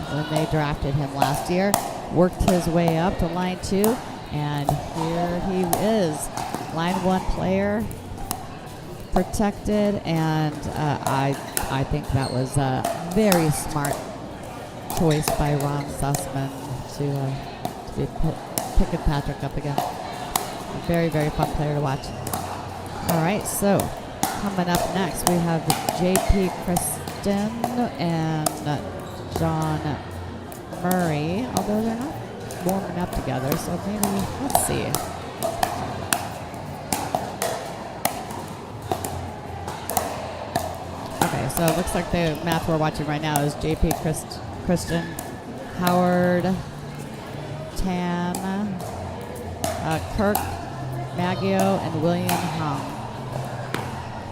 when they drafted him last year. Worked his way up to line 2, and here he is. Line 1 player, protected, and I think that was a very smart choice by Ron Sussman to be picking Patrick up again. A very, very fun player to watch. All right, so coming up next, we have J.P. Kristen and John Murray, although they're not warming up together, so maybe, let's see. Okay, so it looks like the match we're watching right now is J.P. Kristen, Howard, Tan, Kirk, Maggio, and William Hung.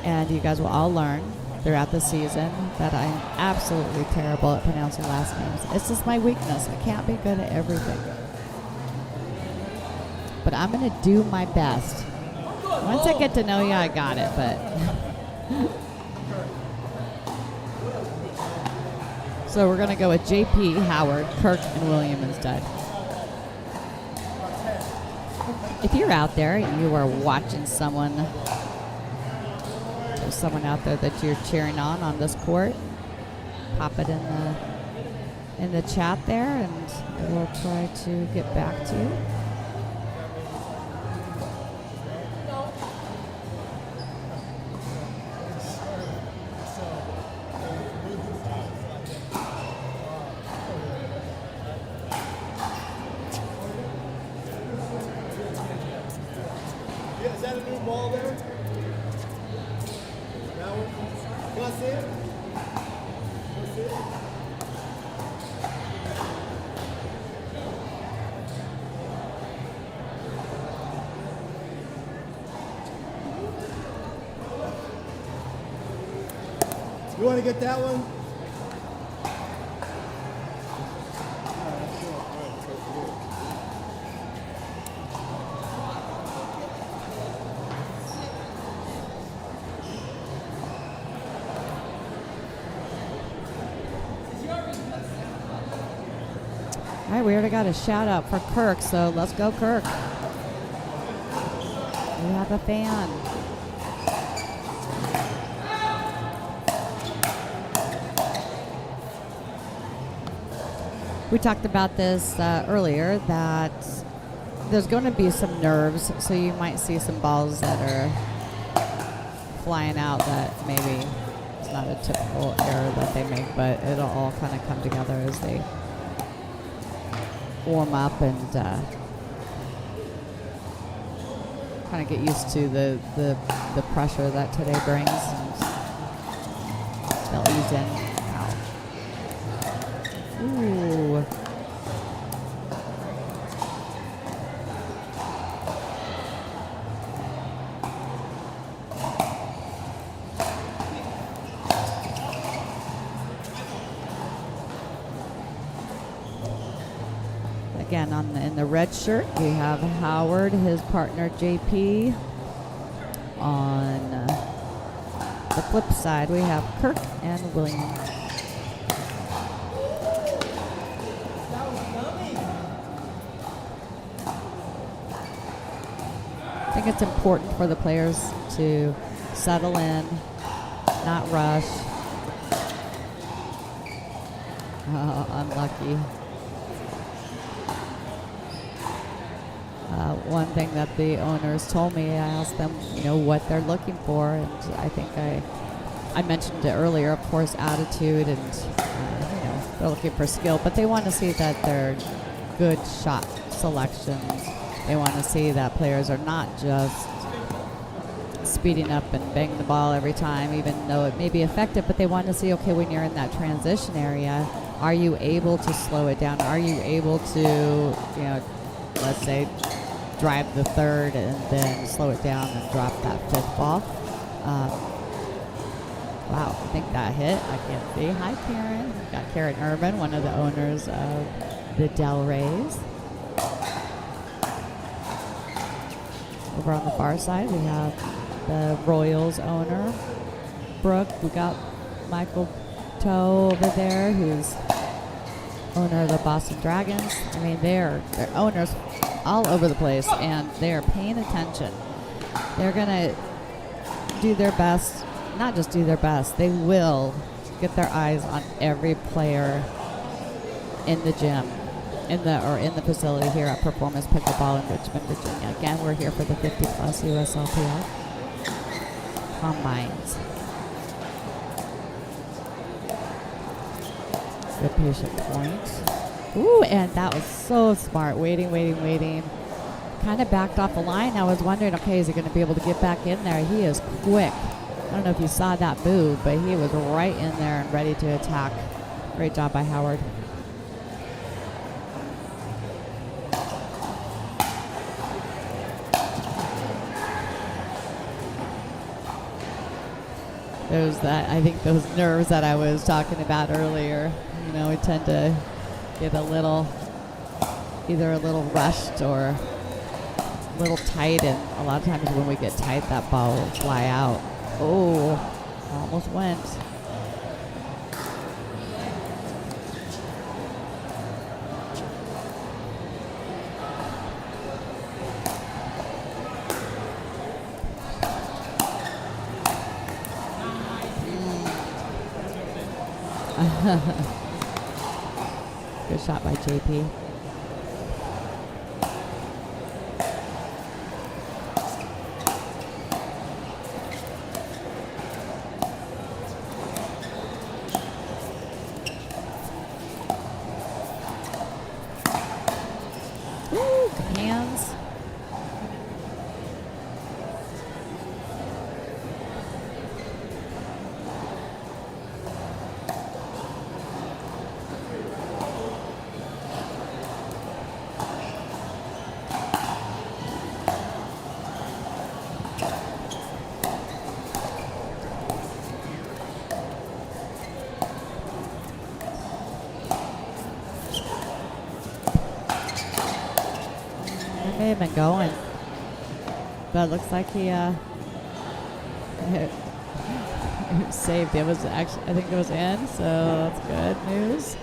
And you guys will all learn throughout the season that I'm absolutely terrible at pronouncing last names. It's just my weakness. I can't be good at everything. But I'm going to do my best. Once I get to know you, I got it, but... So we're going to go with J.P., Howard, Kirk, and William instead. If you're out there and you are watching someone, there's someone out there that you're cheering on this court, pop it in the chat there, and we'll try to get back to you. Is that a new ball there? That one? Can I see it? Can I see it? You want to get that one? All right, we already got a shout out for Kirk, so let's go, Kirk. We have a fan. We talked about this earlier, that there's going to be some nerves, so you might see some balls that are flying out that maybe it's not a typical error that they make, but it'll all kind of come together as they warm up and kind of get used to the pressure that today brings, and they'll ease in. Ooh. Again, in the red shirt, we have Howard, his partner JP. On the flip side, we have Kirk and William. I think it's important for the players to settle in, not rush. Oh, unlucky. One thing that the owners told me, I asked them, what they're looking for, and I think I mentioned it earlier, of course, attitude, and they're looking for skill, but they want to see that they're good shot selections. They want to see that players are not just speeding up and banging the ball every time, even though it may be effective, but they want to see, okay, when you're in that transition area, are you able to slow it down? Are you able to, let's say, drive the third and then slow it down and drop that fifth ball? Wow, I think that hit. I can't see. Hi, Karen. We've got Karen Urban, one of the owners of the Del Rays. Over on the far side, we have the Royals owner, Brooke. We got Michael Toe over there, who's owner of the Boston Dragons. I mean, they're owners all over the place, and they're paying attention. They're going to do their best, not just do their best, they will get their eyes on every player in the gym, in the facility here at Performance Pickleball in Richmond, Virginia. Again, we're here for the 50-plus USLPL Combines. Good patient point. Ooh, and that was so smart. Waiting. Kind of backed off the line. I was wondering, okay, is he going to be able to get back in there? He is quick. I don't know if you saw that move, but he was right in there and ready to attack. Great job by Howard. I think those nerves that I was talking about earlier. You know, we tend to get either a little rushed or a little tight, and a lot of times when we get tight, that ball will fly out. Oh, almost went. Good shot by JP. Ooh, good hands. May have been going, but it looks like he saved. It was actually, I think it was in, so that's good news.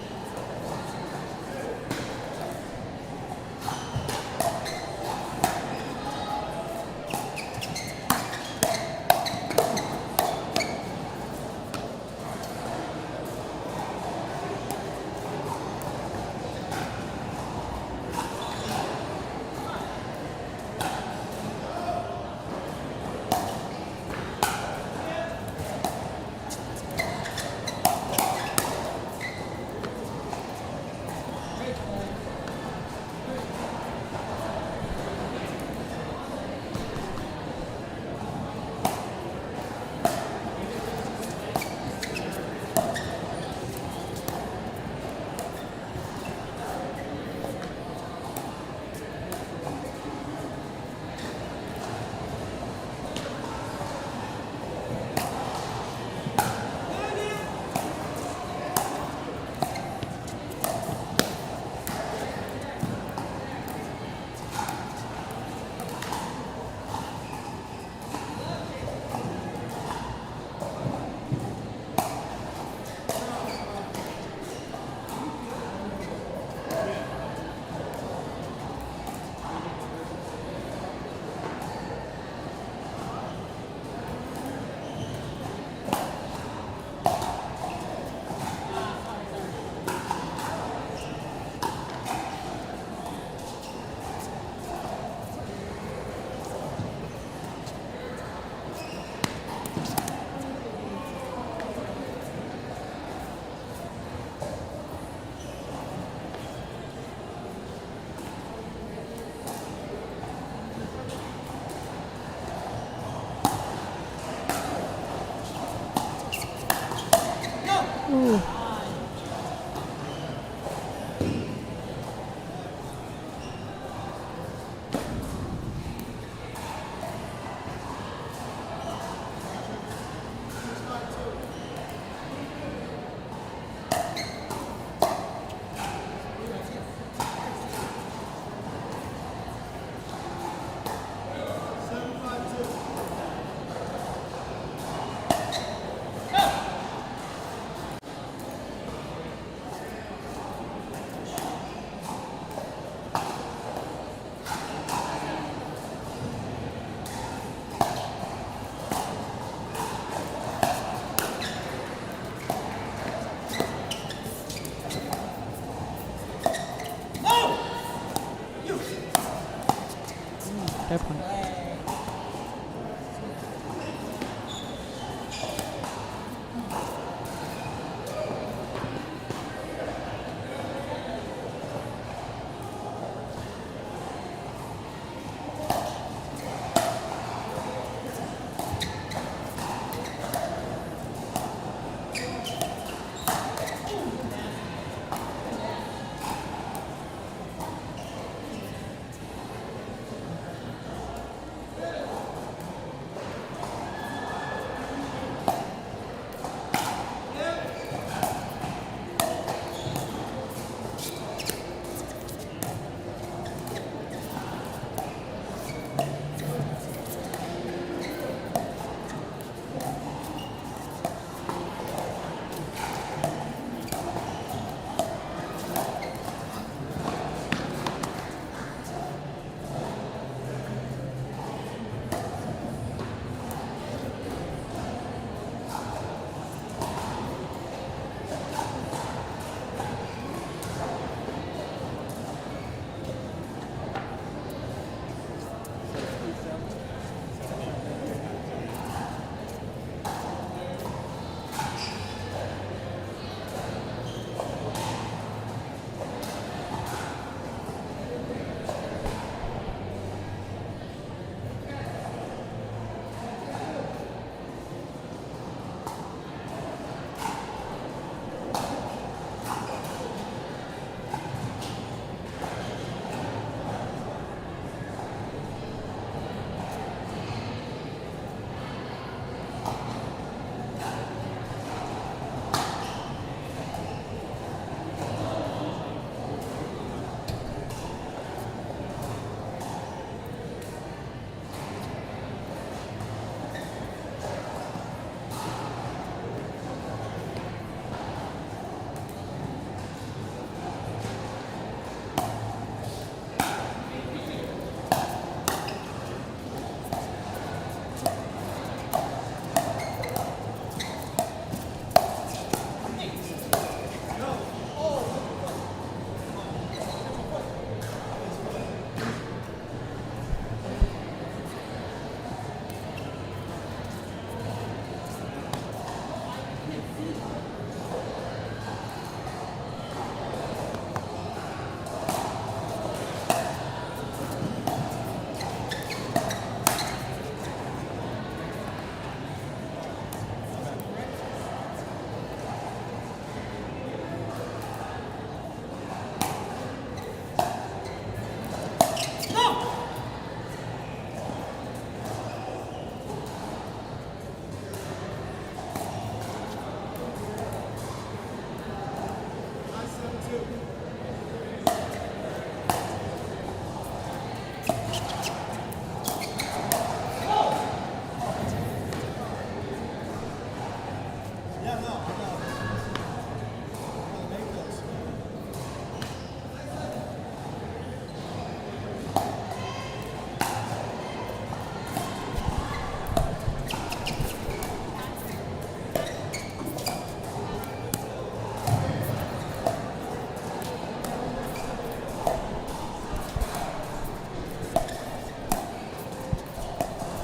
Good point.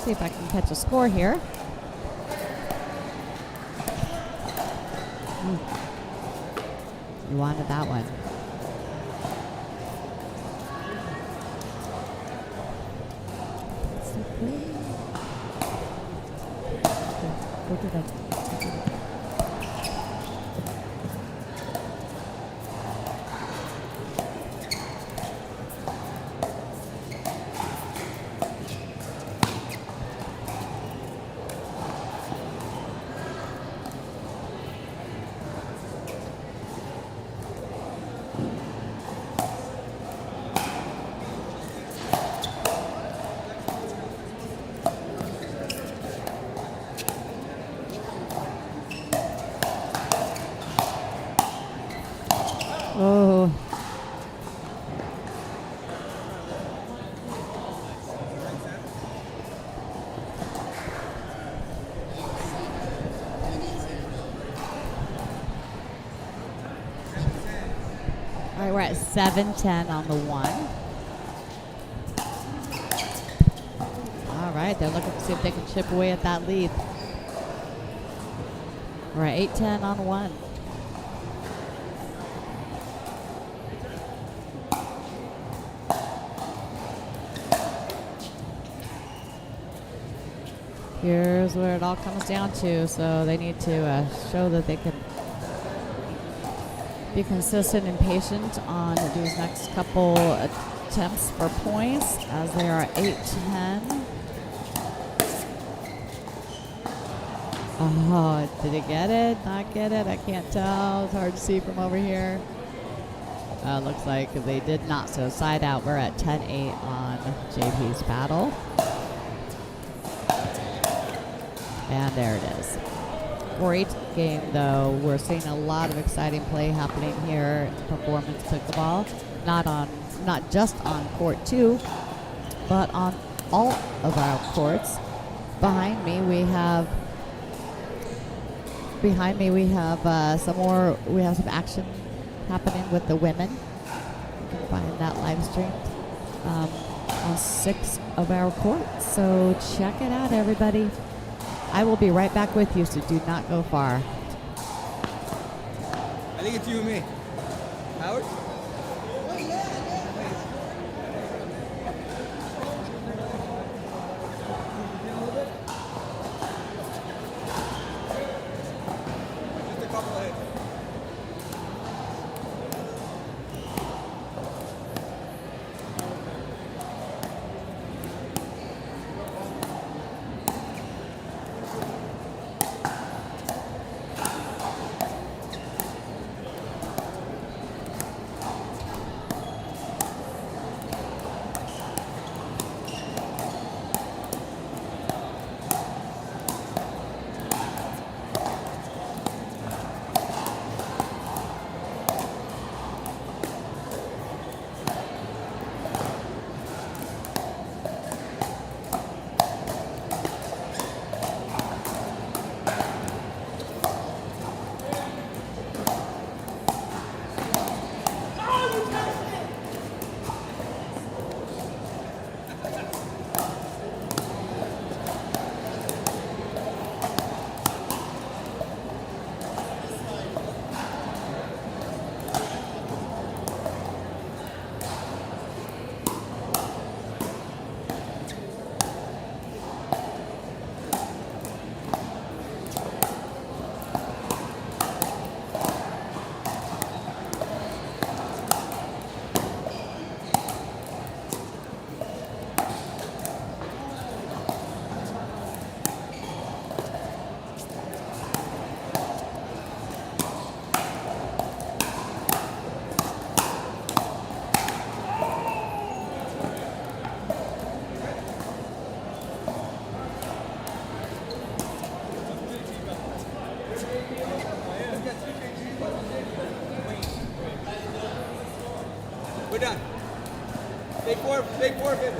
See if I can catch a score here. You wanted that one. Go to the oh. All right, we're at 7-10 on the one. right, they're looking to see if they can chip away at that lead. We're at 8-10 on one. Here's where it all comes down to. So they need to show that they can be consistent and patient on these next couple attempts for points as they are 8-10. Oh, did it get it? Not get it? I can't tell. It's hard to see from over here. Looks like they did not. So side out. We're at 10-8 on JP's battle. And there it is. Great game, though. We're seeing a lot of exciting play happening here in performance pickleball. Not just on court 2, but on all of our courts. Behind me we have some more. We have some action happening with the women. You can find that live streamed on 6 of our courts. So check it out, everybody. I will be right back with you, so do not go far. I think it's you and me. Howard? Just a couple of hits. We're done. Take four, baby.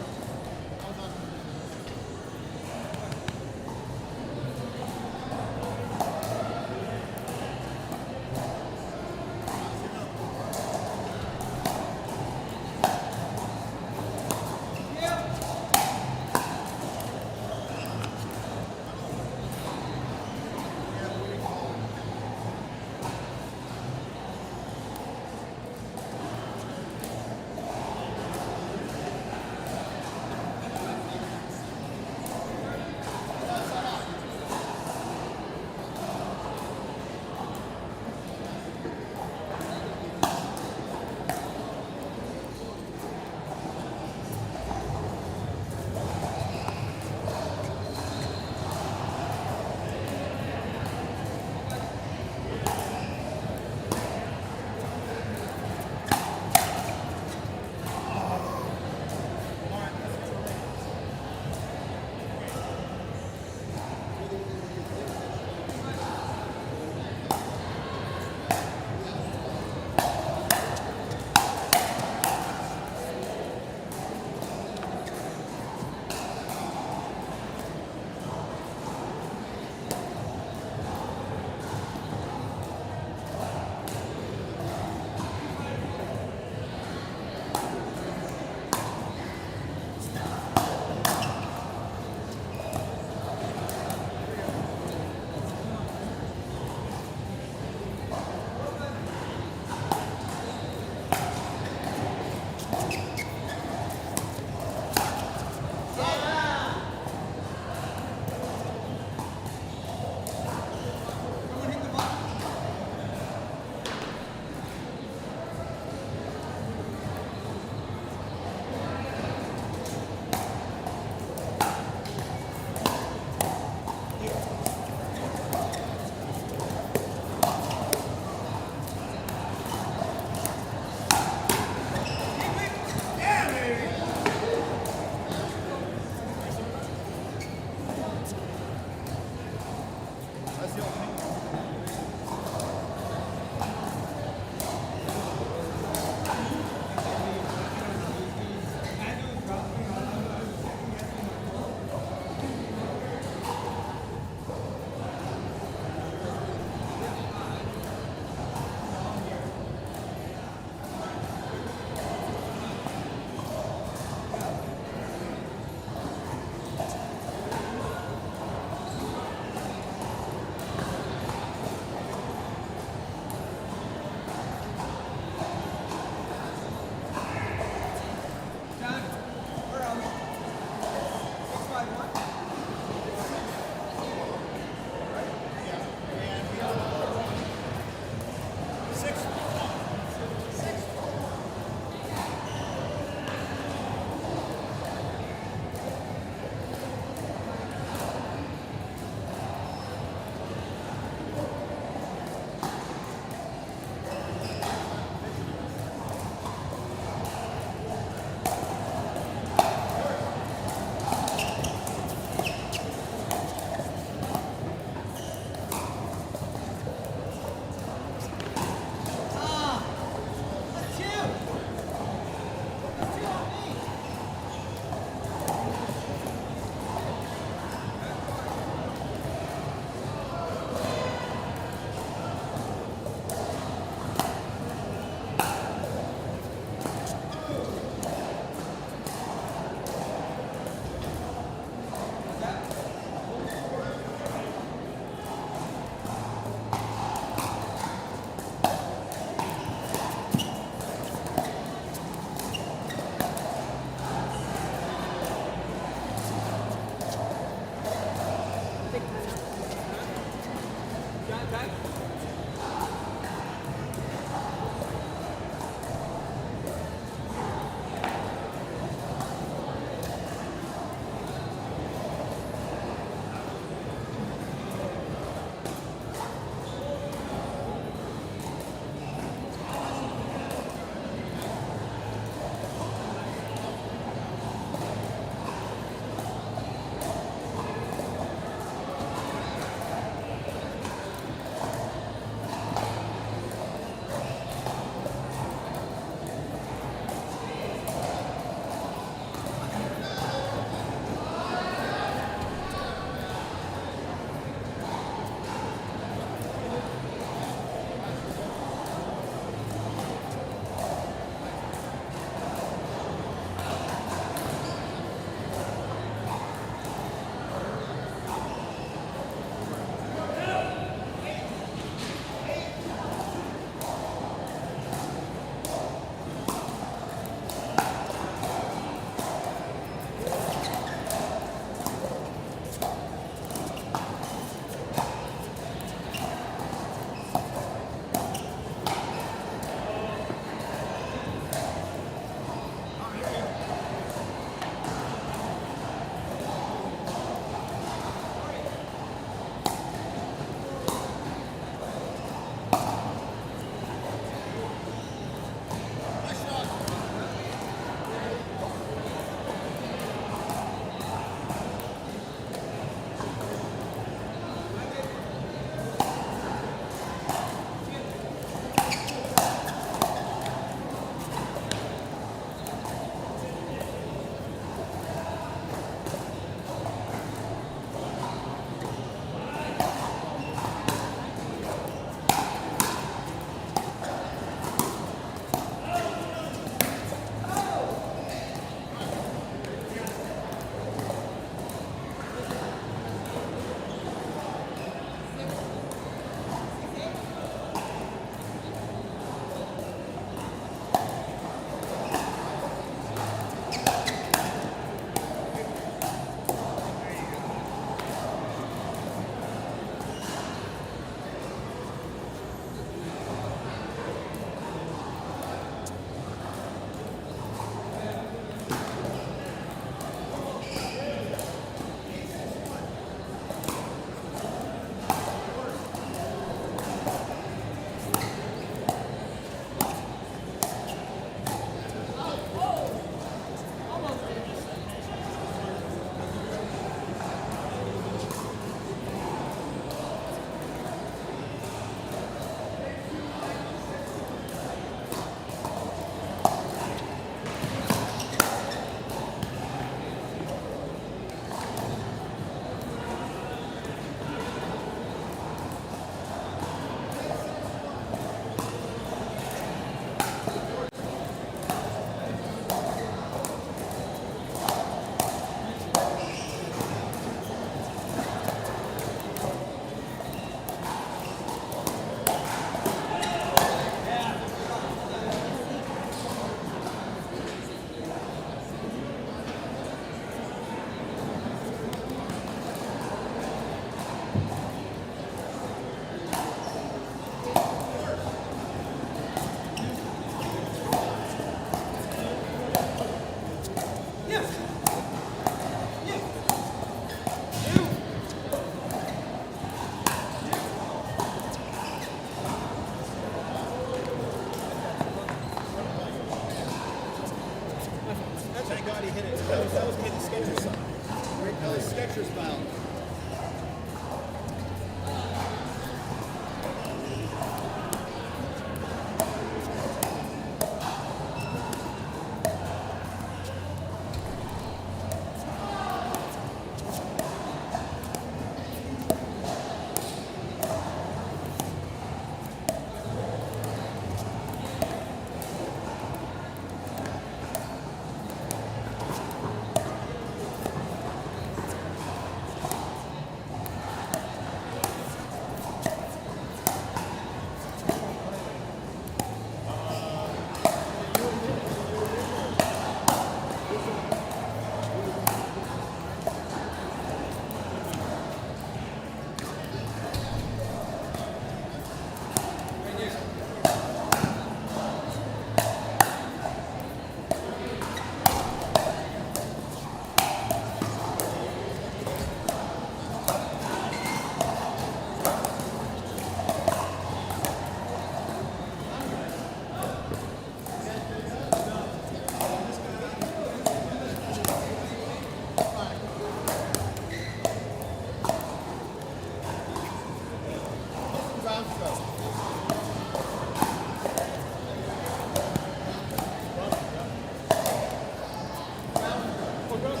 What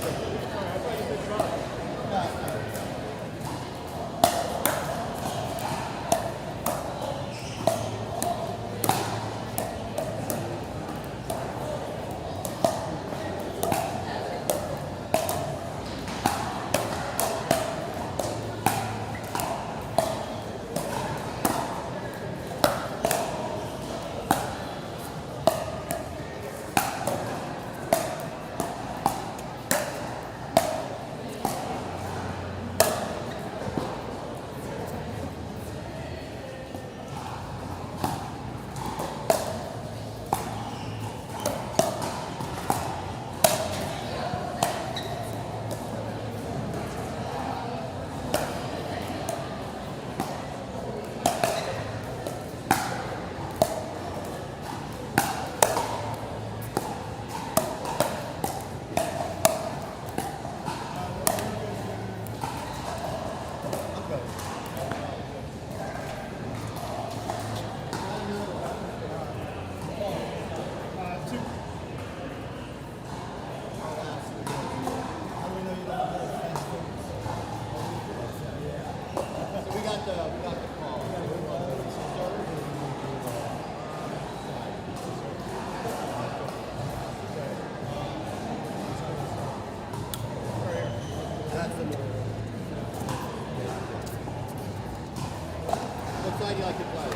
side do you like to play?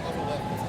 On the left.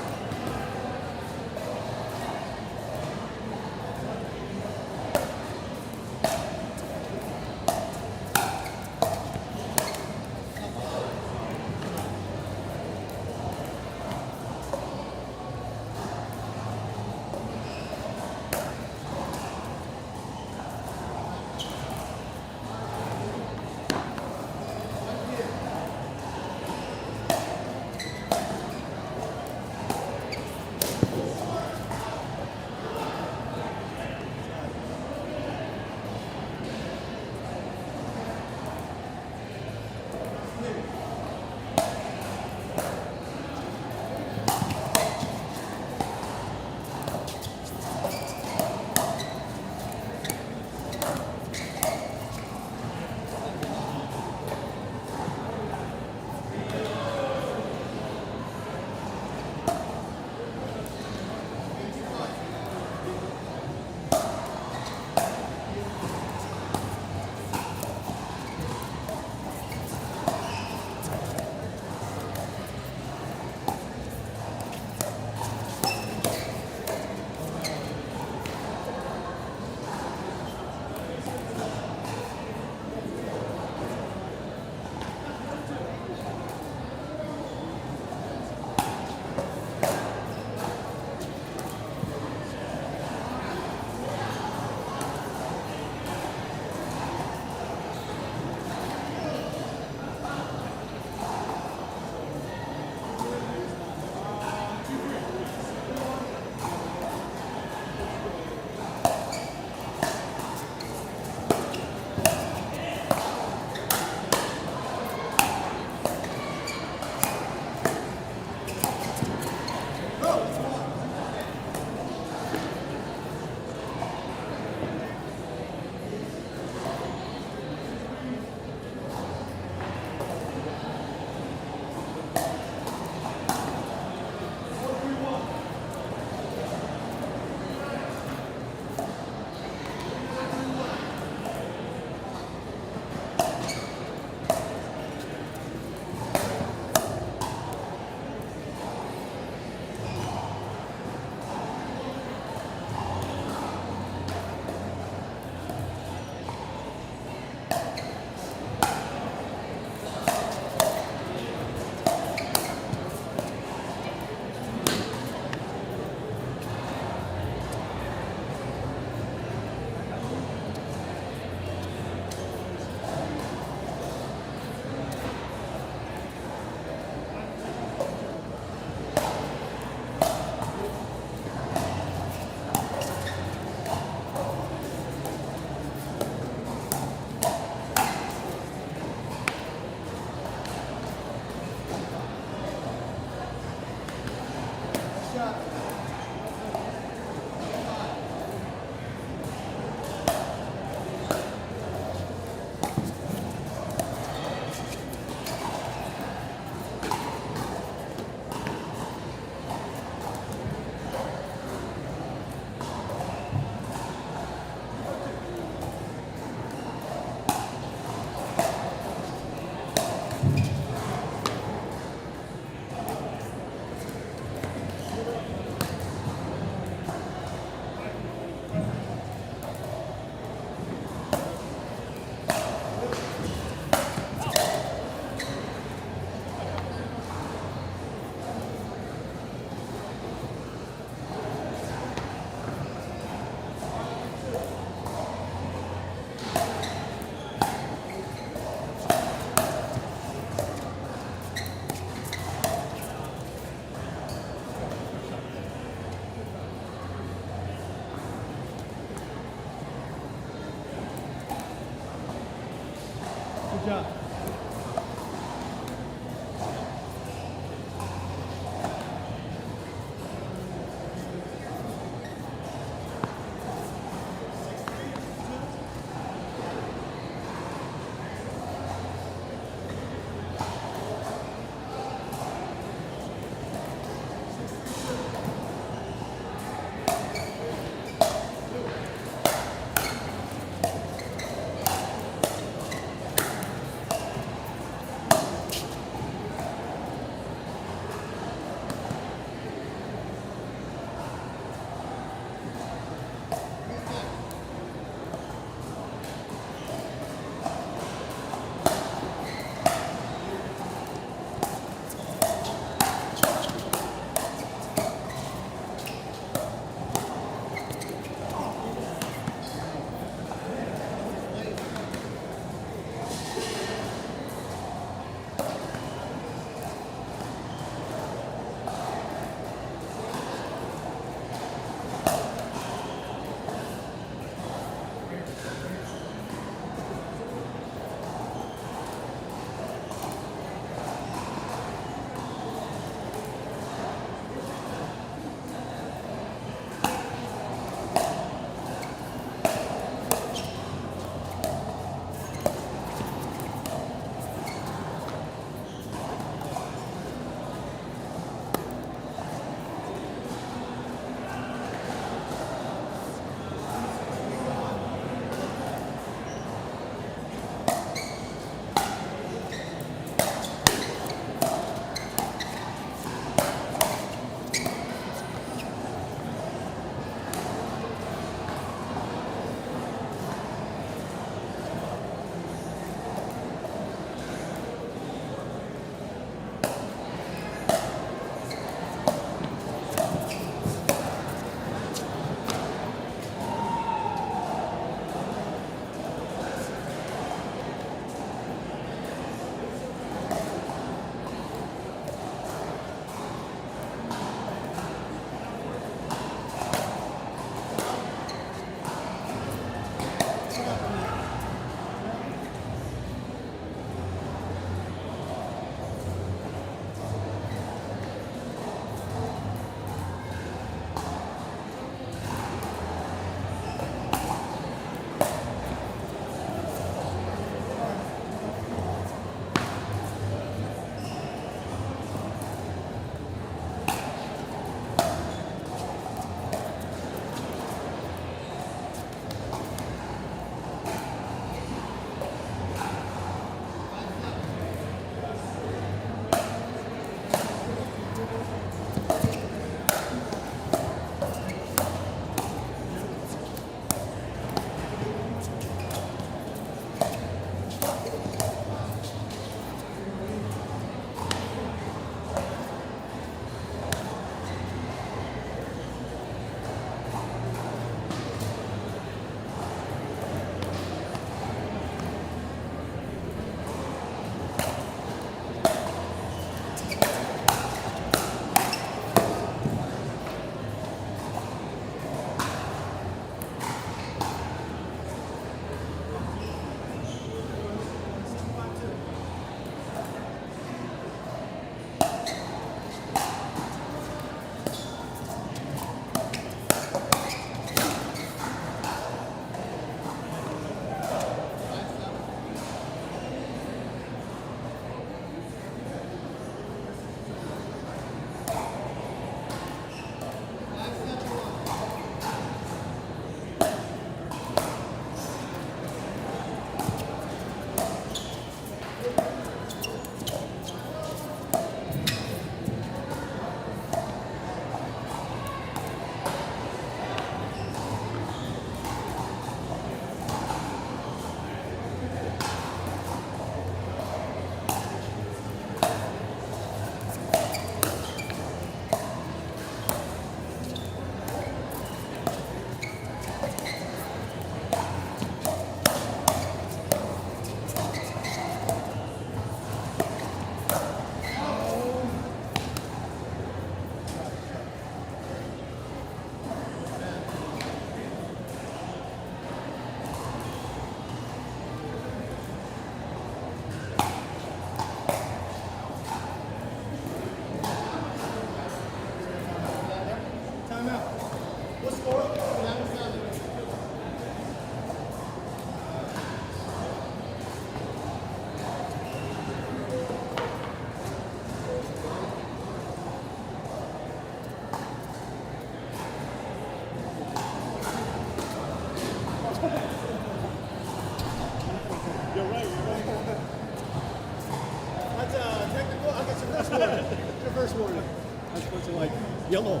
first warning. Your first warning. I was supposed to like yellow.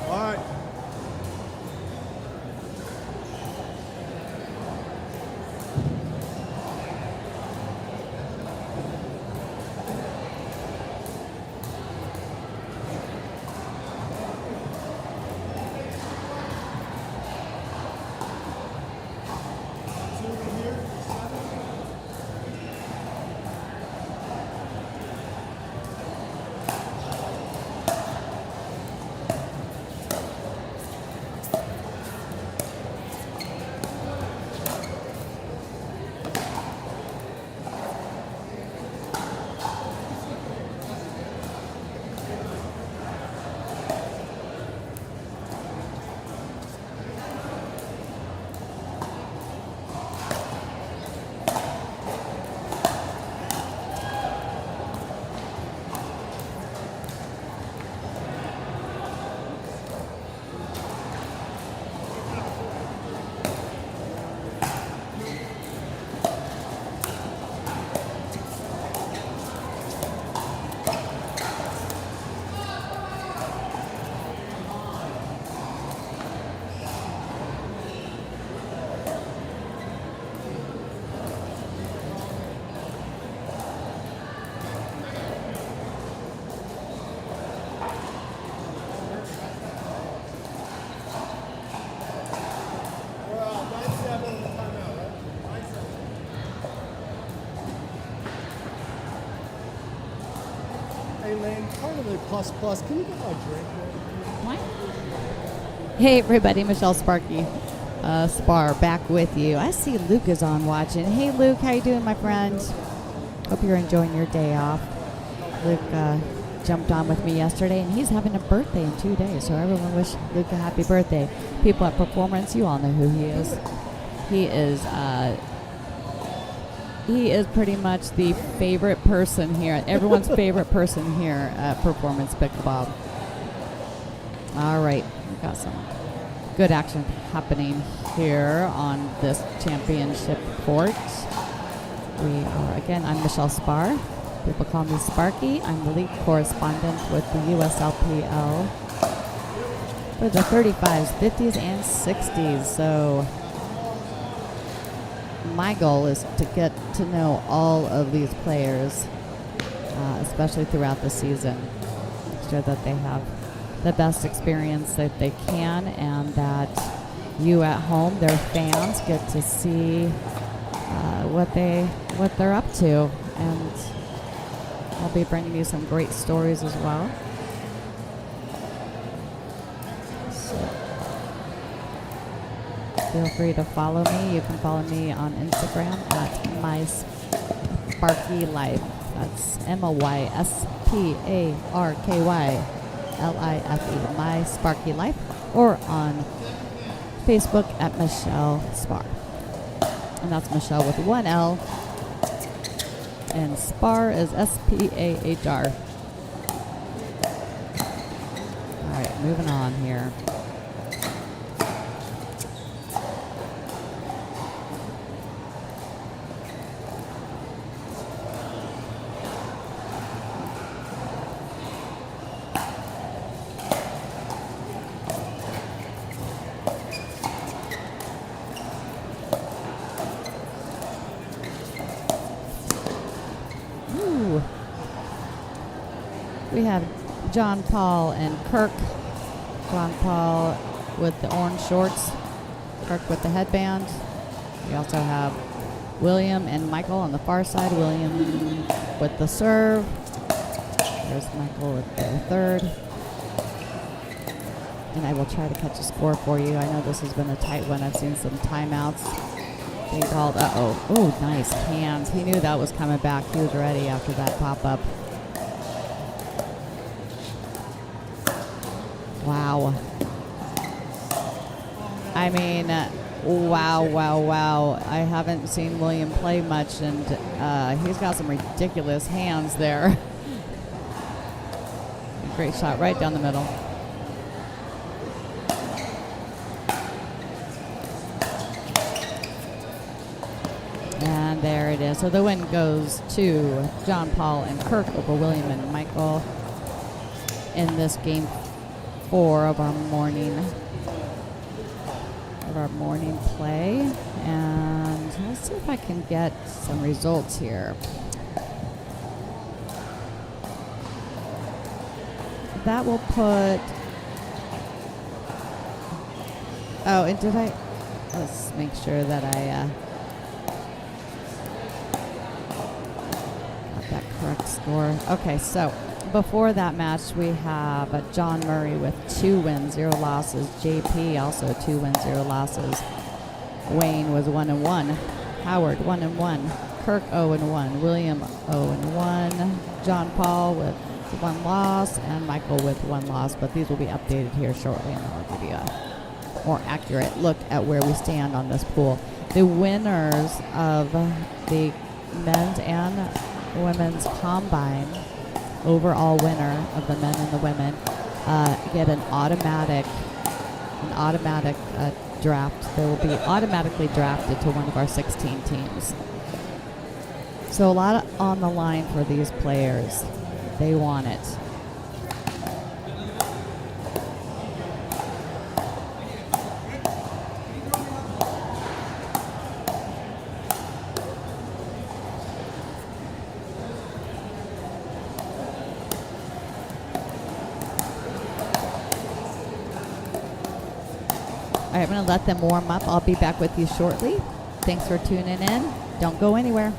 All right. We're 9-7 in the timeout, right? 9-7. Hey, Lane, part of the plus, can you get my drink? Hey everybody, Michele Sparky, Spahr back with you. I see Luke is on watching. Hey Luke, how you doing, my friend? Hope you're enjoying your day off. Luke jumped on with me yesterday, and he's having a birthday in 2 days. So everyone wish Luke a happy birthday. People at Performance, you all know who he is. He is pretty much the favorite person here, everyone's favorite person here at Performance Pickleball. All right, we got some good action happening here on this championship court. I'm Michele Spahr. People call me Sparky. I'm the league correspondent with the USLPL for the 35s, 50s, and 60s. So my goal is to get to know all of these players, especially throughout the season. Make sure that they have the best experience that they can, and that you at home, their fans, get to see what they're up to. And I'll be bringing you some great stories as well. So feel free to follow me. You can follow me on Instagram at MySparkyLife. That's MySparkyLife, My Sparky Life, or on Facebook at Michele Spahr. And that's Michele with one L, and Spahr is Spahr. All right, moving on here. We have John Paul and Kirk. John Paul with the orange shorts, Kirk with the headband. We also have William and Michael on the far side. William with the serve. There's Michael with the third. And I will try to catch a score for you. I know this has been a tight one. I've seen some timeouts being called. Uh-oh. Oh, nice hands. He knew that was coming back. He was ready after that pop-up. Wow. I mean, Wow, wow, wow. I haven't seen William play much, and he's got some ridiculous hands there. Great shot right down the middle. And there it is. So the win goes to John Paul and Kirk over William and Michael in this game 4 of our morning play. And let's see if I can get some results here. That will put. Oh, and did I? Let's make sure that I got that correct score. Okay, so before that match, we have John Murray with 2 wins, 0 losses. JP also 2 wins, 0 losses. Wayne was 1-1. Howard 1-1. Kirk 0-1. William 0-1. John Paul with 1 loss, and Michael with 1 loss, but these will be updated here shortly, and I'll give you a more accurate look at where we stand on this pool. The winners of the men's and women's combine, overall winner of the men and the women, get an automatic draft. They will be automatically drafted to one of our 16 teams. So a lot on the line for these players. They want it. All right, I'm going to let them warm up. I'll be back with you shortly. Thanks for tuning in. Don't go anywhere.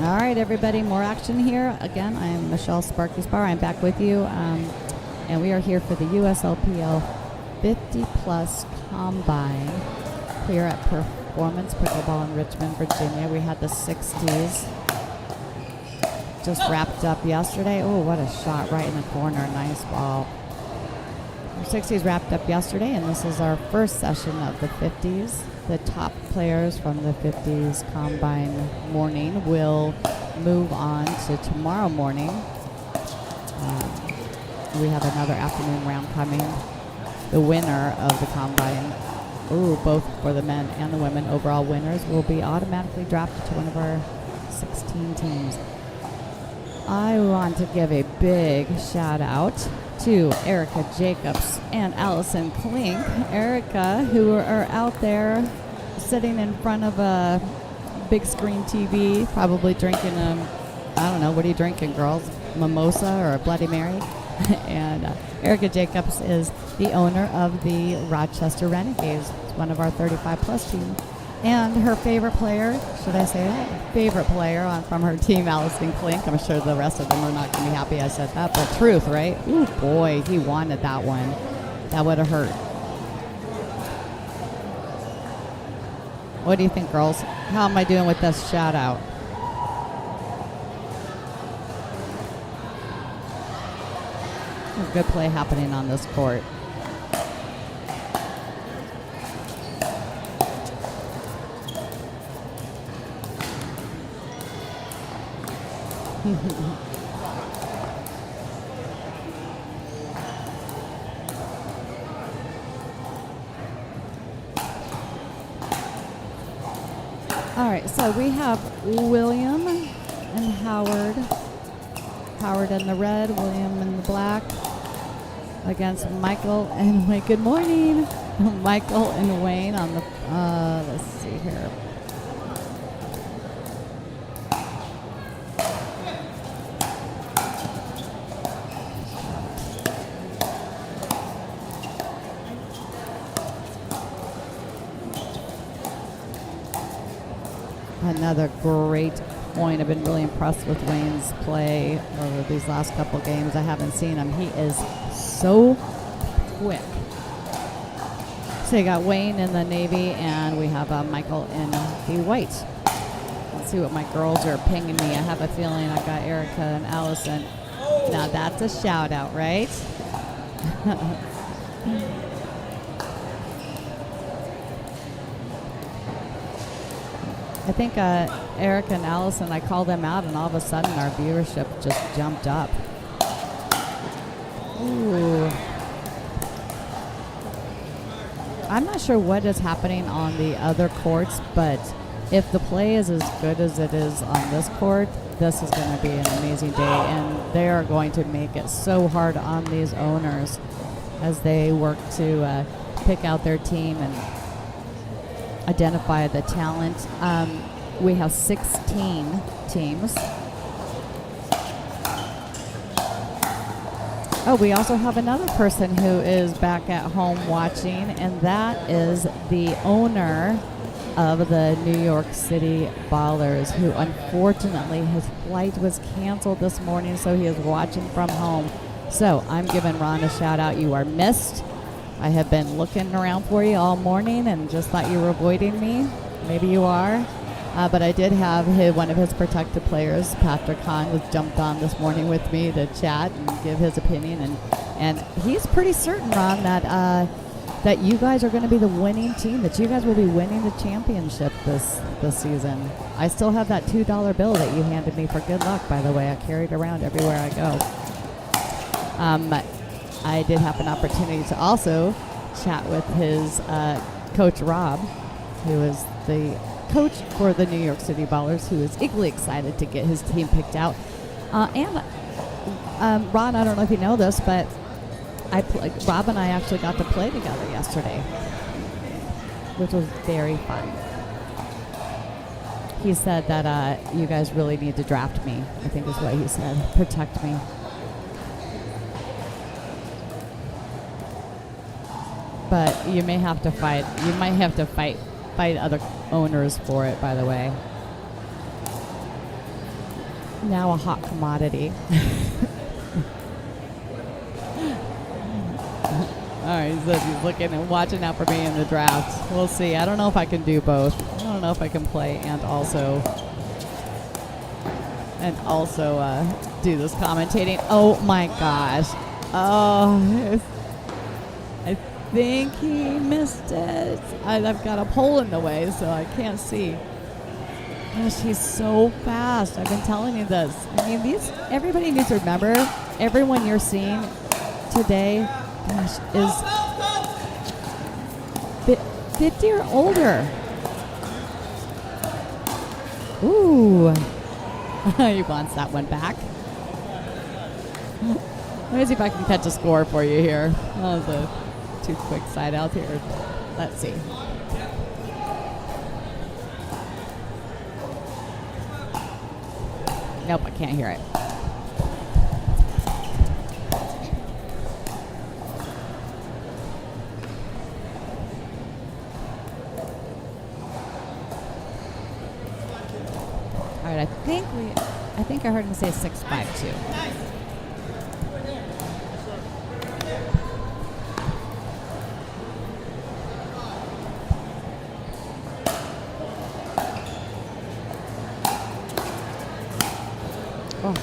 All right, everybody, more action here. Again, I am Michele Sparky Spahr. I'm back with you, and we are here for the USLPL 50-plus combine here at Performance Pickleball in Richmond, Virginia. We had the 60s just wrapped up yesterday. Oh, what a shot right in the corner. Nice ball. Our 60s wrapped up yesterday, and this is our first session of the 50s. The top players from the 50s combine morning will move on to tomorrow morning. We have another afternoon round coming. The winner of the combine, both for the men and the women, overall winners, will be automatically drafted to one of our 16 teams. I want to give a big shout out to Erica Jacobs and Allison Klink. Erica, who are out there sitting in front of a big screen TV, probably drinking I don't know, what are you drinking, girls? Mimosa or a Bloody Mary? And Erica Jacobs is the owner of the Rochester Renegades. It's one of our 35-plus teams. And her favorite player, should I say that? Favorite player from her team, Allison Klink. I'm sure the rest of them are not going to be happy I said that, but truth, right? Ooh, boy, he wanted that one. That would have hurt. What do you think, girls? How am I doing with this shout out? Good play happening on this court. All right, so we have William and Howard. Howard in the red, William in the black, against Michael and Wayne. Good morning. Michael and Wayne on the, let's see here. Another great point. I've been really impressed with Wayne's play over these last couple games. I haven't seen him. He is so quick. So you got Wayne in the navy, and we have Michael in the white. Let's see what my girls are pinging me. I have a feeling I got Erica and Allison. Now that's a shout out, right? I think Erica and Allison, I called them out, and all of a sudden our viewership just jumped up. Ooh. I'm not sure what is happening on the other courts, but if the play is as good as it is on this court, this is going to be an amazing day, and they are going to make it so hard on these owners as they work to pick out their team and identify the talent. We have 16 teams. Oh, we also have another person who is back at home watching, and that is the owner of the New York City Ballers, who unfortunately his flight was canceled this morning, so he is watching from home. So I'm giving Ron a shout out. You are missed. I have been looking around for you all morning and just thought you were avoiding me. Maybe you are. But I did have one of his protected players, Patrick Hahn, was jumped on this morning with me to chat and give his opinion. And he's pretty certain, Ron, that you guys are going to be the winning team, that you guys will be winning the championship this season. I still have that $2 bill that you handed me for good luck, by the way. I carry it around everywhere I go. I did have an opportunity to also chat with his coach, Rob, who is the coach for the New York City Ballers, who is equally excited to get his team picked out. And Ron, I don't know if you know this, but Rob and I actually got to play together yesterday, which was very fun. He said that you guys really need to draft me, I think is what he said. Protect me. But you may have to fight. You might have to fight other owners for it, by the way. Now a hot commodity. All He says he's looking and watching out for me in the draft. We'll see. I don't know if I can do both. I don't know if I can play and also do this commentating. Oh my gosh. Oh, I think he missed it. I've got a pole in the way, so I can't see. Gosh, he's so fast. I've been telling you this. I mean, everybody needs to remember, everyone you're seeing today, gosh, is 50 or older. Ooh. He wants that one back. Let me see if I can catch a score for you here. Oh, the two quick side outs here. Let's see. Nope, I can't hear it. All right, I think I heard him say 6-5-2. Oh.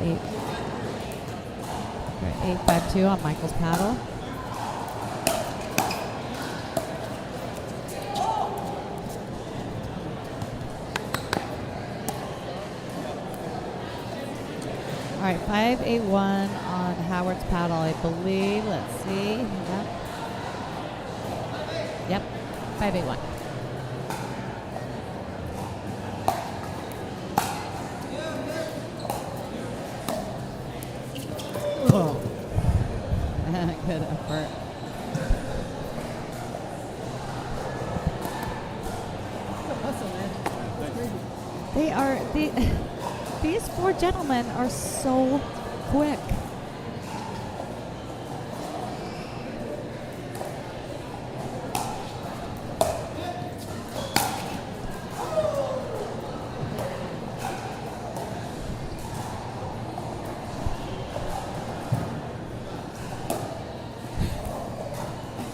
Eight. 8-5-2 on Michael's paddle. All right, 5-8-1 on Howard's paddle, I believe. Let's see. Yep, 5-8-1. Oh. Good effort. These four gentlemen are so quick.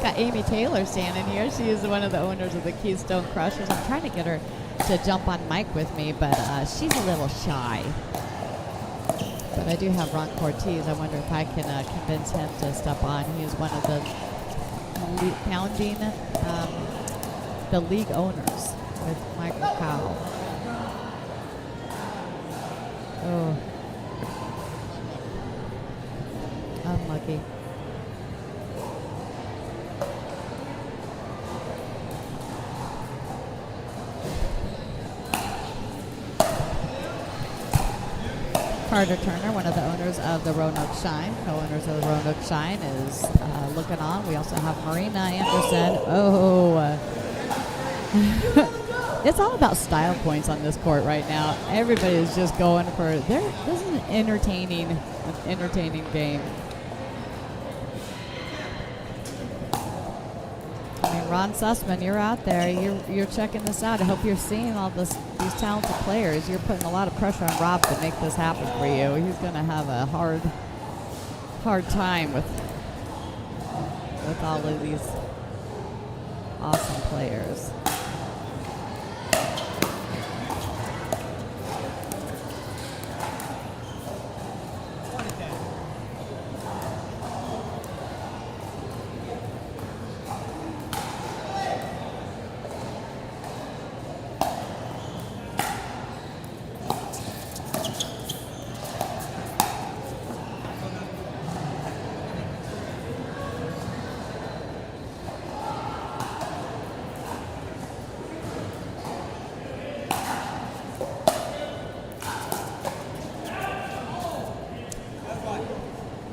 Got Amy Taylor standing here. She is one of the owners of the Keystone Crushers. I'm trying to get her to jump on mic with me, but she's a little shy. But I do have Ron Cortez. I wonder if I can convince him to step on. He is one of the founding the league owners with Michael Cowell. Oh, unlucky. Carter Turner, one of the owners of the Roanoke Shine, co-owners of the Roanoke Shine, is looking on. We also have Marina Anderson. Oh, it's all about style points on this court right now. Everybody is just going for this is an entertaining game. I mean, Ron Sussman, you're out there. You're checking this out. I hope you're seeing all these talented players. You're putting a lot of pressure on Rob to make this happen for you. He's going to have a hard time with all of these awesome players.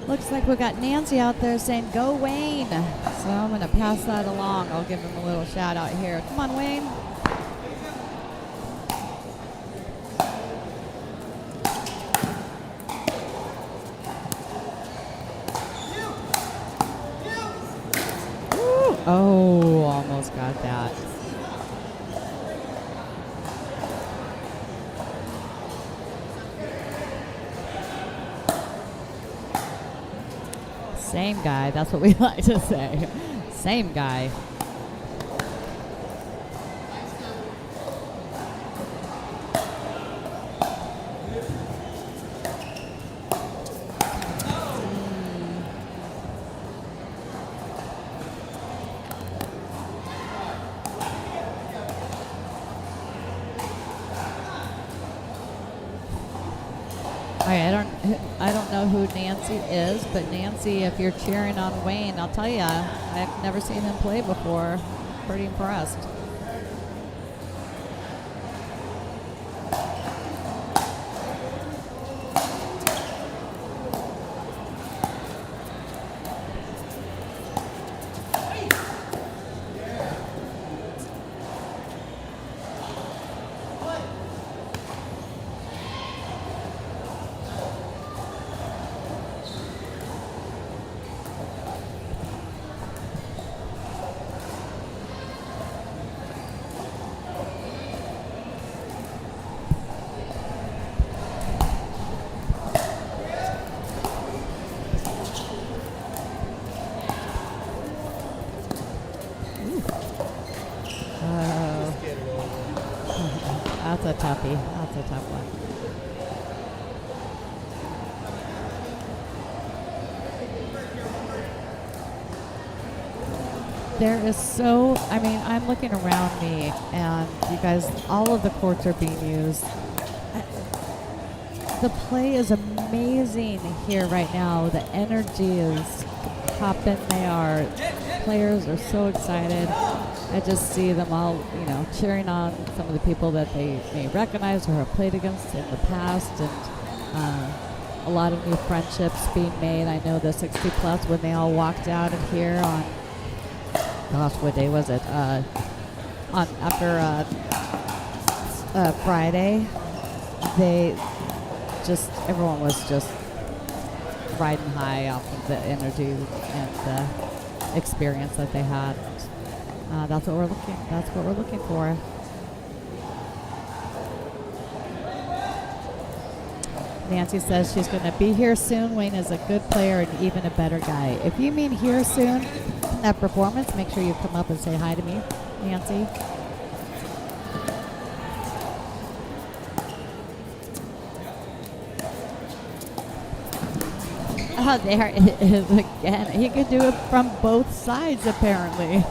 Looks like we got Nancy out there saying, "Go Wayne." So I'm going to pass that along. I'll give him a little shout out here. Come on, Wayne. Ooh. Oh, almost got that. Same guy. That's what we like to say. Same guy. I don't know who Nancy is, but Nancy, if you're cheering on Wayne, I'll tell you, I've never seen him play before. Pretty impressed. That's a toughie. That's a tough one. There is I'm looking around me, and you guys, all of the courts are being used. The play is amazing here right now. The energy is popping. Players are so excited. I just see them all, cheering on some of the people that they may recognize or have played against in the past, and a lot of new friendships being made. I know the 60 plus, when they all walked out of here on, gosh, what day was it? After Friday, everyone was just riding high off of the energy and the experience that they had. That's what we're looking for. Nancy says she's going to be here soon. Wayne is a good player and even a better guy. If you mean here soon at performance, make sure you come up and say hi to me, Nancy. Oh, there it is again. He could do it from both sides, apparently.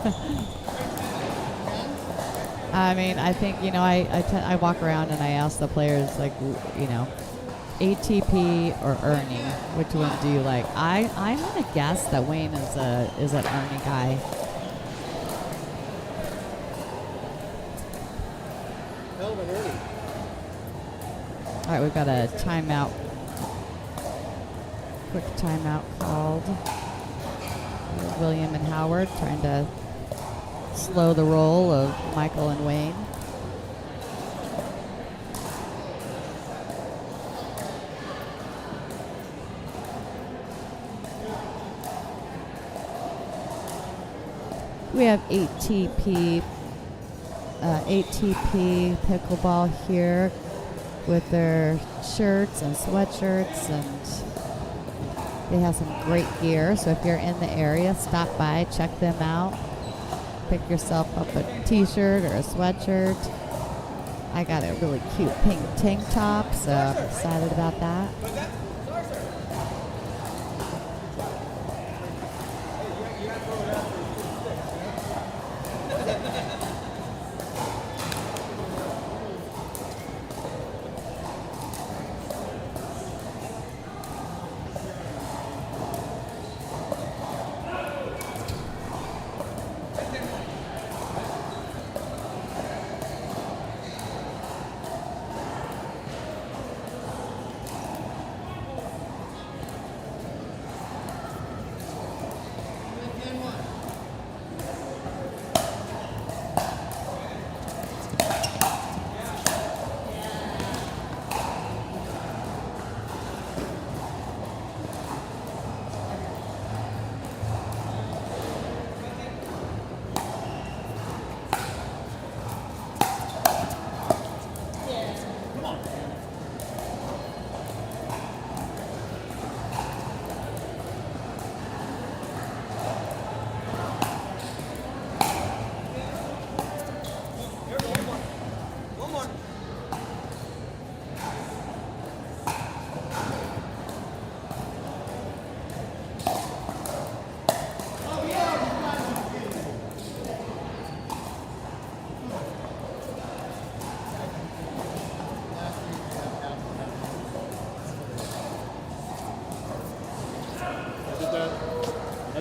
I think, I walk around and I ask the players, ATP or Ernie, which one do you like? I'm going to guess that Wayne is an Ernie guy. Hell of an Ernie. All right, we've got a timeout. Quick timeout called. William and Howard trying to slow the roll of Michael and Wayne. We have ATP pickleball here with their shirts and sweatshirts, and they have some great gear. So if you're in the area, stop by, check them out. Pick yourself up a t-shirt or a sweatshirt. I got a really cute pink tank top, so I'm excited about that.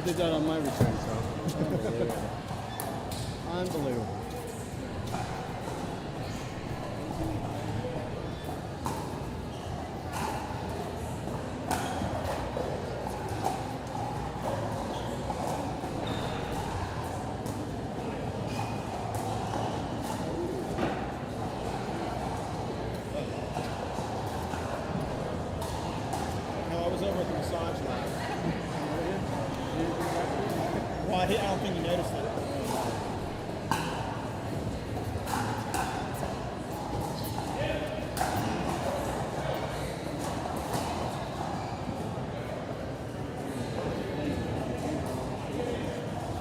what they did on my return, so. Unbelievable. No, I was over at the massage lab. Well, I don't think you noticed it.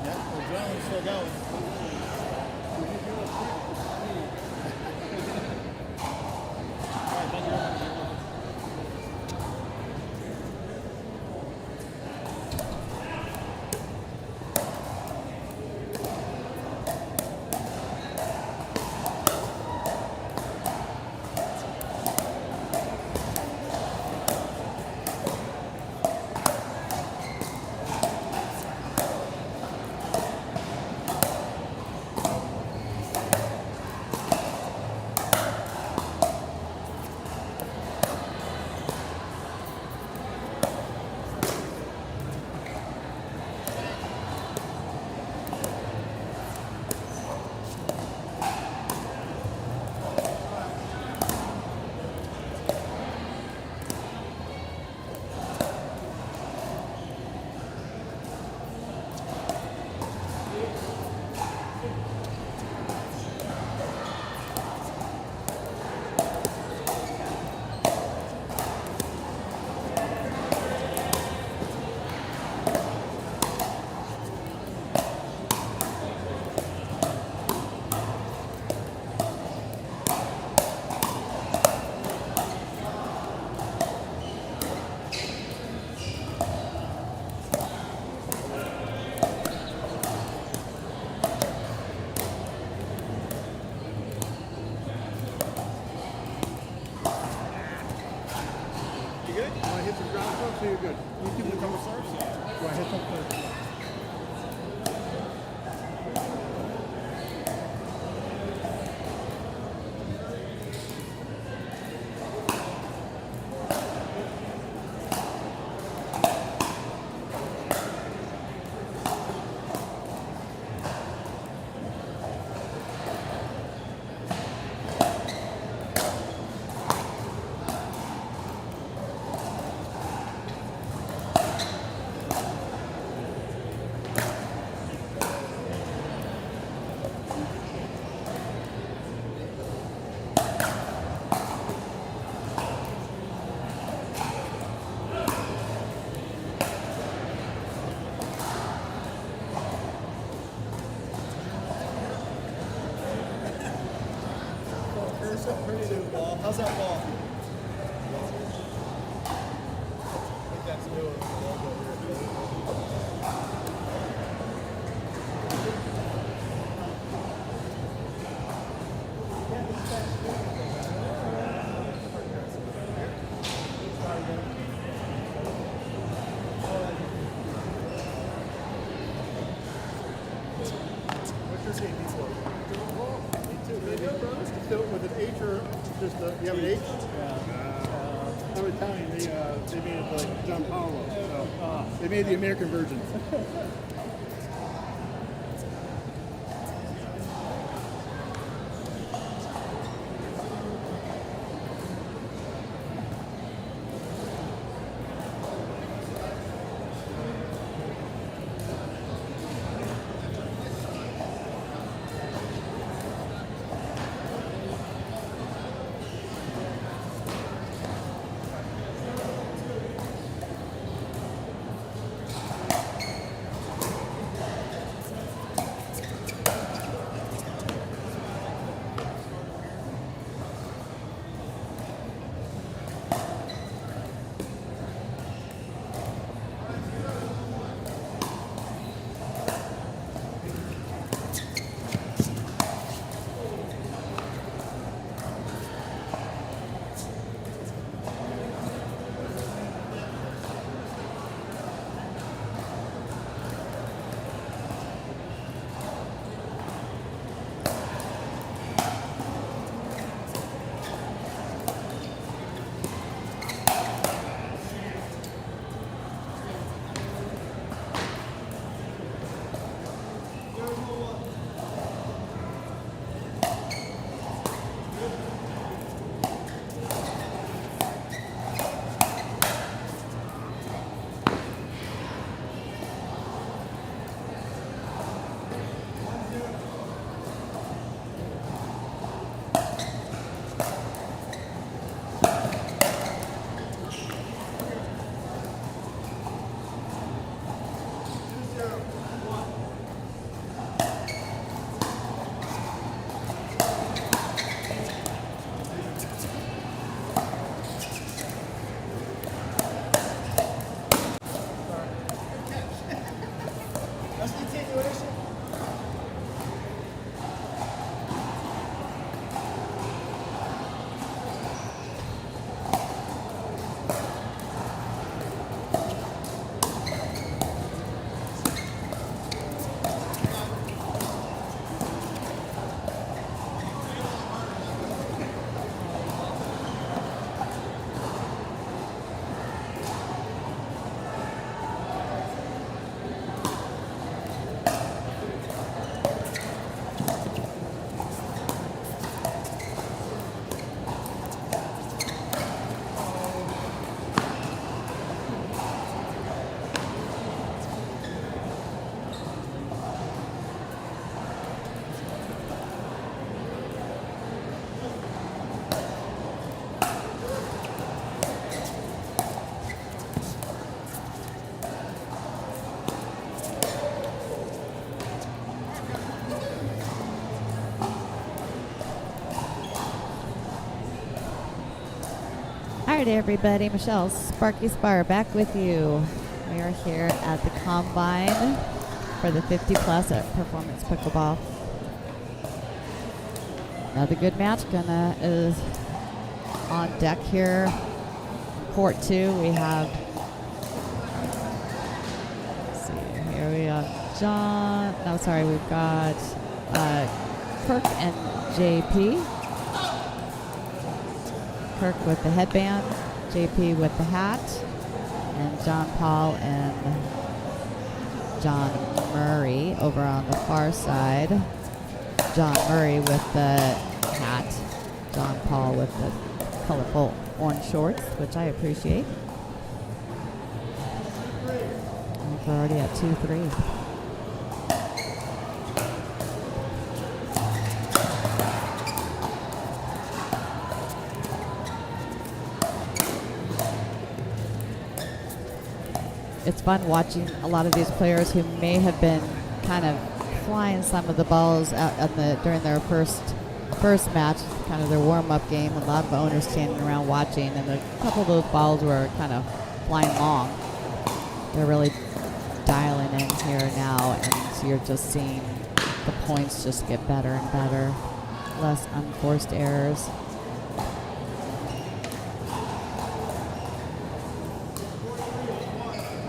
Yeah, the adrenaline's still going. All right, thank you very much. You good? Do I hit some ground strokes or you're good? You give it a couple serves? Do I hit something? Pretty new ball. How's that ball? I think that's new. What's your team before? Me too, baby. Still with an H or just you have an H? Yeah. I'm Italian. They made it like John Paolo. So, they made the American version. right, everybody. Michele, Sparky Spahr, back with you. We are here at the Combine for the 50-plus at Performance Pickleball. Another good match is on deck here. Court 2, we have, let's see, here we have we've got Kirk and JP. Kirk with the headband, JP with the hat, and John Paul and John Murray over on the far side. John Murray with the hat, John Paul with the colorful orange shorts, which I appreciate. I think we're already at 2-3. It's fun watching a lot of these players who may have been kind of flying some of the balls out during their first match, kind of their warm-up game. A lot of owners standing around watching, and a couple of those balls were kind of flying long. They're really dialing in here now, and so you're just seeing the points just get better and better. Less unforced errors.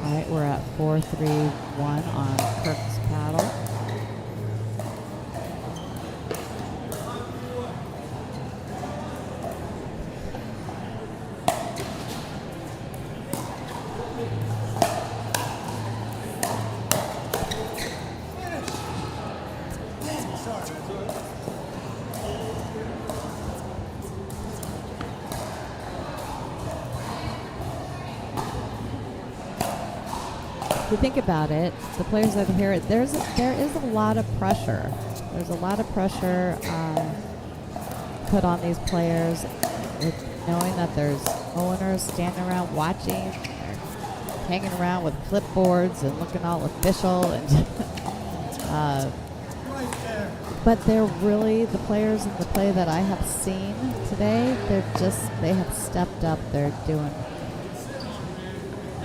All right, we're at 4-3-1 on Kirk's paddle. If you think about it, the players that are here, there is a lot of pressure. There's a lot of pressure put on these players, with knowing that there's owners standing around watching, they're hanging around with clipboards and looking all official, and but they're really, the players in the play that I have seen today, they have stepped up. They're doing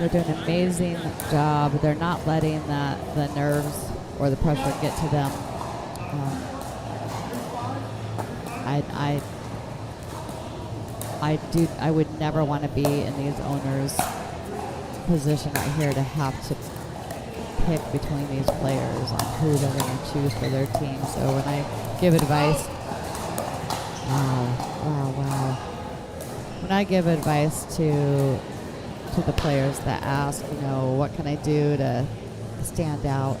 an amazing job. They're not letting the nerves or the pressure get to them. I would never want to be in these owners' position right here to have to pick between these players on who they're going to choose for their team. So when I give advice, when I give advice to the players that ask, what can I do to stand out,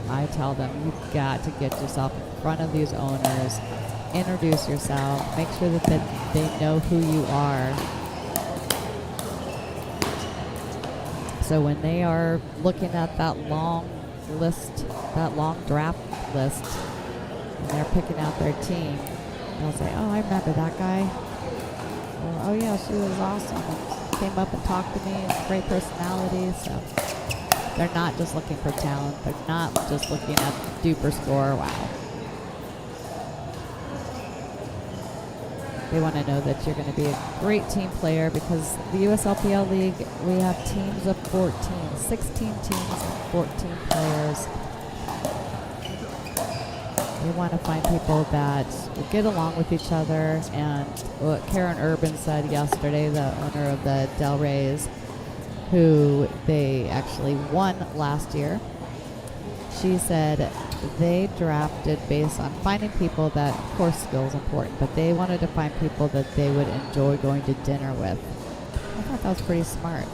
I tell them, you've got to get yourself in front of these owners, introduce yourself, make sure that they know who you are. So when they are looking at that long list, that long draft list, and they're picking out their team, they'll say, oh, I remember that guy. Or, oh yeah, she was awesome. And came up and talked to me, and great personality. So they're not just looking for talent. They're not just looking at duper score. Wow. They want to know that you're going to be a great team player, because the USLPL League, we have teams of 14, 16 teams and 14 players. We want to find people that get along with each other. And what Karen Urban said yesterday, the owner of the Del Reyes, who they actually won last year, she said they drafted based on finding people that, of course, skill is important, but they wanted to find people that they would enjoy going to dinner with. I thought that was pretty smart.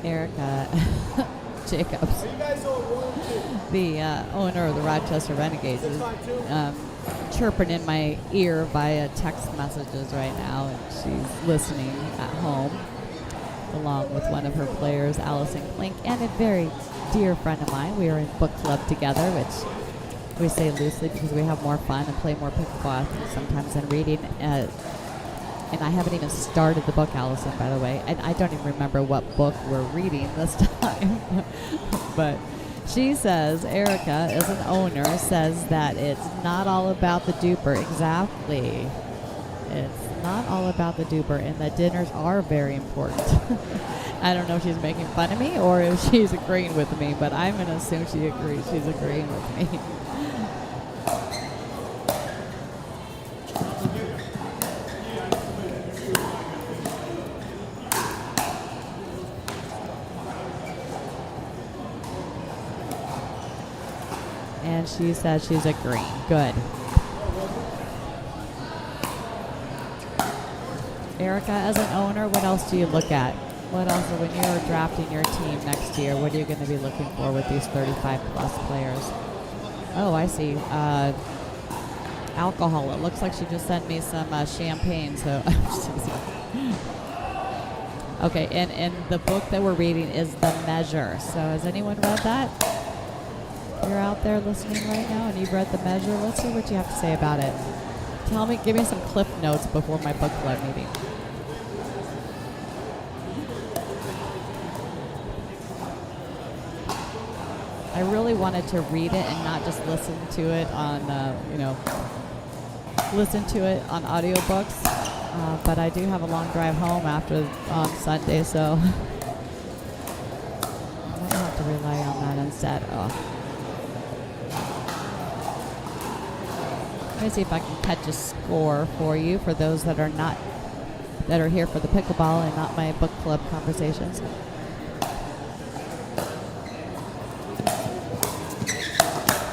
Erica Jacobs, the owner of the Rochester Renegades, is chirping in my ear via text messages right now, and she's listening at home. along with one of her players, Allison Klink, and a very dear friend of mine. We are in book club together, which we say loosely because we have more fun and play more pickleball sometimes than reading. And I haven't even started the book, Allison, by the way. And I don't even remember what book we're reading this time. But she says, Erica, as an owner, says that it's not all about the duper. Exactly. It's not all about the duper, and that dinners are very important. I don't know if she's making fun of me or if she's agreeing with me, but I'm going to assume she agrees. She's agreeing with me. And she says she's agreeing. Good. Erica, as an owner, what else do you look at? What else, when you're drafting your team next year, what are you going to be looking for with these 35-plus players? Oh, I see. Alcohol. It looks like she just sent me some champagne. So, okay, and the book that we're reading is The Measure. So has anyone read that? You're out there listening right now and you've read The Measure. Let's see what you have to say about it. Give me some cliff notes before my book club meeting. I really wanted to read it and not just listen to it on, listen to it on audiobooks. But I do have a long drive home on Sunday, so I might have to rely on that instead. Oh. Let me see if I can catch a score for you for those that are here for the pickleball and not my book club conversations.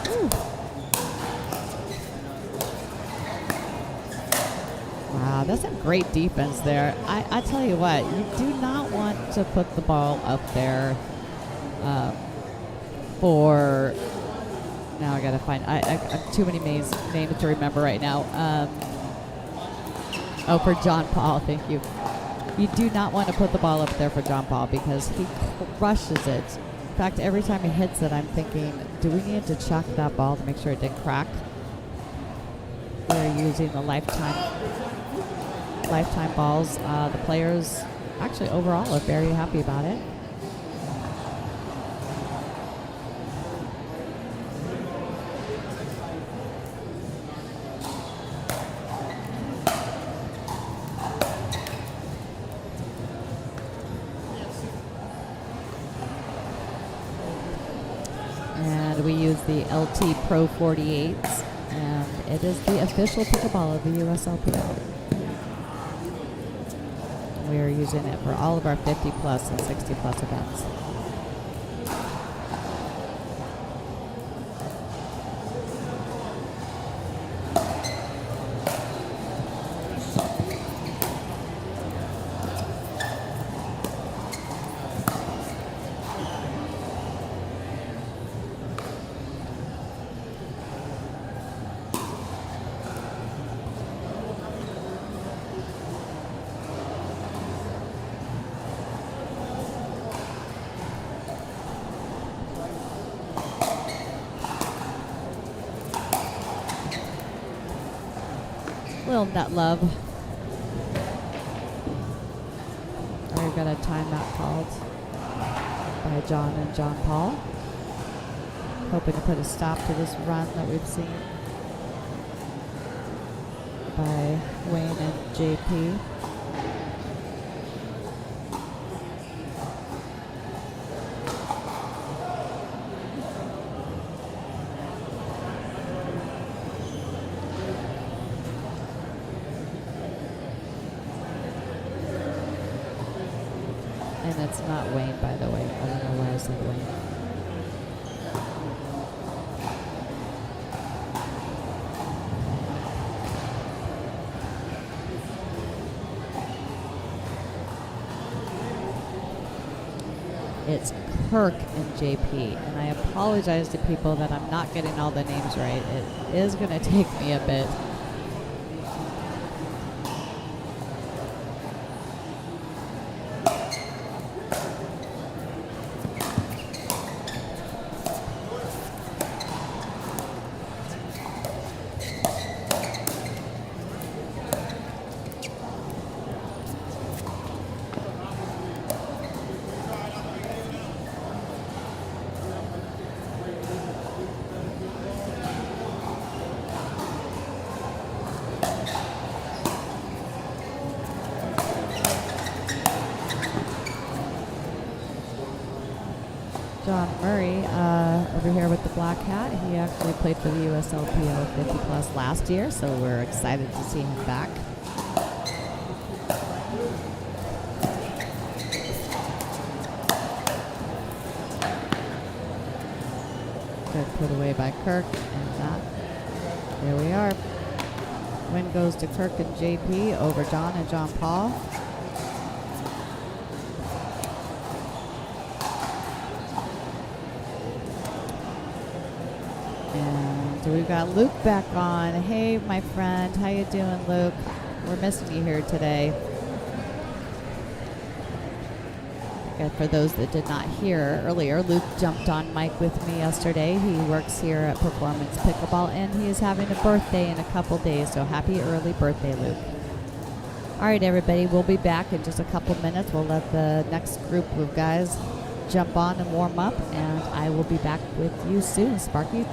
Ooh. Wow, that's a great defense there. I tell you what, you do not want to put the ball up there for... Now I gotta find. I have too many names to remember right now. For John Paul, thank you. You do not want to put the ball up there for John Paul because he crushes it. In fact, every time he hits it, I'm thinking, do we need to chuck that ball to make sure it didn't crack? We're using the lifetime balls. The players, actually, overall, are very happy about it. We use the LT Pro 48s, and it is the official pickleball of the USLPL. We are using it for all of our 50-plus and 60-plus events. Little nut love. We've got a timeout called by John and John Paul. Hoping to put a stop to this run that we've seen by Wayne and JP. And it's not Wayne, by the way. I don't know why I said Wayne. It's Kirk and JP, and I apologize to people that I'm not getting all the names right. It is going to take me a bit. John Murray over here with the black hat. He actually played for the USLPL 50 plus last year, so we're excited to see him back. Good put away by Kirk, and that. There we are. Win goes to Kirk and JP over John and John Paul. And we've got Luke back on. Hey, my friend, how you doing, Luke? We're missing you here today. And for those that did not hear earlier, Luke jumped on mic with me yesterday. He works here at Performance Pickleball, and he is having a birthday in a couple days, so happy early birthday, Luke. All right, everybody, we'll be back in just a couple minutes. We'll let the next group of guys jump on and warm up, and I will be back with you soon, Sparky.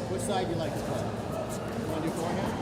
Which side do you like to play? You want to do forehand?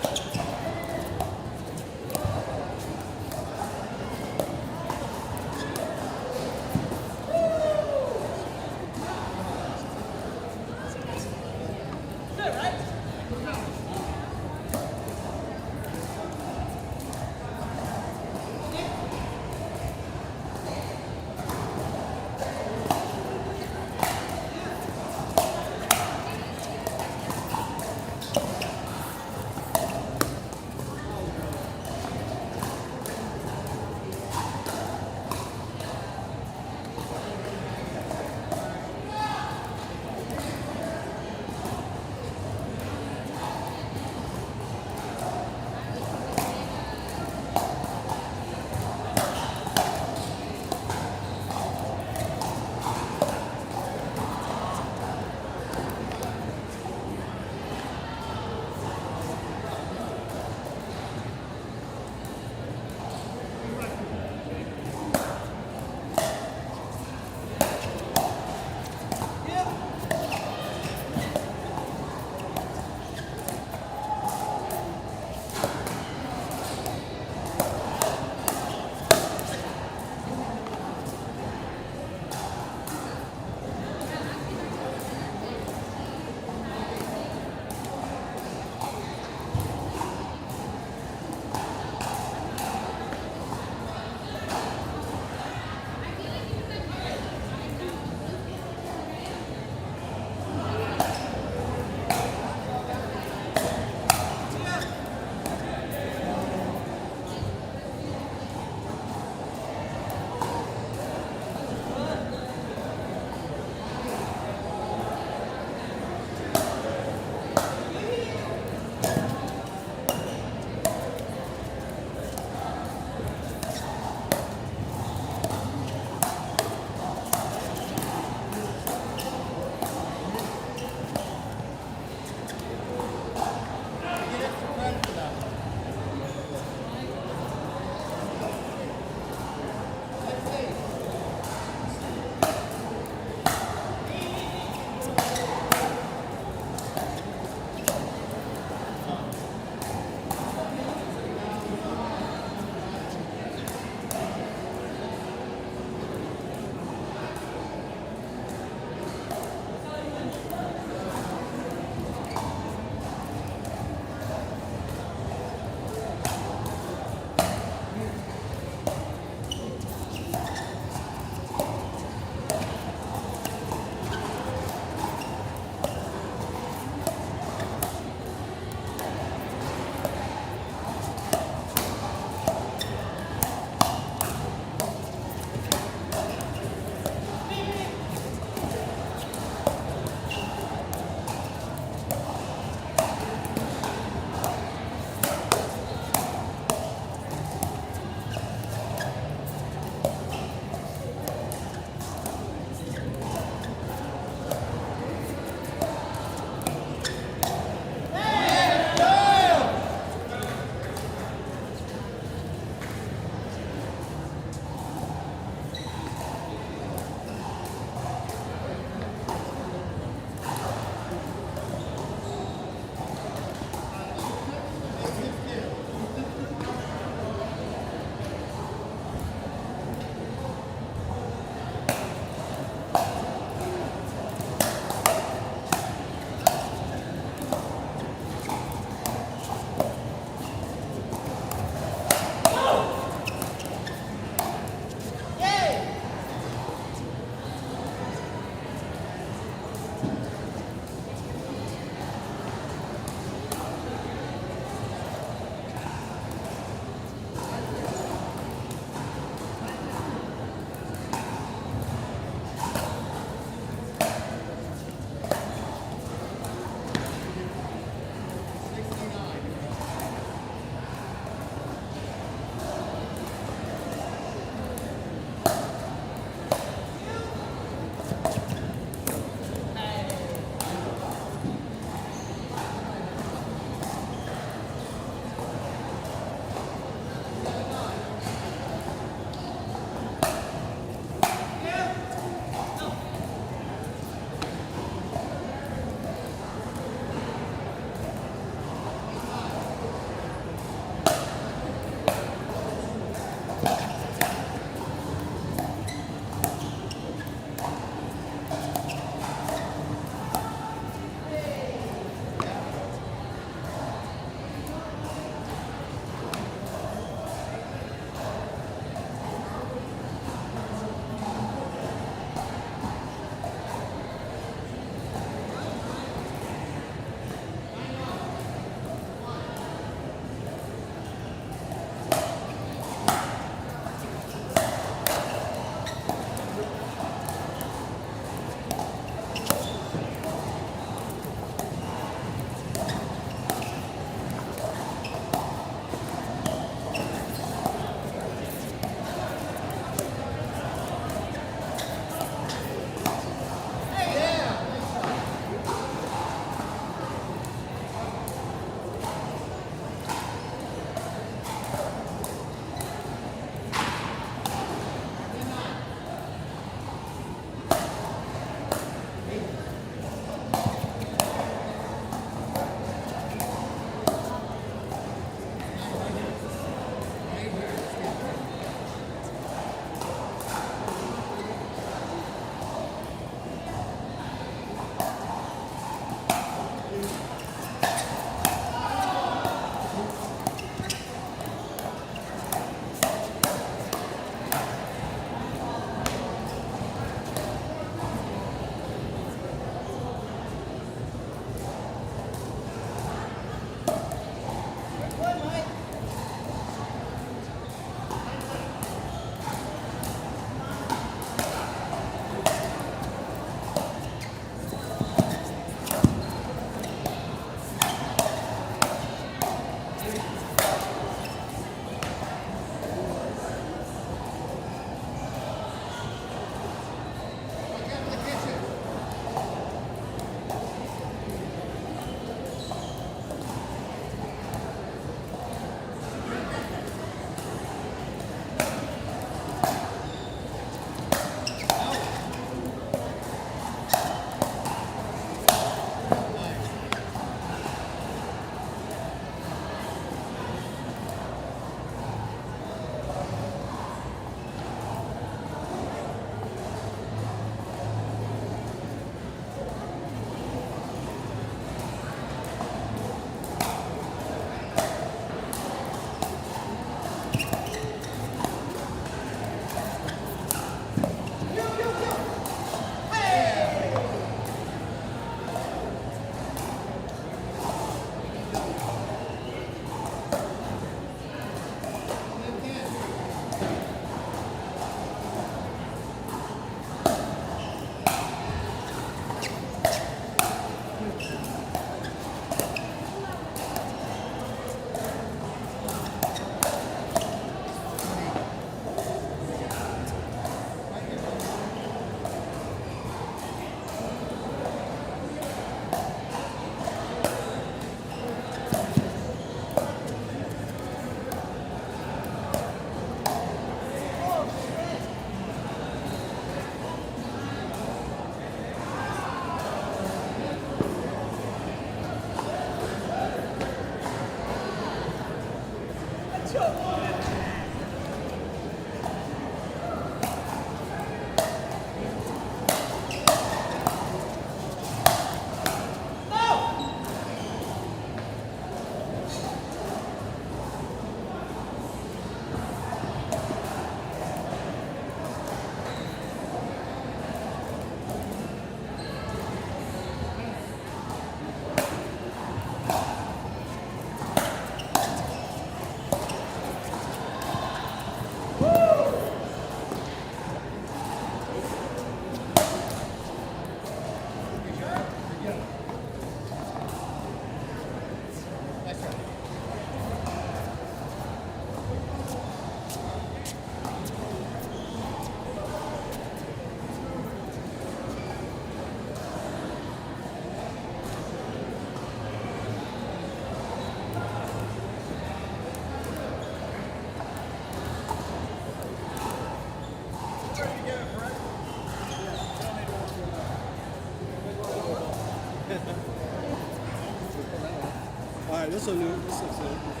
All right, this is new. This is it.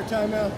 timeout.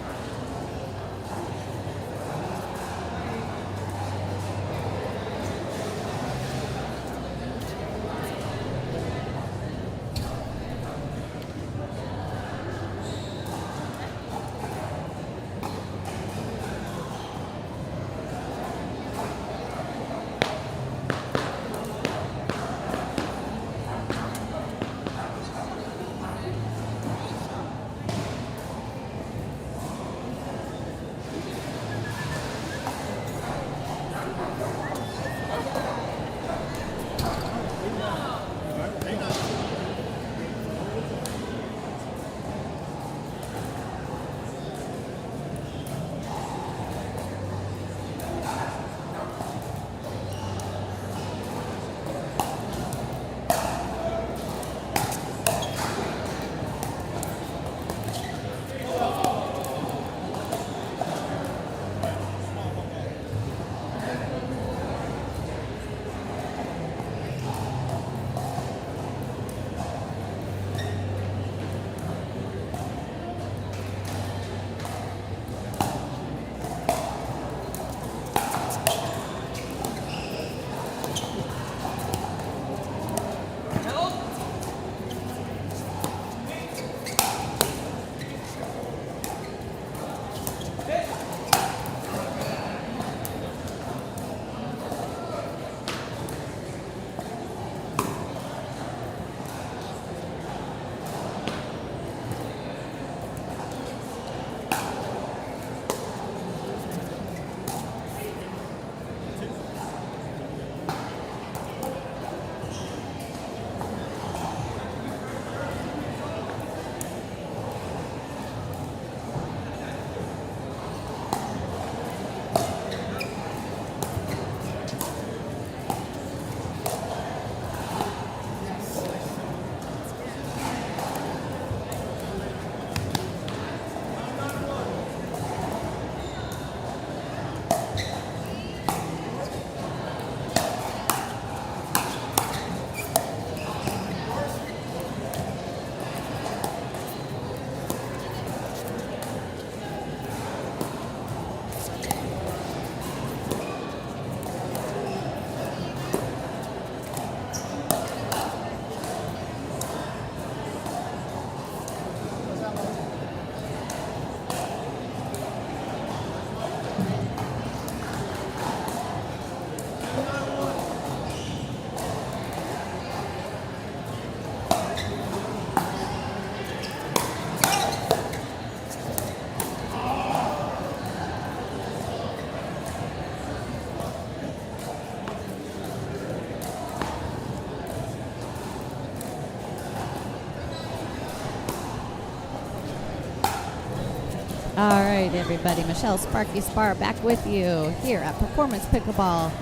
All right, everybody. Michele, Sparky, Spahr back with you here at Performance Pickleball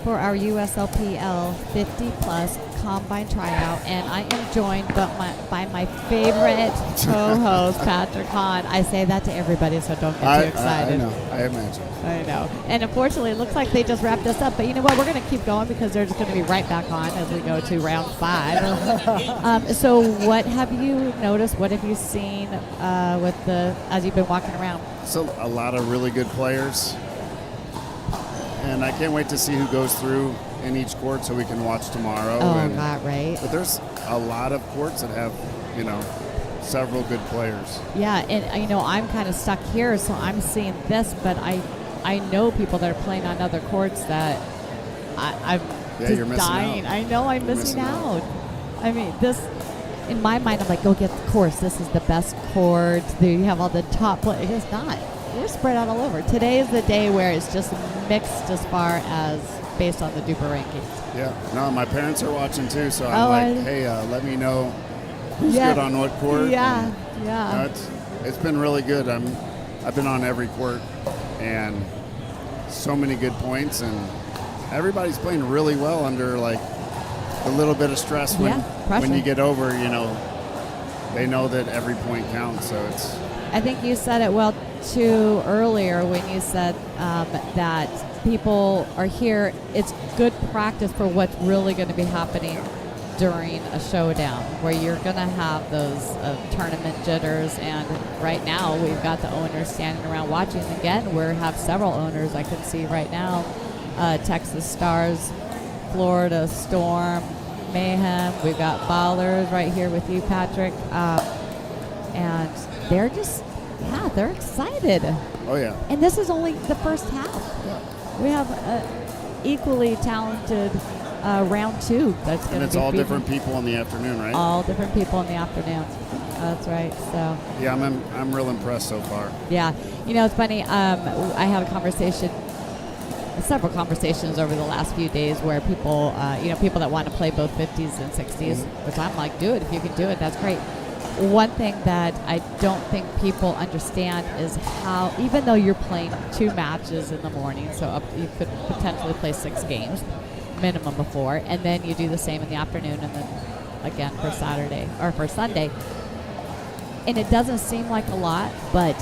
for our USLPL 50-plus Combine Tryout. And I am joined by my favorite co-host, Patrick Hahn. I say that to everybody, so don't get too excited. I know. I imagine. I know. And unfortunately, it looks like they just wrapped us up. But you know what? We're going to keep going because they're just going to be right back on as we go to round 5. So what have you noticed? What have you seen as you've been walking around? So a lot of really good players. And I can't wait to see who goes through in each court so we can watch tomorrow. Oh, God, right. But there's a lot of courts that have, several good players. Yeah, and I'm kind of stuck here, so I'm seeing this, but I know people that are playing on other courts that I'm just you're missing dying. out. I know I'm missing out. I mean, this, in my mind, I'm like, go get the course. This is the best court. You have all the top players. It's not. We're spread out all over. Today is the day where it's just mixed as far as based on the Duper rankings. Yeah. No, my parents are watching too, so I'm hey, let me know who's good on what court. Yeah, and, yeah. It's been really good. I've been on every court, and so many good points, and everybody's playing really well under like a little bit of stress when you get over. They know that every point counts. So it's. I think you said it well too earlier when you said that people are here. It's good practice for what's really going to be happening during a showdown where you're going to have those tournament jitters. And right now we've got the owners standing around watching. Again, we have several owners I can see right now. Texas Stars, Florida Storm, Mayhem. We've got Ballers right here with you, Patrick. And they're just, they're excited. Oh, yeah. And this is only the first half. Yeah. We have equally talented round 2 that's going to be. And it's all different people in the afternoon, right? All different people in the afternoon. That's right. So. Yeah, I'm real impressed so far. Yeah, it's funny. I had a conversation, several conversations over the last few days where people, people that want to play both 50s and 60s, which I'm like, do it if you can do it. That's great. One thing that I don't think people understand is how, even though you're playing 2 matches in the morning, so you could potentially play 6 games minimum before, and then you do the same in the afternoon, and then again for Saturday or for Sunday. And it doesn't seem like a lot, but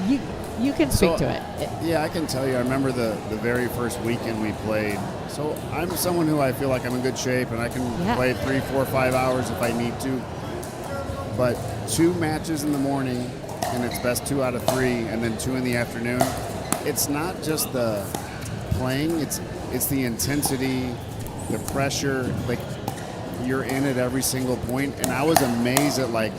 you can speak to it. Yeah, I can tell you. I remember the very first weekend we played. So I'm someone who I feel like I'm in good shape, and I can play 3, 4, 5 hours if I need to. But 2 matches in the morning, and it's best 2 out of 3, and then 2 in the afternoon. It's not just the playing; it's the intensity, the pressure. Like, you're in at every single point, and I was amazed at, like,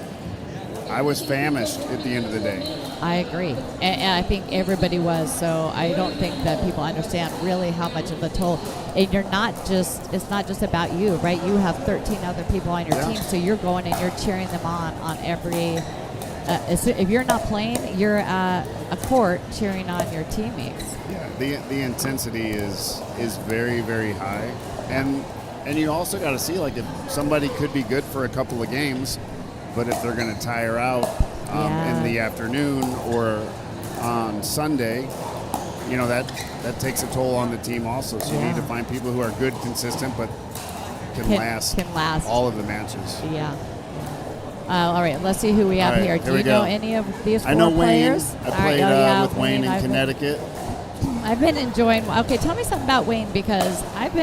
I was famished at the end of the day. I agree, and I think everybody was. So I don't think that people understand really how much of a toll. And it's not just about you, right? You have 13 other people on your team, so you're going and you're cheering them on every. If you're not playing, you're at a court cheering on your teammates. Yeah, the intensity is very, very high, and you also got to see, like, if somebody could be good for a couple of games, but if they're going to tire out in the afternoon or on Sunday, that takes a toll on the team also. So you need to find people who are good, consistent, but can last all of the matches. Yeah. All right, let's see who we have here. Do you know any of these 4 I know players? Wayne. I played with Wayne in Connecticut. I've been enjoying. Okay, tell me something about Wayne, because I've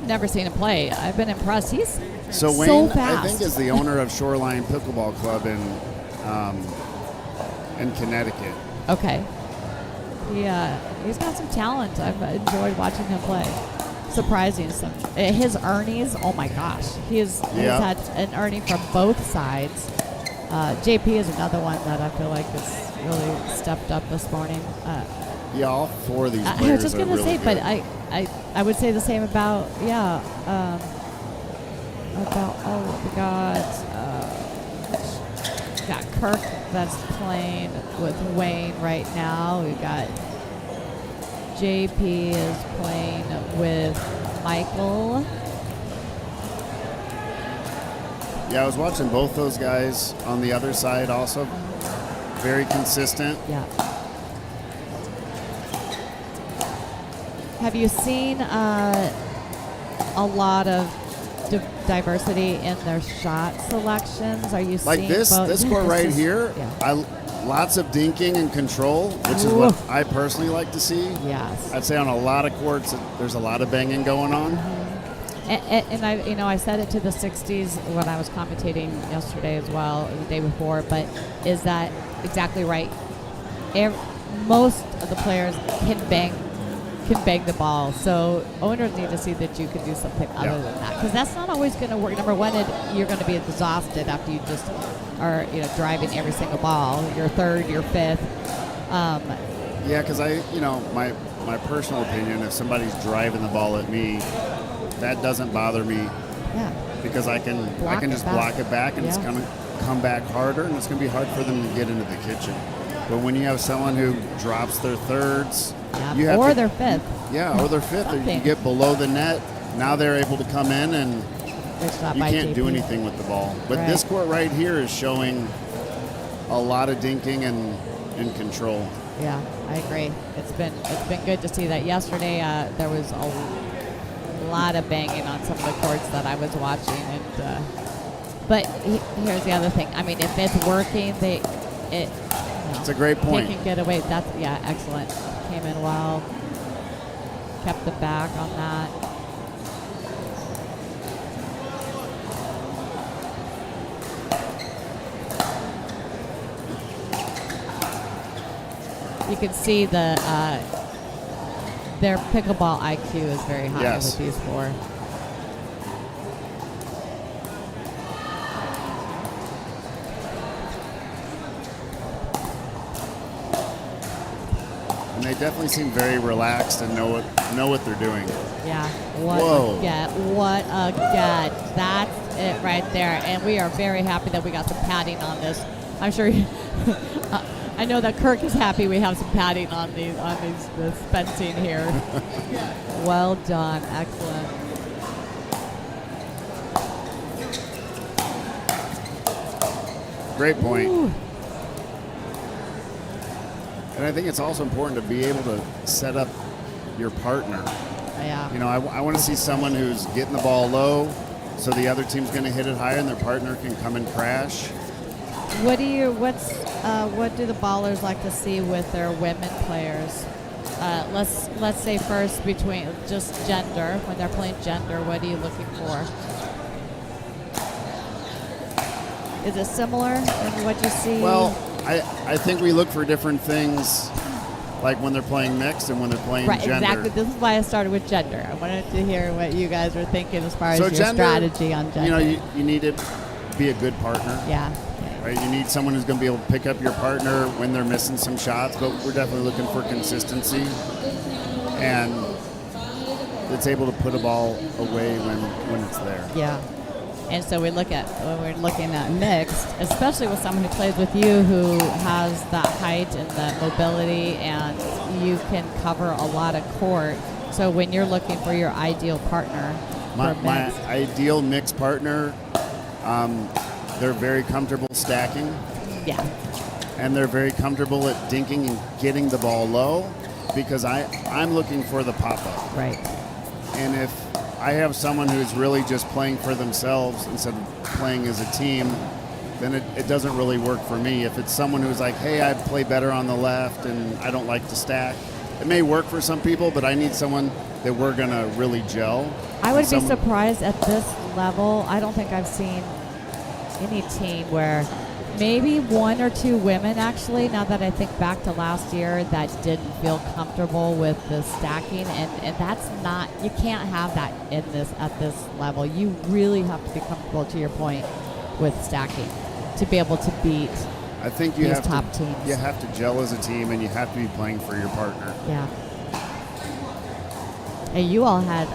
never seen him play. I've been impressed. He's so Wayne, I think, is the owner of Shoreline Pickleball Club in Connecticut. Okay. He's got some talent. I've enjoyed watching him play. Surprising. His earnings, oh my gosh. He's had an earning from both sides. JP is another one that I feel like has really stepped up this morning. All 4 of these players I was just going to say, good. but I would say the same about, we got Kirk that's playing with Wayne right now. We got JP is playing with Michael. Yeah, I was watching both those guys on the other side also. Very consistent. Yeah. Have you seen a lot of diversity in their shot selections? Are you like seeing this court right here? Yeah. Lots of dinking and control, which is what I personally like to see. Yes. I'd say on a lot of courts, there's a lot of banging going on. And I said it to the 60s when I was commentating yesterday as well, the day before. But is that exactly right? Most of the players can bang the ball. So owners need to see that you can do something other than that, because that's not always going to work. Number one, you're going to be exhausted after you just are driving every single ball. Your third, your fifth. Because my personal opinion, if somebody's driving the ball at me, that doesn't bother me. Yeah. Because I can just block it back, and it's going to come back harder, and it's going to be hard for them to get into the kitchen. But when you have someone who drops their thirds, or their fifth. Or their fifth. Or you get below the net, now they're able to come in, and you can't do anything with the ball. But this court right here is showing a lot of dinking and control. Yeah, I agree. It's been good to see that. Yesterday there was a lot of banging on some of the courts that I was watching, and but here's the other thing. I mean, if it's working, it's a great point. They can get away. That's excellent. Came in well. Kept the back on that. you can see their pickleball IQ is very high Yes. with these four. And they definitely seem very relaxed and know what they're doing. Yeah. What Whoa. a get. What a get. That's it right there. And we are very happy that we got some padding on this. I'm sure I know that Kirk is happy we have some padding on this fencing here. Well done. Excellent. Great point. Ooh. And I think it's also important to be able to set up your partner. Yeah. You know, I want to see someone who's getting the ball low, so the other team's going to hit it higher, and their partner can come and crash. What do the ballers like to see with their women players? Let's say first between just gender. When they're playing gender, what are you looking for? Is it similar in what you see? Well, I think we look for different things, like when they're playing mixed and when they're playing right, gender. exactly. This is why I started with gender. I wanted to hear what you guys were thinking as far as your gender, strategy on gender. You know, you need to be a good partner. Yeah. Right, you need someone who's going to be able to pick up your partner when they're missing some shots, but we're definitely looking for consistency and that's able to put a ball away when it's there. Yeah. And so when we're looking at mixed, especially with someone who plays with you who has that height and the mobility and you can cover a lot of court. So when you're looking for your ideal partner My for mixed. ideal mixed partner, they're very comfortable stacking. Yeah. And they're very comfortable at dinking and getting the ball low because I'm looking for the pop-up. Right. And if I have someone who's really just playing for themselves instead of playing as a team, then it doesn't really work for me. If it's someone who's like, hey, I play better on the left and I don't like to stack, it may work for some people, but I need someone that we're going to really gel. I would be surprised at this level. I don't think I've seen any team where maybe one or two women actually, now that I think back to last year, that didn't feel comfortable with the stacking, and that's not, you can't have that at this level. You really have to be comfortable, to your point, with stacking to be able to beat I think you these have top to, teams. You have to gel as a team and you have to be playing for your partner. Yeah. And you all had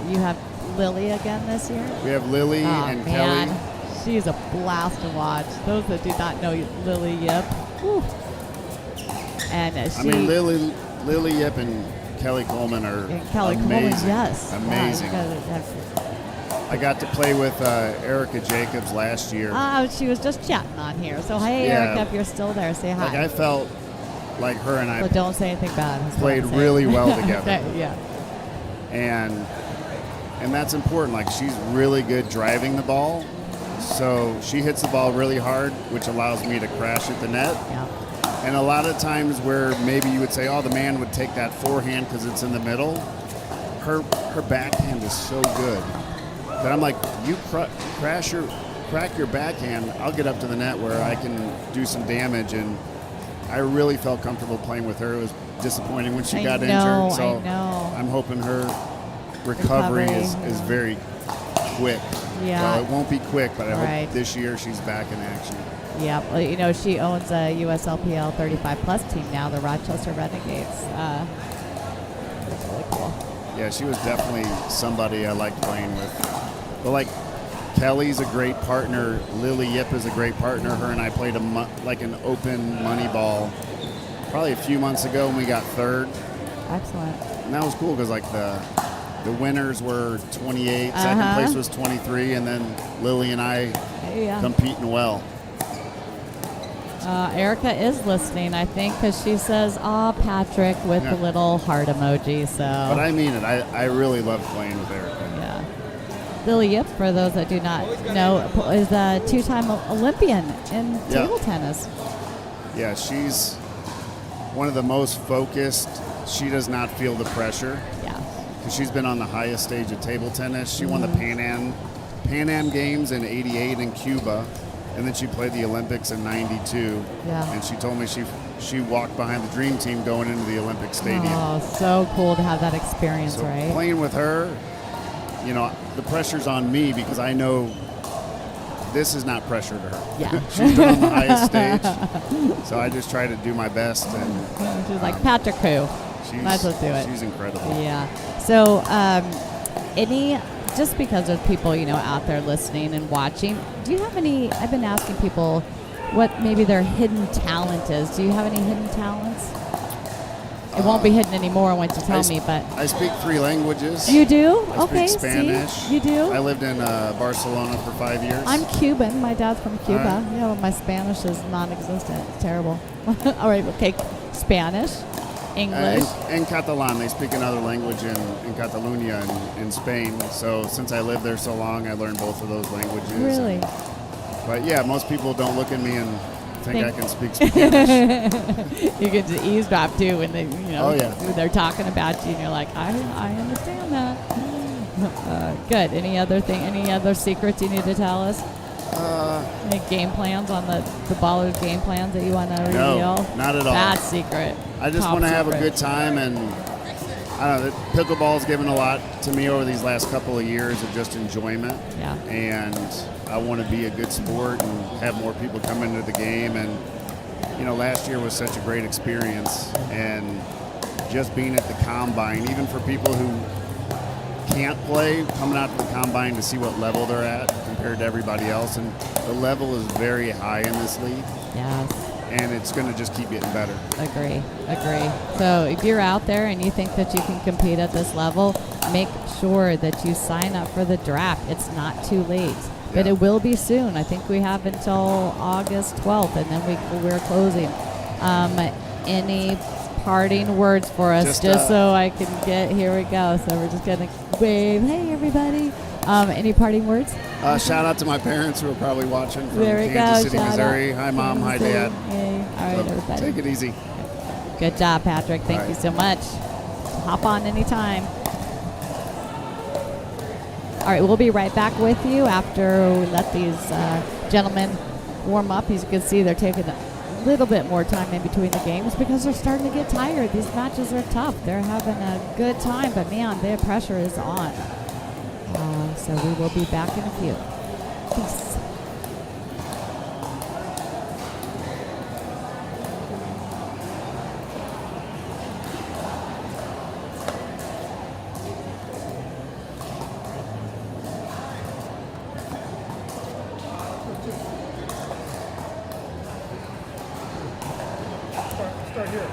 you have Lily again this year? We have Lily and Kelly. She's a blast to watch. Those that do not know Lily Yip. Whew. And I mean, Lily Yip and Kelly Coleman are Kelly amazing. Coleman, yes. Amazing. Yeah, I got to play with Erica Jacobs last year. she was just chatting on here. So, hey, Yeah. Erica, if you're still there, say hi. Like I felt like her and I So don't say anything bad. is what played I'm saying. really well together. Okay, yeah. And that's important. Like she's really good driving the ball. So she hits the ball really hard, which allows me to crash at the net. Yeah. And a lot of times where maybe you would say, oh, the man would take that forehand because it's in the middle, her backhand is so good that I'm like, you crack your backhand, I'll get up to the net where I can do some damage. And I really felt comfortable playing with her. It was disappointing when she got injured. So I know. I'm hoping her recovery is very quick. Yeah. Well, it won't be quick, but I Right. hope this year she's back in action. Yeah, well, you know, she owns a USLPL 35-plus team now, the Rochester Renegades. That's really cool. Yeah, she was definitely somebody I liked playing with. But like Kelly's a great partner. Lily Yip is a great partner. Her and I played like an open money ball probably a few months ago, and we got third. Excellent. And that was cool because like the winners were 28, second place was 23, and then Lily and I competing well. Erica is listening, I think, because she says, "Aw, Patrick," with the little heart emoji. So. But I mean it. I really love playing with Erica. Yeah. Lily Yip, for those that do not know, is a two-time Olympian in table tennis. Yeah, she's one of the most focused. She does not feel the pressure. Yeah. Because she's been on the highest stage of table tennis. She won the Pan Am Games in '88 in Cuba. And then she played the Olympics in '92. Yeah. And she told me she walked behind the dream team going into the Olympic Stadium. Oh, so cool to have that experience, So right? playing with her, you know, the pressure's on me because I know this is not pressure to her. Yeah. She's been on the highest stage. So I just try to do my best. And She's like, Patrick who? Let's do it. She's incredible. Yeah. So, just because there's people, out there listening and watching, do you have any, I've been asking people what maybe their hidden talent is. Do you have any hidden talents? It won't be hidden anymore once you tell me, but. I speak 3 languages. You do? I Okay. speak Spanish. See? You do? I lived in Barcelona for 5 years. I'm Cuban. My dad's from Cuba. Right. Yeah, but my Spanish is non-existent. It's terrible. All right. Okay. Spanish, English. And Catalan. They speak another language in Catalonia in Spain. So since I lived there so long, I learned both of those languages. Really? But yeah, most people don't look at me and think I can speak Spanish. You can just eavesdrop too when they, Oh, yeah. when they're talking about you, and you're like, I understand that. Good. Any other secrets you need to tell us? Any game plans on the ballers' game plans that you want to reveal? No, not at all. That's secret. I just Top want to have a secret. good time, and I don't know. Pickleball's given a lot to me over these last couple of years of just enjoyment. Yeah. And I want to be a good sport and have more people come into the game. And last year was such a great experience, and just being at the combine, even for people who can't play, coming out to the combine to see what level they're at compared to everybody else, and the level is very high in this league. Yes. And it's going to just keep getting better. Agree. So if you're out there and you think that you can compete at this level, make sure that you sign up for the draft. It's not too late, but Yeah. it will be soon. I think we have until August 12th, and then we're closing. Any parting words for us, just so I can get, here we go. So we're just going to wave, hey, everybody. Any parting words? Shout out to my parents who are probably watching from There we Kansas go. City, Shout Missouri. out. Hi, Mom. Hi, Kansas Dad. City. Yay. All right, So everybody. take it easy. Good job, Patrick. Thank All you right. so much. Hop on anytime. All right, we'll be right back with you after we let these gentlemen warm up. As you can see, they're taking a little bit more time in between the games because they're starting to get tired. These matches are tough. They're having a good time, but man, their pressure is on. So we will be back in a few. Peace. Start here.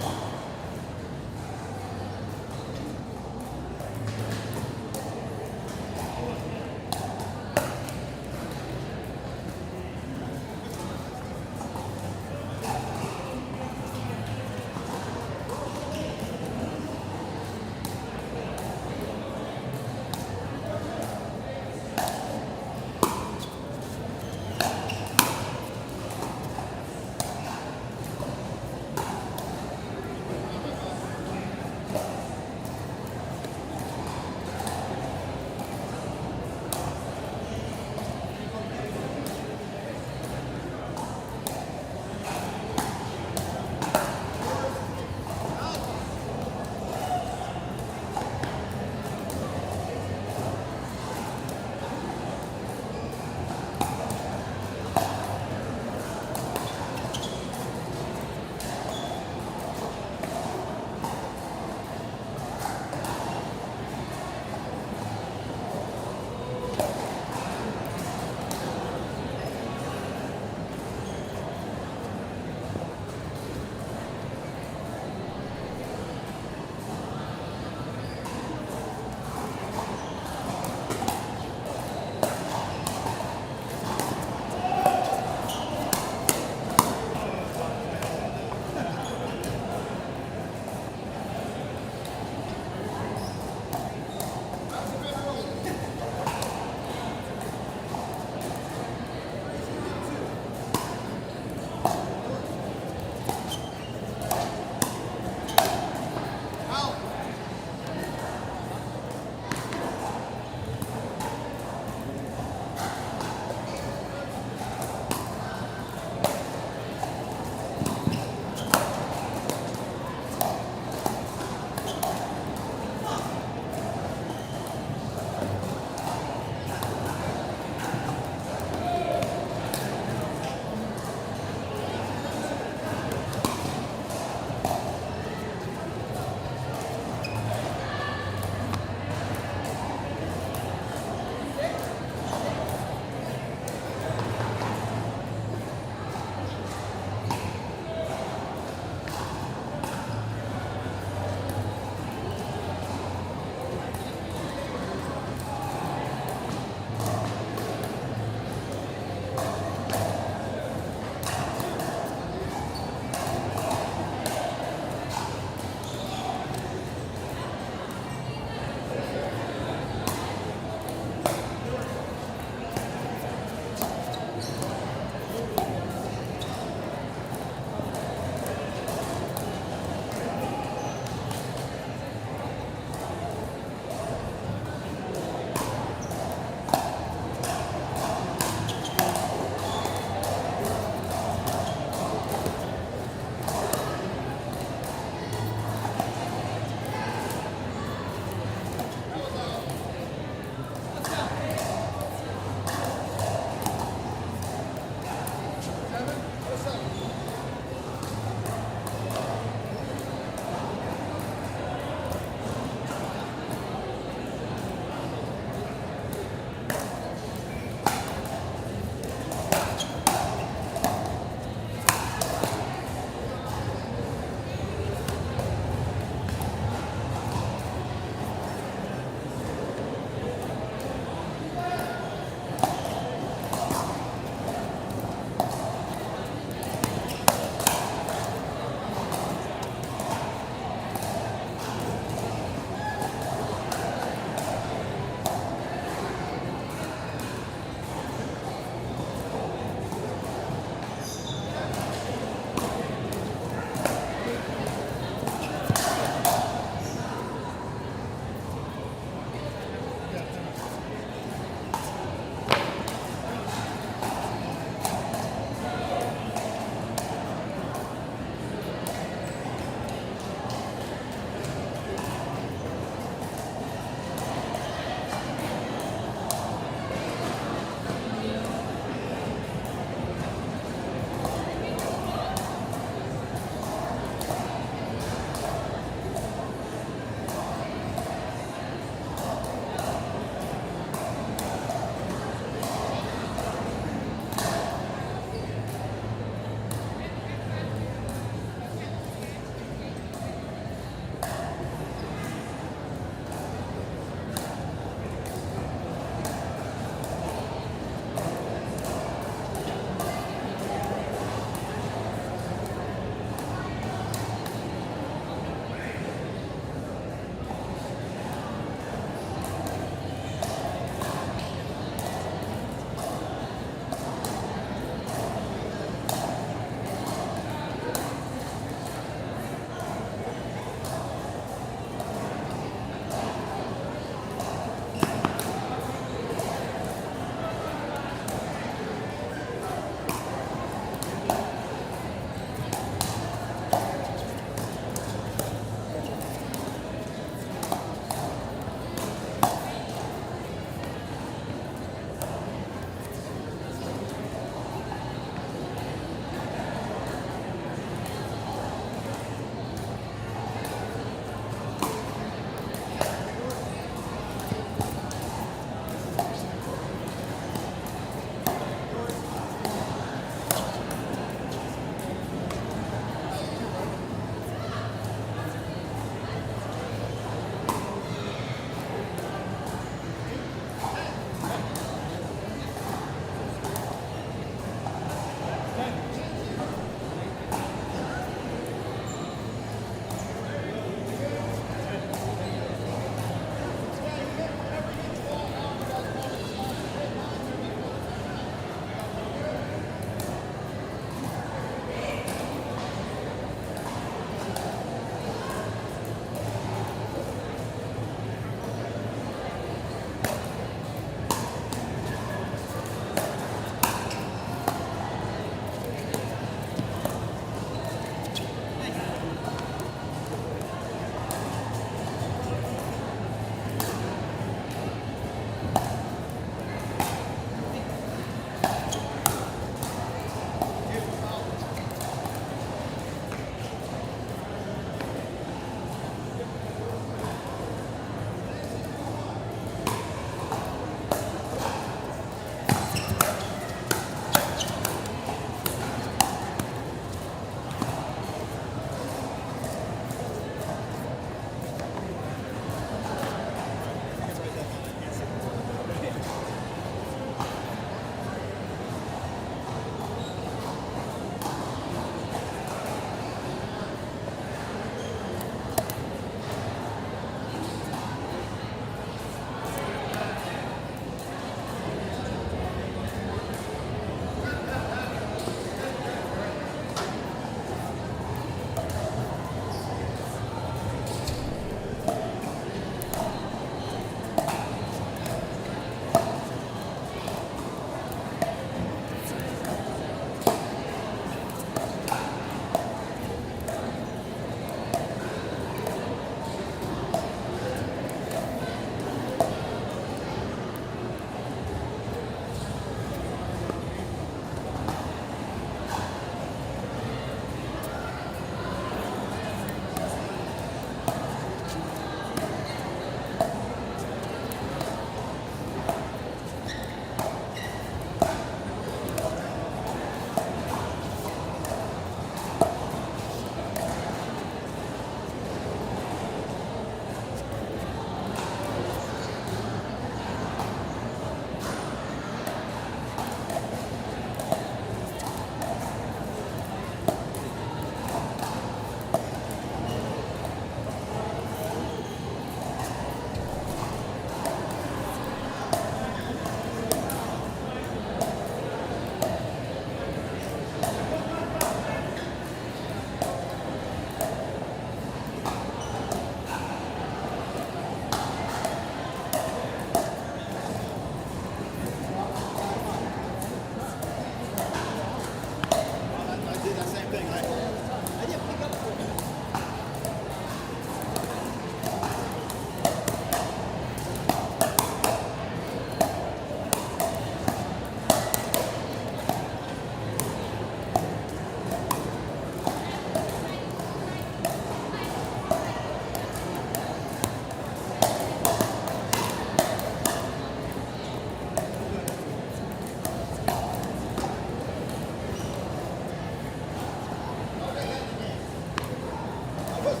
Let's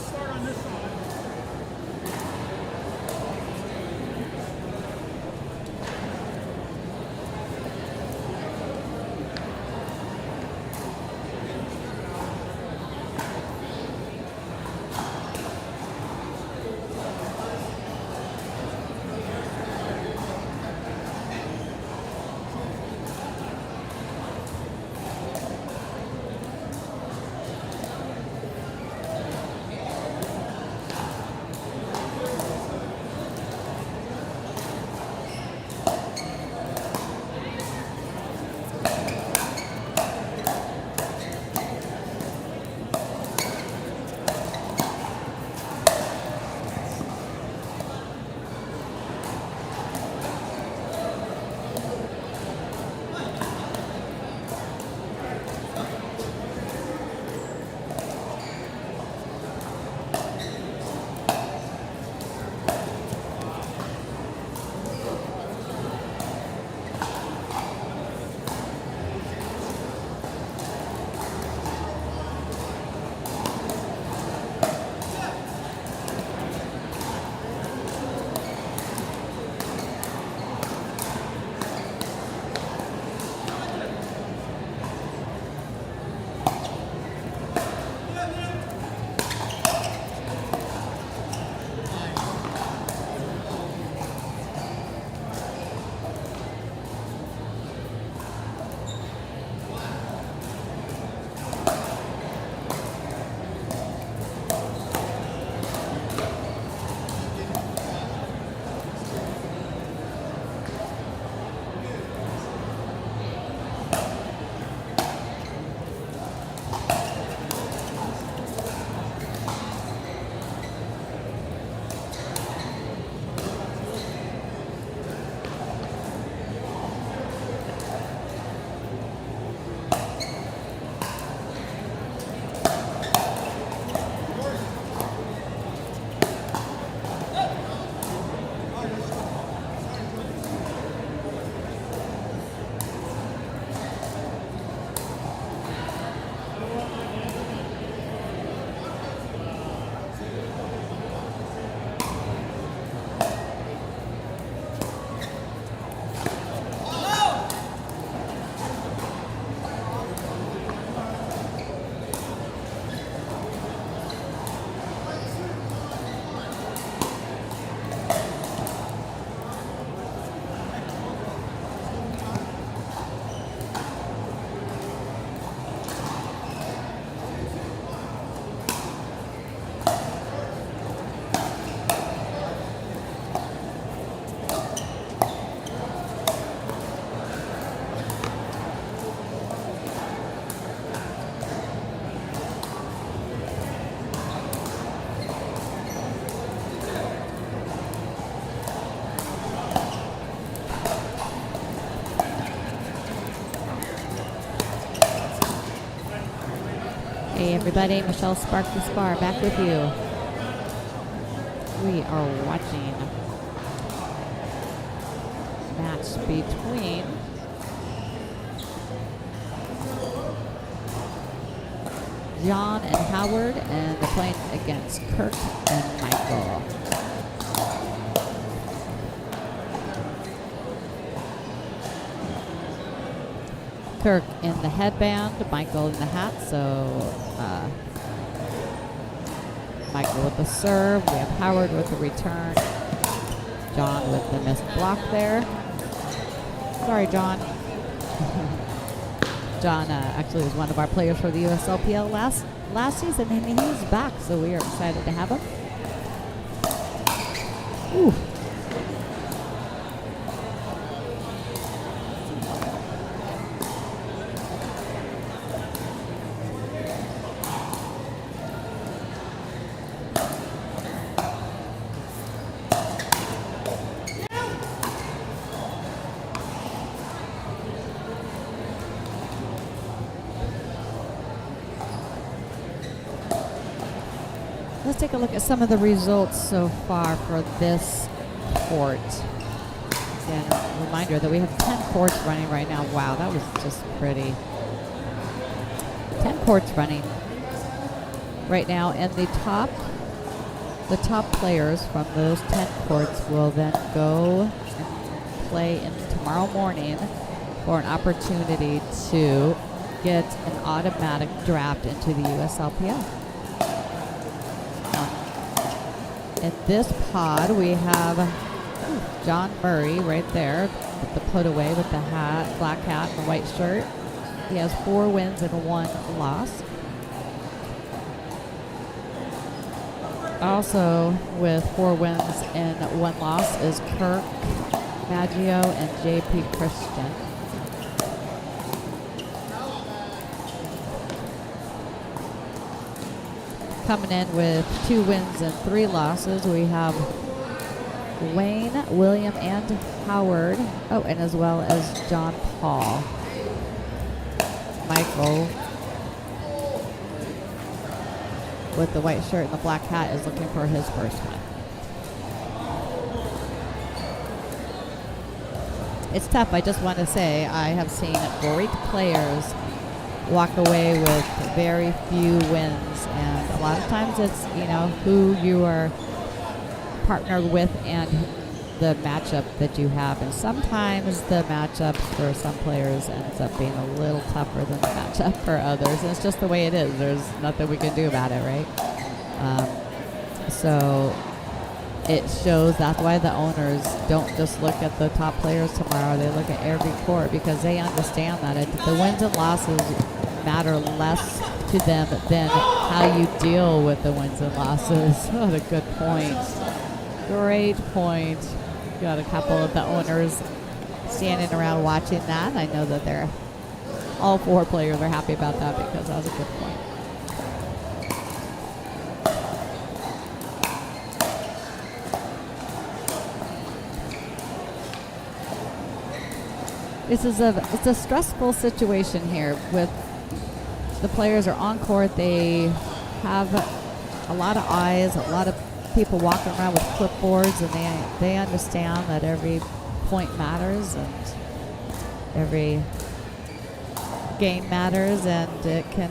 start on this side. Hey everybody, Michele Sparky Spahr back with you. We are watching match between John and Howard, and they're playing against Kirk and Michael. Kirk in the headband, Michael in the hat, so Michael with the serve, we have Howard with the return, John with the missed block there. Sorry, John. John actually was one of our players for the USLPL last season, and he's back, so we are excited to have him. Ooh. Let's take a look at some of the results so far for this court. Again, a reminder that we have 10 courts running right now. Wow, that was just pretty. 10 courts running right now, and the top players from those 10 courts will then go and play in tomorrow morning for an opportunity to get an automatic draft into the USLPL. In this pod, we have John Murray right there, with the put away with the hat, black hat and the white shirt. He has 4 wins and 1 loss. Also with 4 wins and 1 loss is Kirk Maggio and JP Christian. Coming in with 2 wins and 3 losses, we have Wayne, William, and Howard. Oh, and as well as John Paul. Michael, with the white shirt and the black hat, is looking for his first one. It's tough. I just want to say I have seen great players walk away with very few wins, and a lot of times it's, you know, who you are partnered with and the matchup that you have, and sometimes the matchup for some players ends up being a little tougher than the matchup for others, and it's just the way it is. There's nothing we can do about it, right? So it shows that's why the owners don't just look at the top players tomorrow. They look at every court, because they understand that the wins and losses matter less to them than how you deal with the wins and losses. What a good point. Great point. Got a couple of the owners standing around watching that. I know that they're all 4 players are happy about that, because that was a good point. It's a stressful situation here. With the players are on court, they have a lot of eyes, a lot of people walking around with clipboards, and they understand that every point matters and every game matters, and it can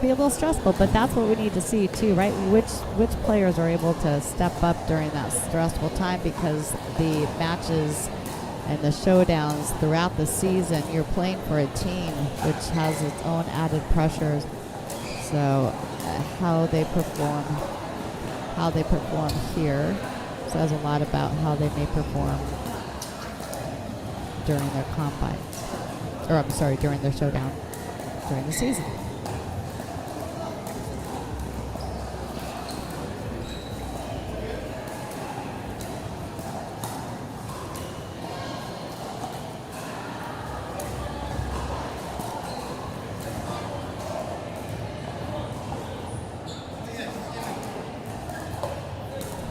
be a little stressful. But that's what we need to see too, right? Which players are able to step up during that stressful time, because the matches and the showdowns throughout the season, you're playing for a team which has its own added pressures. So how they perform here says a lot about how they may perform during their combine, or I'm sorry, during their showdown during the season.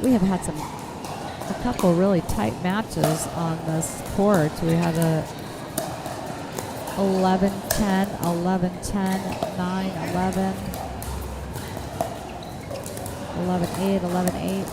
We have had a couple really tight matches on this court. We had a 11-10, 11-10, 9-11, 11-8, 11-8.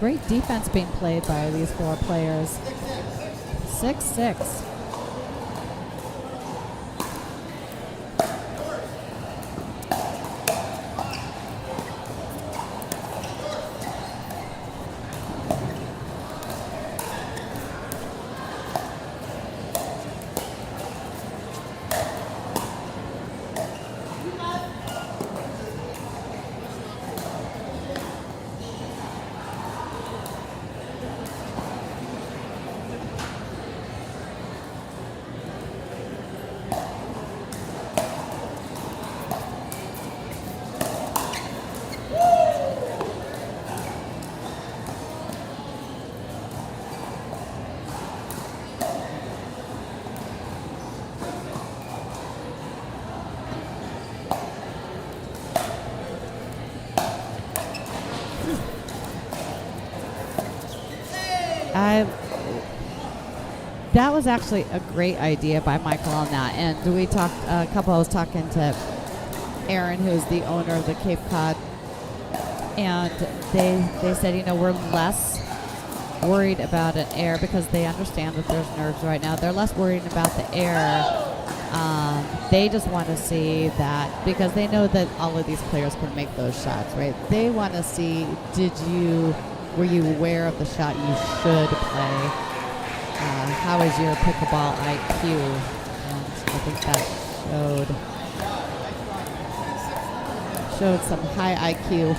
great defense being played by these 4 players. 6-6. That was actually a great idea by Michael on that. And we talked, I was talking to Aaron, who's the owner of the Cape Cod, and they said, you know, we're less worried about an error because they understand that there's nerves right now. They're less worried about the error. They just want to see that, because they know that all of these players can make those shots, right? They want to see, were you aware of the shot you should play? How is your pickleball IQ? And I think that showed some high IQ.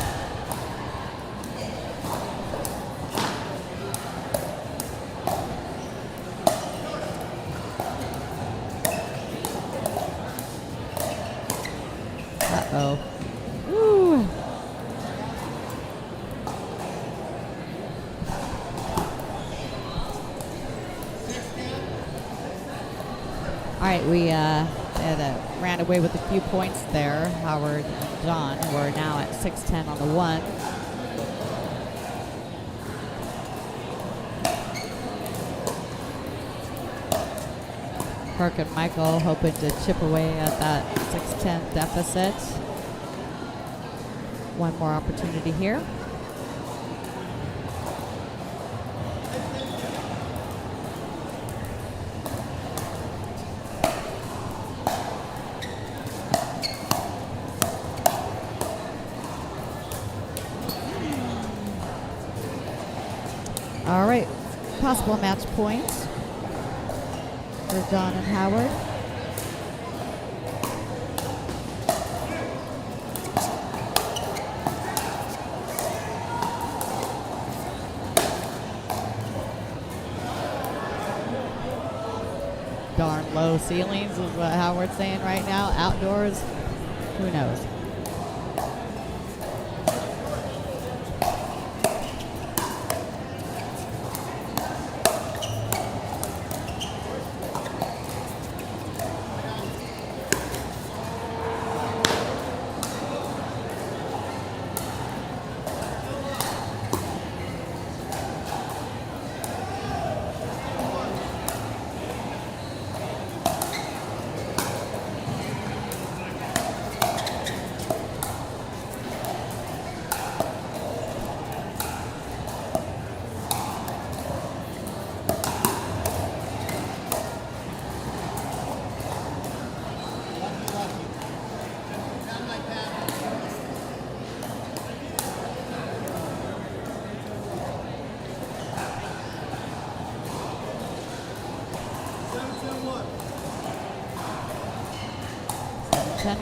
Uh-oh. Woo. All right, we ran away with a few points there. Howard and John, who are now at 6-10 on the 1. Kirk and Michael hoping to chip away at that 6-10 deficit. One more opportunity here. All right, possible match point for John and Howard. Darn low ceilings is what Howard's saying right now. Outdoors, who knows?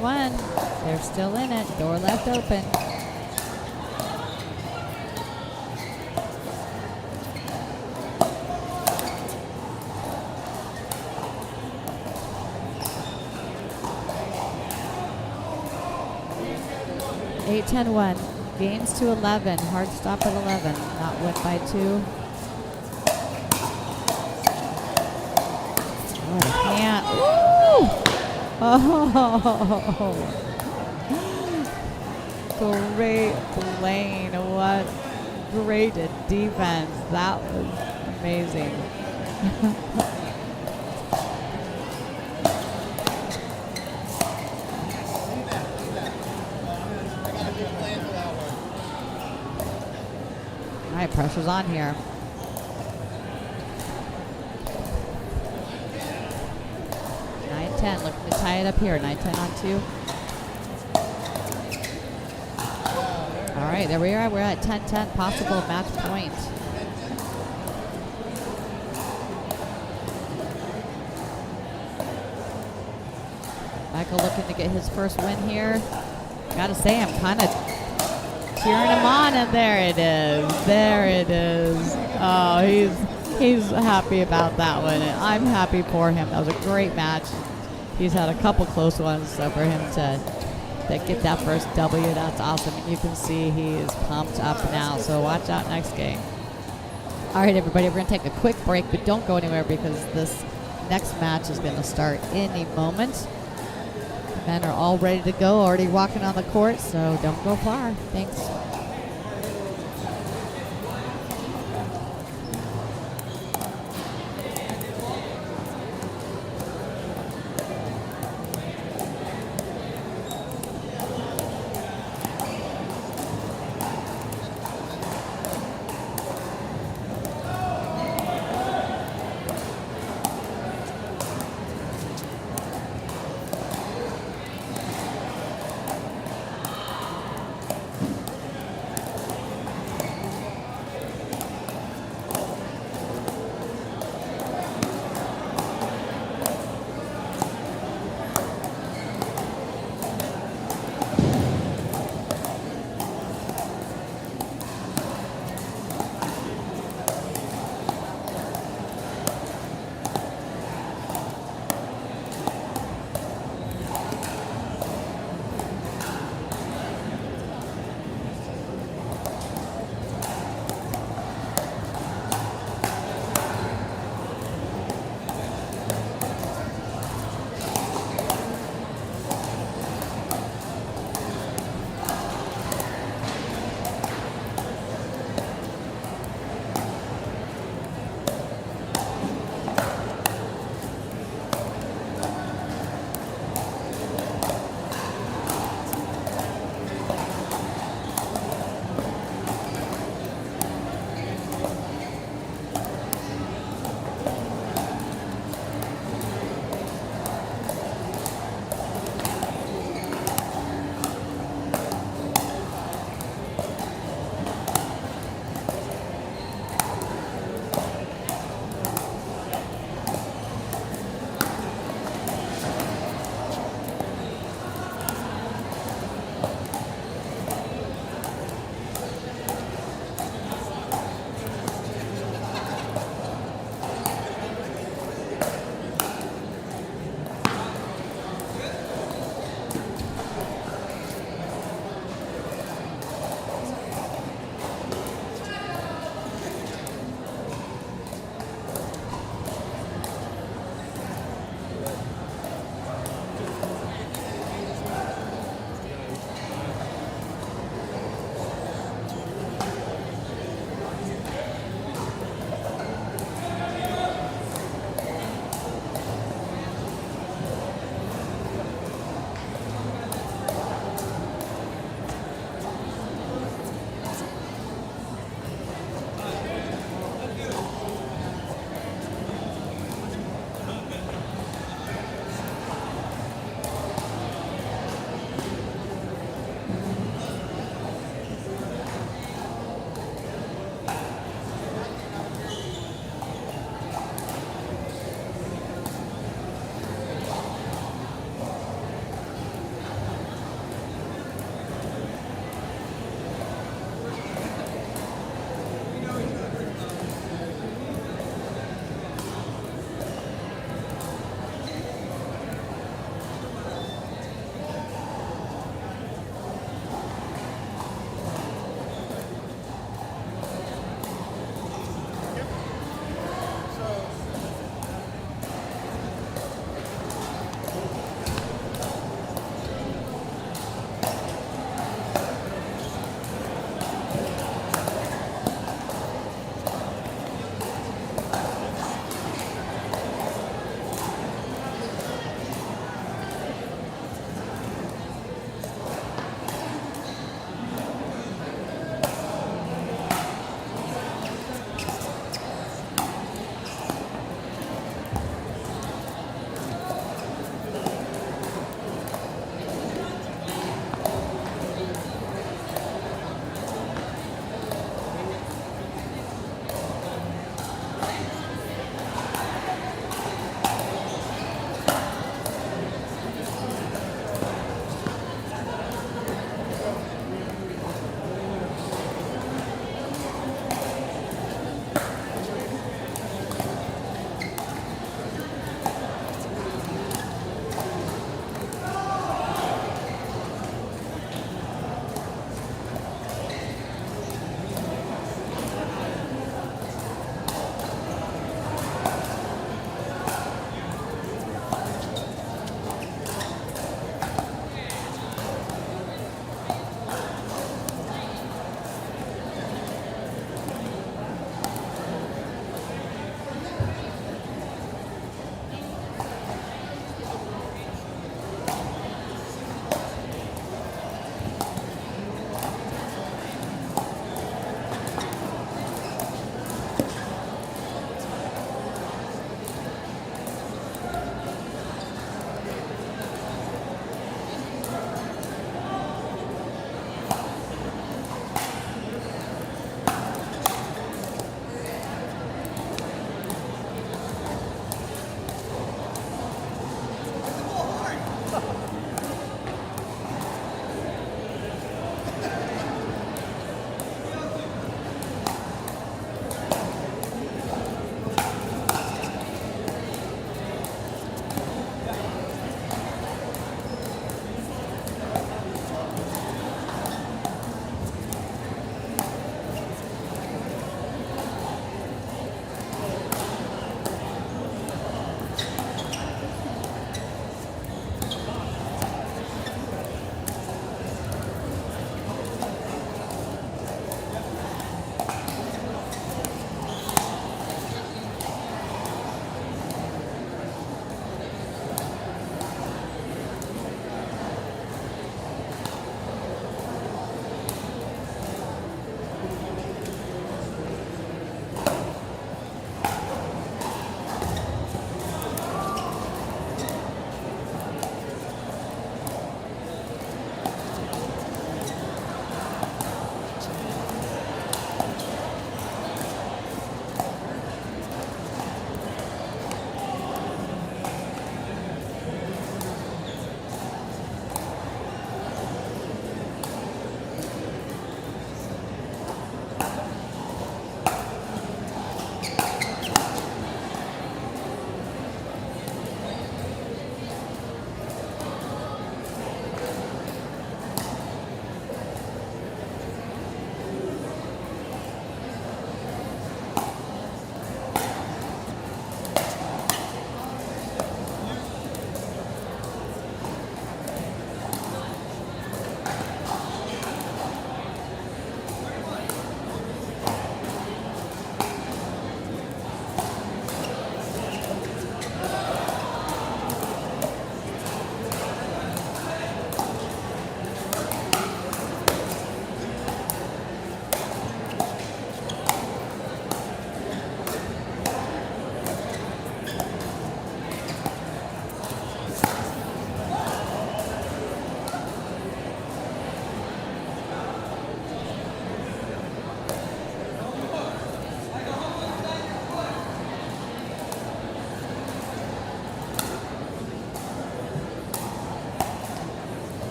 One. They're still in it. Door left open. Eight, 10-1. Games to 11. Hard stop at 11. Not win by 2. What a hand. Woo! Oh, great playing. What great defense. That was amazing. All right, pressure's on here. Nine 10, looking to tie it up here. 9-10 on 2. All right, there we are. We're at 10-10, possible match point. Michael looking to get his first win here. Gotta say, I'm kind of cheering him on, and there it is. There it is. Oh, he's happy about that one, and I'm happy for him. That was a great match. He's had a couple close ones, so for him to get that first W, that's awesome. And you can see he is pumped up now, so watch out next game. All right, everybody, we're going to take a quick break, but don't go anywhere because this next match is going to start any moment. Men are all ready to go, already walking on the court, so don't go far. Thanks.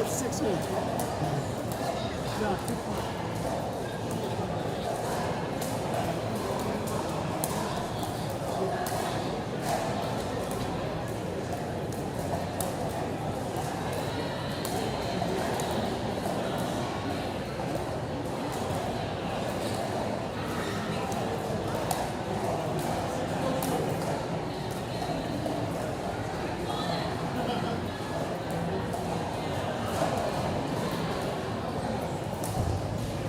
6 inch. No, 2 All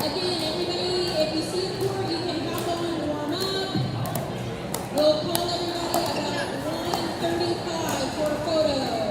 Again, everybody, if you see a court, you can hop on and warm up. We'll call everybody about 1:35 for a photo.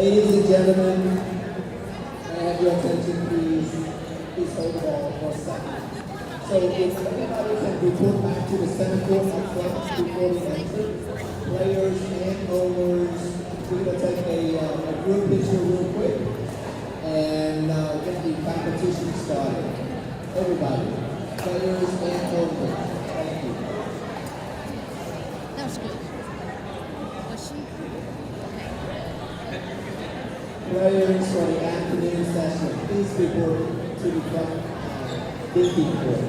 Ladies and gentlemen, I have your attention, please. Please hold the ball for a second. So if everybody can report back to the center court up front before we enter, players and owners, we're going to take a group picture real quick and get the competition started. Everybody, players and owners, thank you. That was good. Was she? Players for the afternoon session, please report to the front thinking court.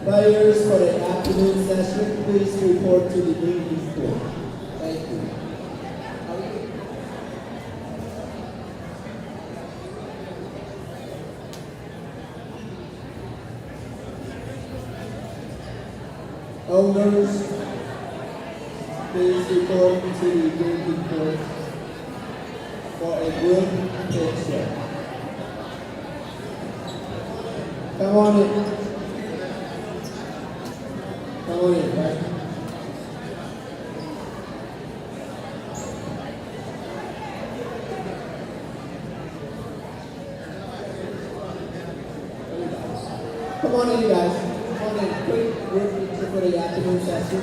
Players for the afternoon session, please report to the thinking court. Thank you. Owners, please report to the thinking court for a group picture. Come on in. Come on in, right? Come on in, guys. Come on in. Quick group picture for the afternoon session.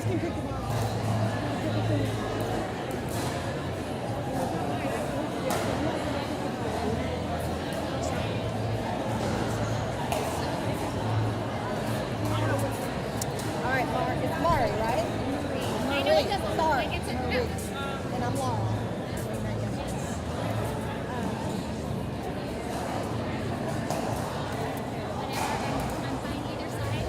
can pick them up. All right, Mark. It's Mari, right? I know it doesn't look like it's a no. And I'm Laura. I'm fine either side.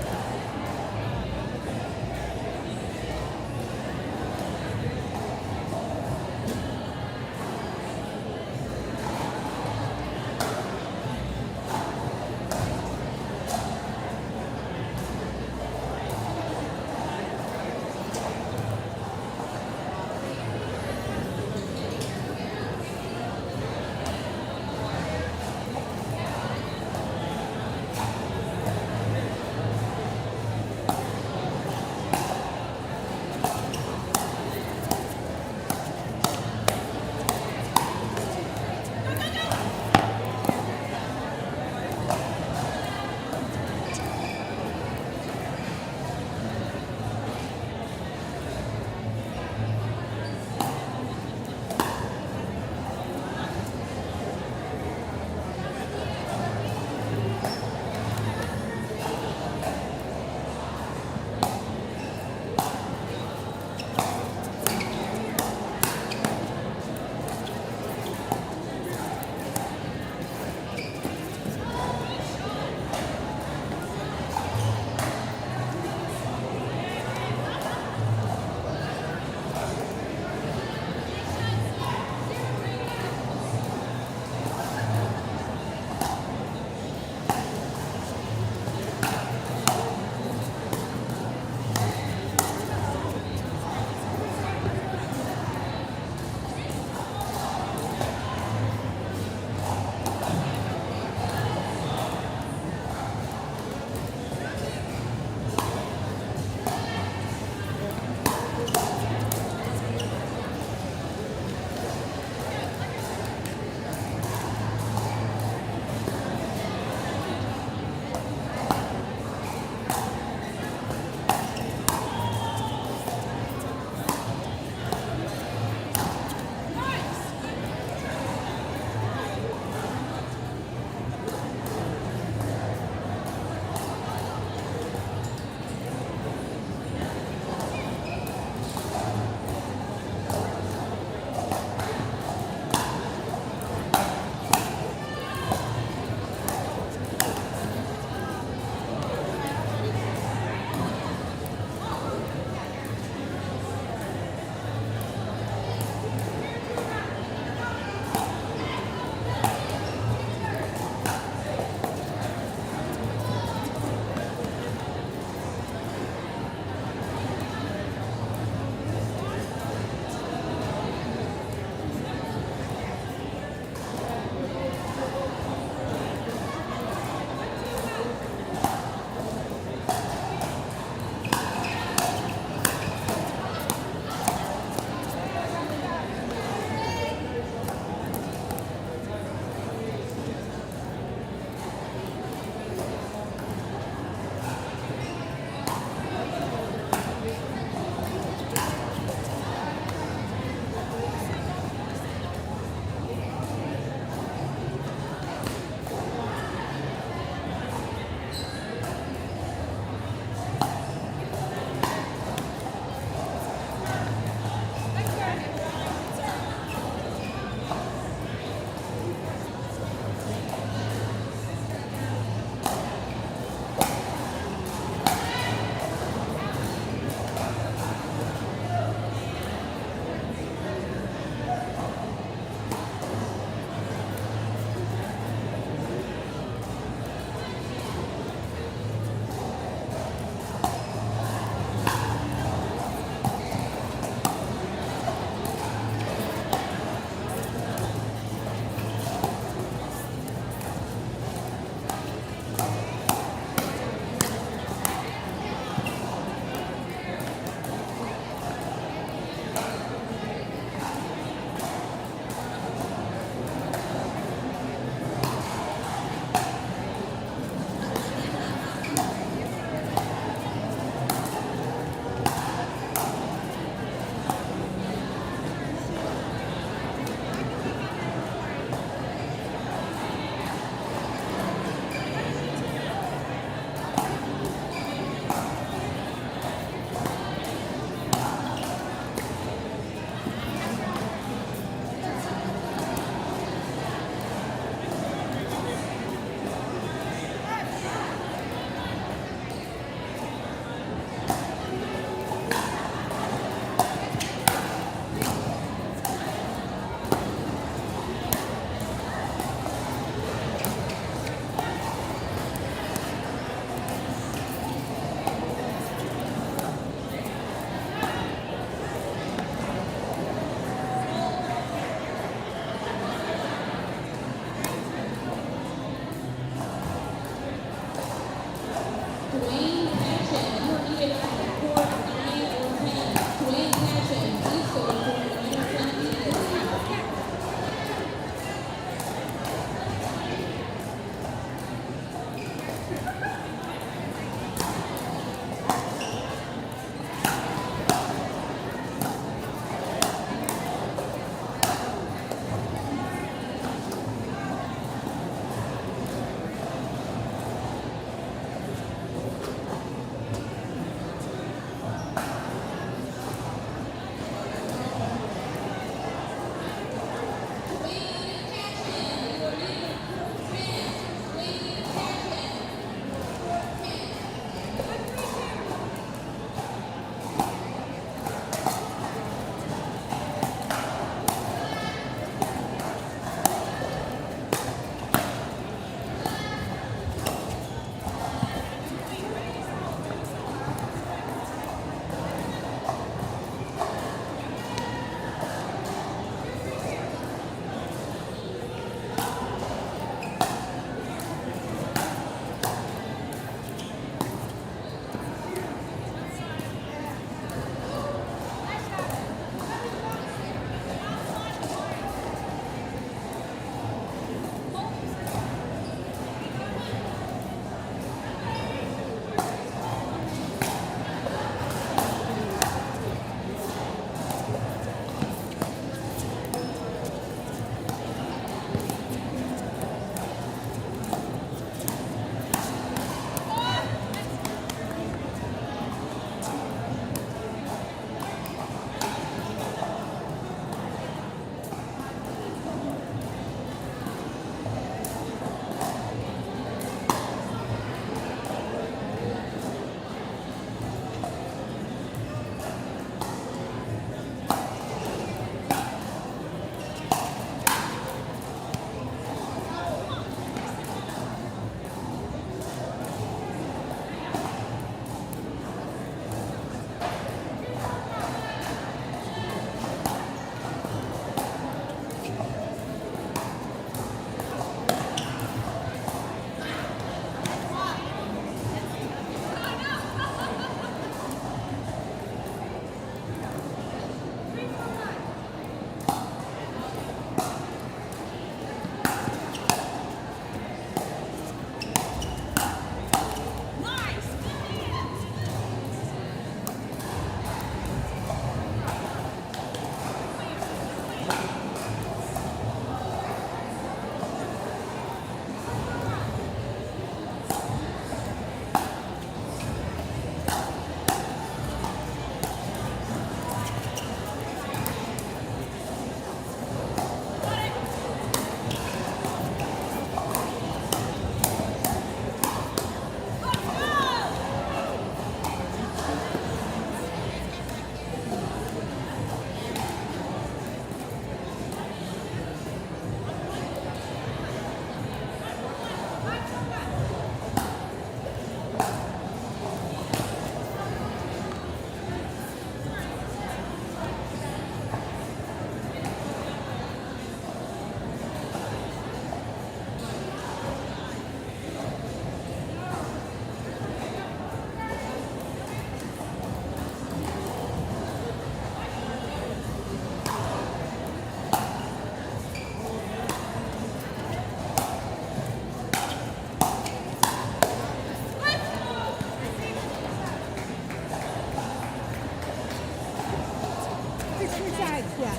sides, yeah.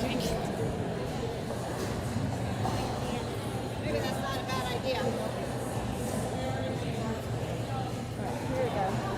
Thank you. Maybe that's not a bad idea. All right, here we go.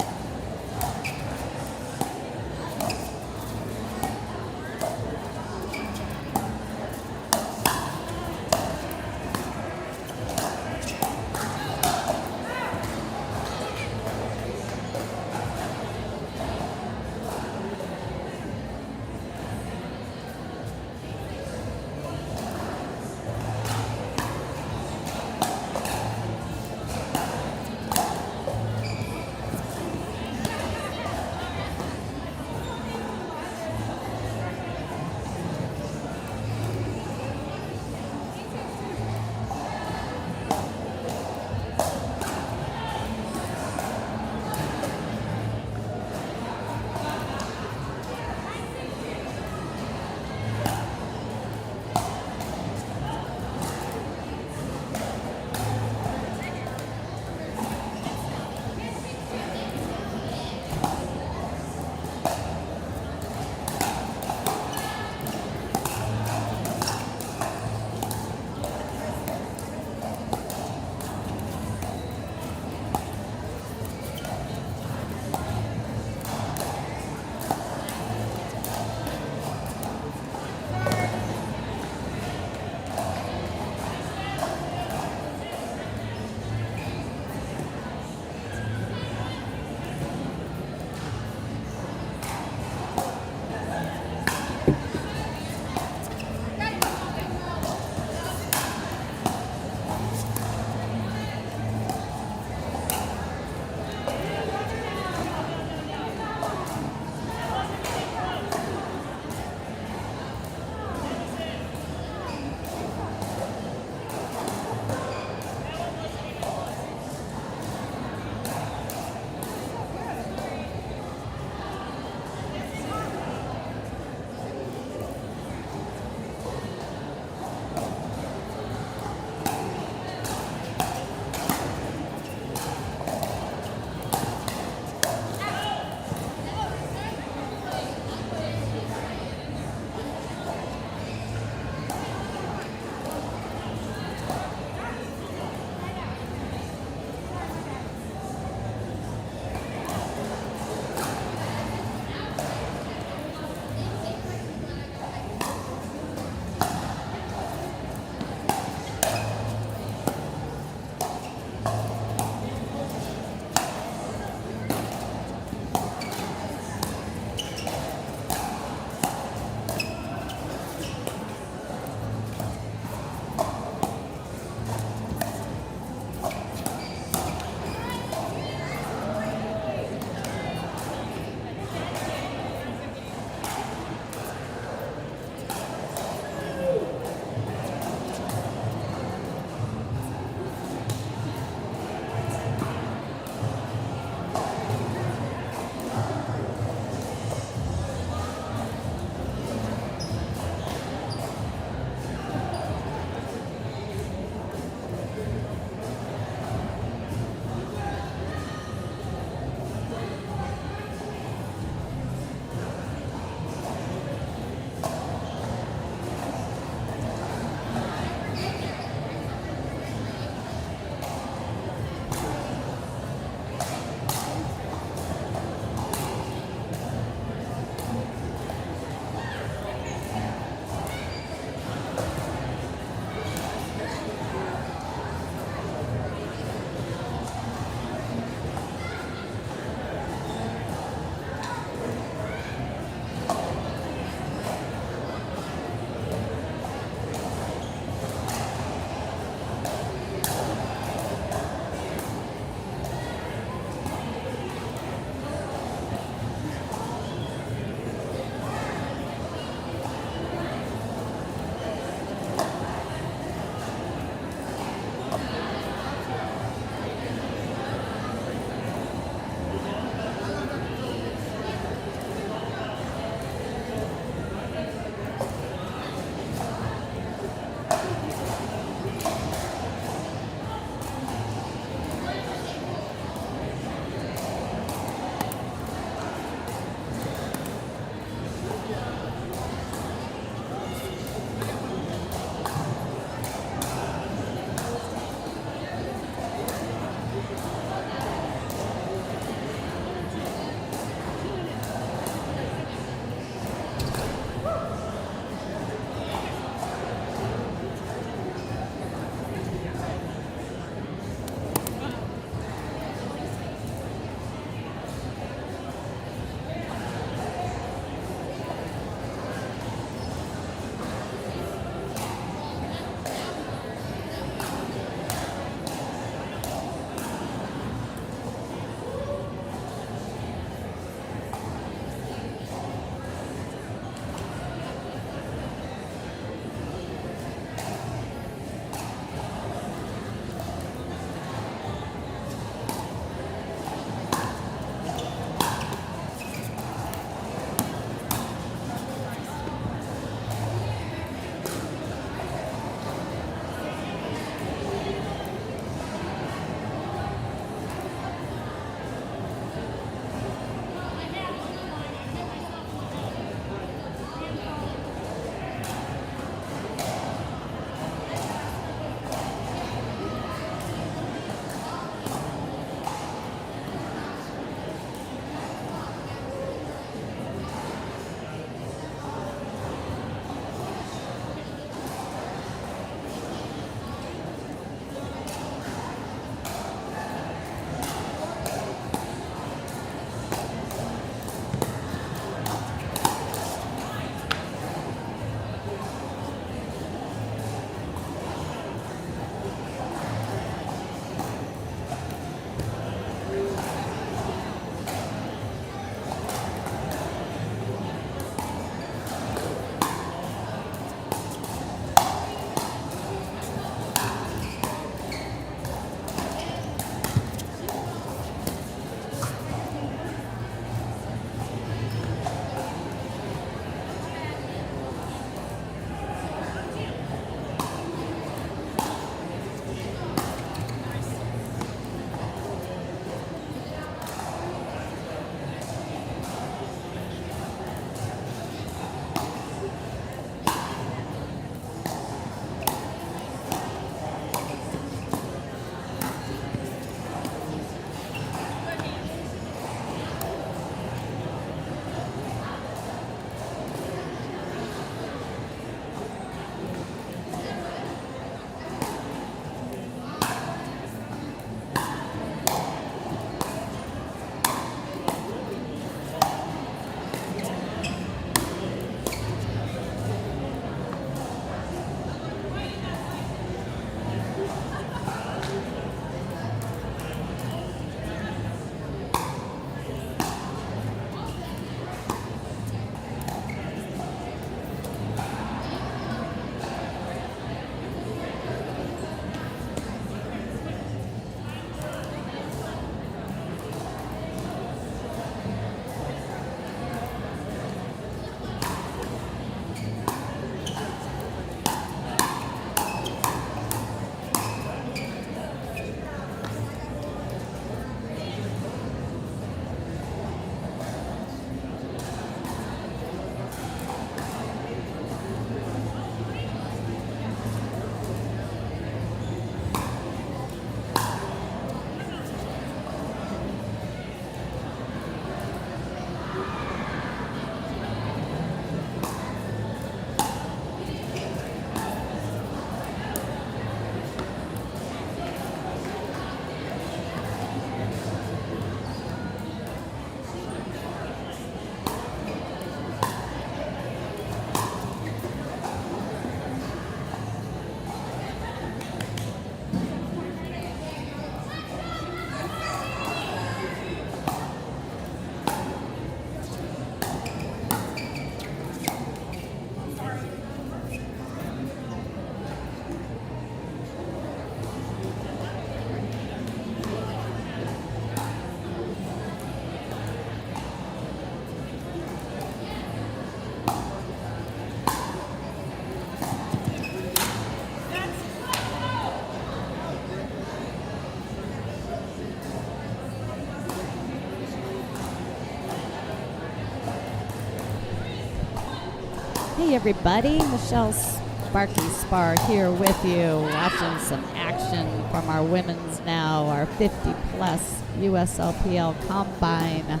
Hey everybody, Michele Sparky Spahr here with you, watching some action from our women's now, our 50 plus USLPL Combine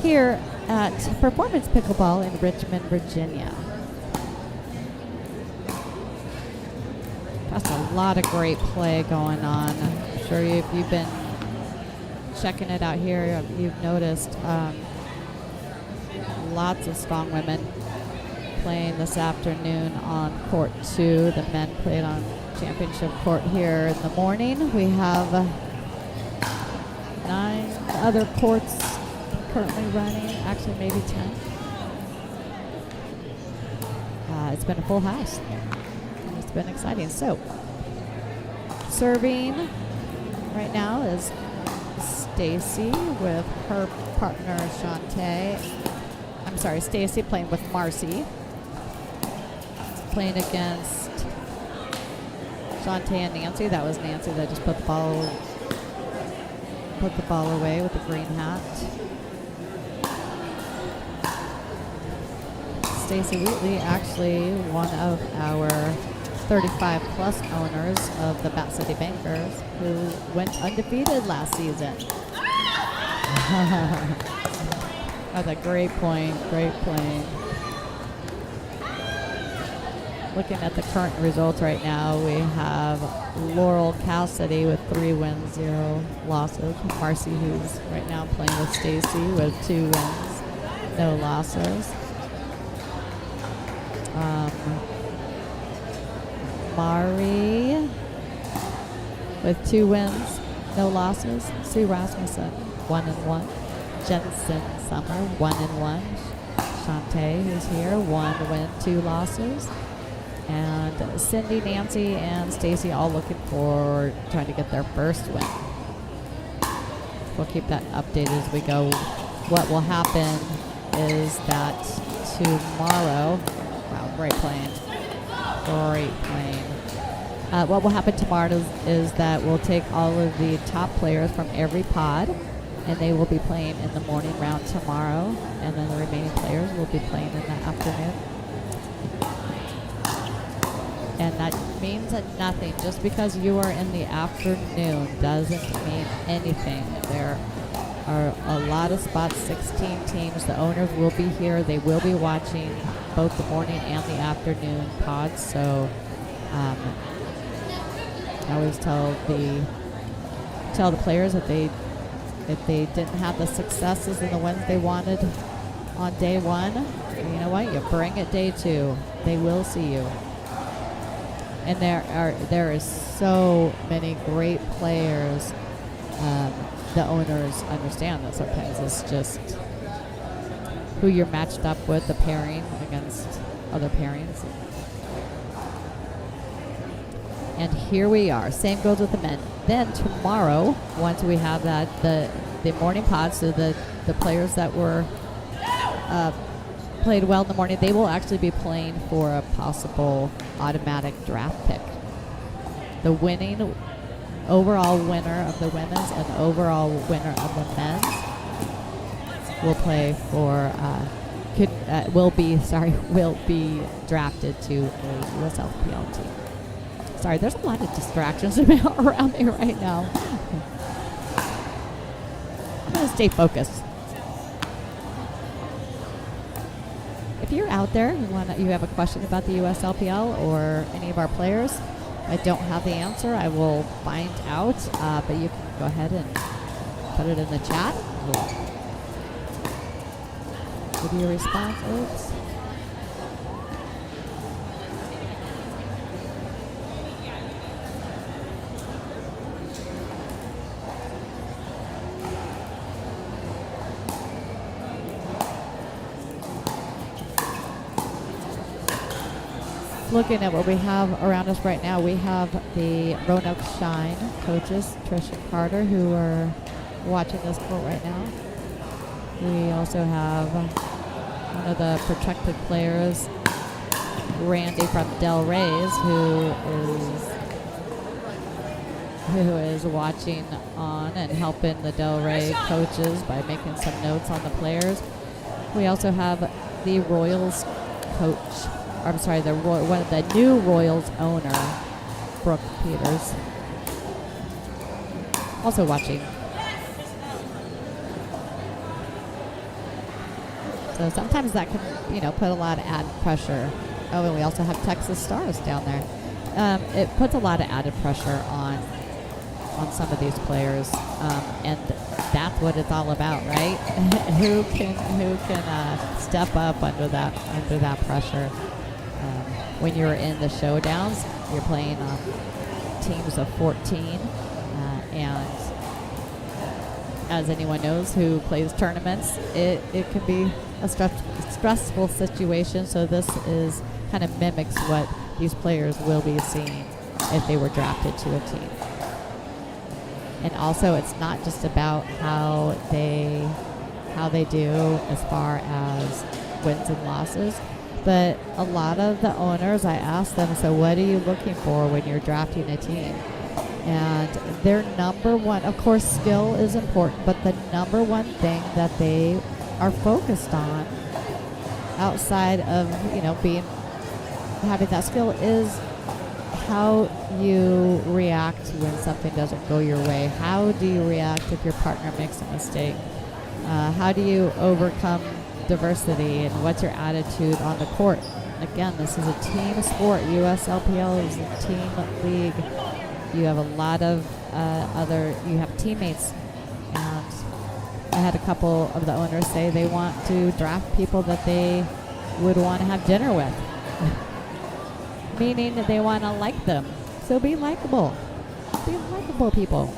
here at Performance Pickleball in Richmond, Virginia. That's a lot of great play going on. I'm sure if you've been checking it out here, you've noticed lots of strong women playing this afternoon on court 2. The men played on championship court here in the morning. We have 9 other courts currently running, actually maybe 10. It's been a full house. It's been exciting. So, serving right now is Stacy with her partner Shantae. I'm sorry, Stacy playing with Marcy. Playing against Shantae and Nancy. That was Nancy that just put the ball away with the green hat. Stacy Wheatley, actually one of our 35 plus owners of the Bat City Bankers, who went undefeated last season. That's a great point, great point. Looking at the current results right now, we have Laurel Cassidy with 3 wins, 0 losses. Marcy, who's right now playing with Stacy, with 2 wins, no losses. Mari with 2 wins, no losses. Sue Rasmussen, 1-1. Jensen Summer, 1-1. Shantae, who's here, 1 win, 2 losses. And Cindy, Nancy, and Stacy all looking for trying to get their first win. We'll keep that updated as we go. What will happen is that tomorrow, wow, great playing. Great playing. What will happen tomorrow is that we'll take all of the top players from every pod, and they will be playing in the morning round tomorrow, and then the remaining players will be playing in the afternoon. And that means nothing. Just because you are in the afternoon doesn't mean anything. There are a lot of spots, 16 teams. The owners will be here. They will be watching both the morning and the afternoon pods. So I always tell the players that if they didn't have the successes and the wins they wanted on day 1, you know what? You bring it day 2. They will see you. And there is so many great players. The owners understand that sometimes it's just who you're matched up with, the pairing against other pairings. And here we are. Same goes with the men. Then tomorrow, once we have that, the morning pod, so the players that were played well in the morning, they will actually be playing for a possible automatic draft pick. The winning overall winner of the women's and overall winner of the men's will play for will be drafted to a USLPL team. Sorry, there's a lot of distractions around me right now. I'm going to stay focused. If you're out there, you have a question about the USLPL or any of our players, I don't have the answer. I will find out, but you can go ahead and put it in the chat. We'll give you a response. Oops. Looking at what we have around us right now, we have the Roanoke Shine coaches, Trish and Carter, who are watching this court right now. We also have one of the protected players, Randy from Del Rey's, who is watching on and helping the Del Rey coaches by making some notes on the players. We also have the Royals coach, I'm sorry, one of the new Royals owner, Brooke Peters, also watching. So sometimes that can, put a lot of added pressure. Oh, and we also have Texas Stars down there. It puts a lot of added pressure on some of these players, and that's what it's all about, right? who can step up under that pressure? When you're in the showdowns, you're playing teams of 14, and as anyone knows who plays tournaments, it can be a stressful situation. So this is kind of mimics what these players will be seeing if they were drafted to a team. And also, it's not just about how they do as far as wins and losses, but a lot of the owners, I ask them, so what are you looking for when you're drafting a team? And their number one, of course, skill is important, but the number one thing that they are focused on outside of, having that skill is how you react when something doesn't go your way. How do you react if your partner makes a mistake? How do you overcome diversity, and what's your attitude on the court? Again, this is a team sport. USLPL is a team league. You have a lot of you have teammates, and I had a couple of the owners say they want to draft people that they would want to have dinner with. Meaning that they want to like them. So be likable. Be likable people.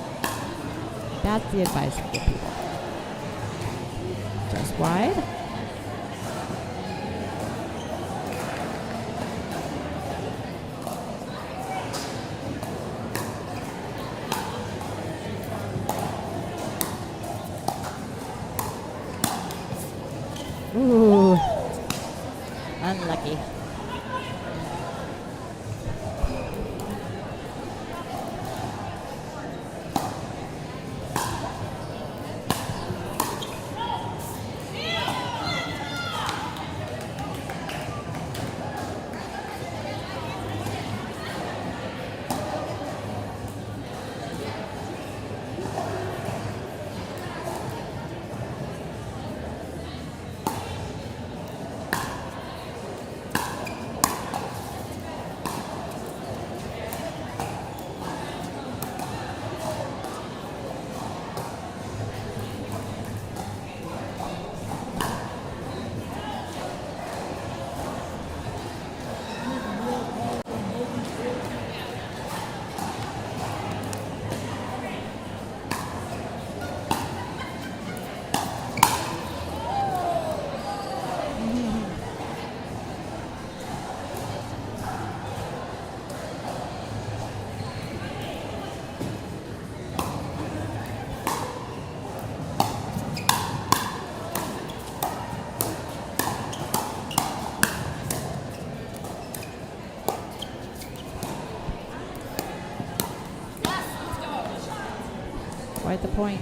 That's the advice I give people. Just wide. Ooh. Unlucky. Quite the point.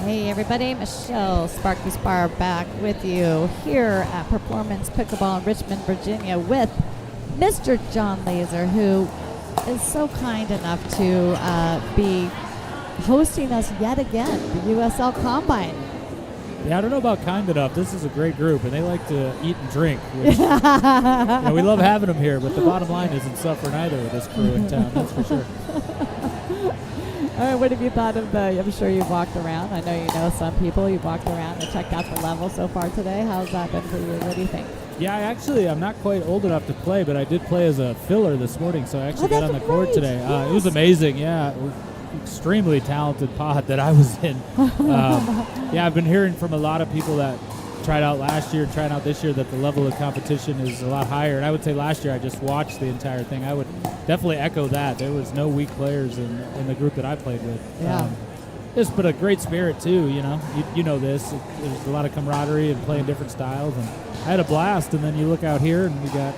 Hey everybody, Michele, Sparky Spahr back with you here at Performance Pickleball in Richmond, Virginia with Mr. John Laser, who is so kind enough to be hosting us yet again, the USL Combine. Yeah, I don't know about kind enough. This is a great group, and they like to eat and drink. Which, you know, we love having them here, but the bottom line isn't suffering either with this crew in town, that's for sure. All right, what have you thought of I'm sure you've walked around. I know you know some people. You've walked around and checked out the level so far today. How's that been for you? What do you think? Yeah, I'm not quite old enough to play, but I did play as a filler this morning, so I actually got on the court today. It was amazing, yeah. Extremely talented pod that I was in. Yeah, I've been hearing from a lot of people that tried out last year, trying out this year, that the level of competition is a lot higher. And I would say last year I just watched the entire thing. I would definitely echo that. There was no weak players in the group that I played with. Yeah. But a great spirit too, you know. You know this. There's a lot of camaraderie and playing different styles. And I had a blast. And then you look out here and we got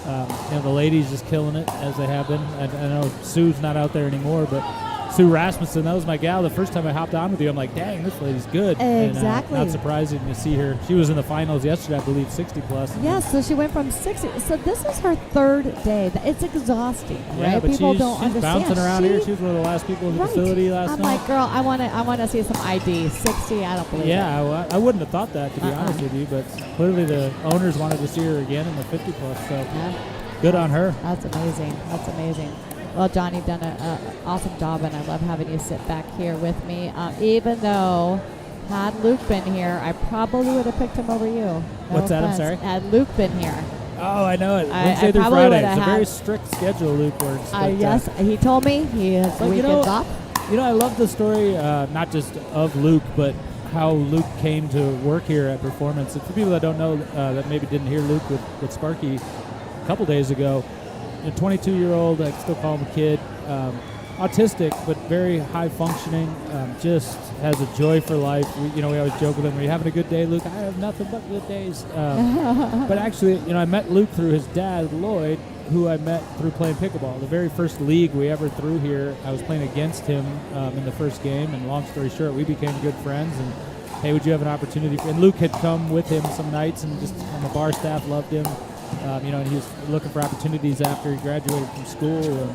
the ladies just killing it as they have been. I know Sue's not out there anymore, but Sue Rasmussen, that was my gal. The first time I hopped on with you, I'm like, dang, this lady's good. Exactly. And, not surprising to see her. She was in the finals yesterday, I believe, 60 plus. Yes, so she went from 60. So this is her third day. It's exhausting, yeah, right? But People she's don't understand. Bouncing around here. She was one of the last people in the facility last I'm night. like, girl, I want to see some ID. 60, I don't believe it. Yeah, I wouldn't have thought that, to be honest with you, but clearly the owners wanted to see her again in the 50 plus, so good on her. That's amazing. That's amazing. Well, John, you've done an awesome job, and I love having you sit back here with me. Even though, had Luke been here, I probably would have picked him over you. No What's that? I'm offense. sorry? Had Luke been here. Oh, I know it. I Wednesday through probably Friday. would've It's a very had- strict schedule Luke works. but, Yes, he told me he has But weekends off. You know, I love the story, not just of Luke, but how Luke came to work here at Performance. And for people that don't know, that maybe didn't hear Luke with Sparky a couple days ago, a 22-year-old, I still call him a kid, autistic but very high functioning, just has a joy for life. We always joke with him, "Are you having a good day, Luke?" "I have nothing but good days." But actually, I met Luke through his dad, Lloyd, who I met through playing pickleball. The very first league we ever threw here, I was playing against him in the first game, and long story short, we became good friends. And hey, would you have an opportunity? And Luke had come with him some nights, and just on the bar staff loved him. And he was looking for opportunities after he graduated from school, and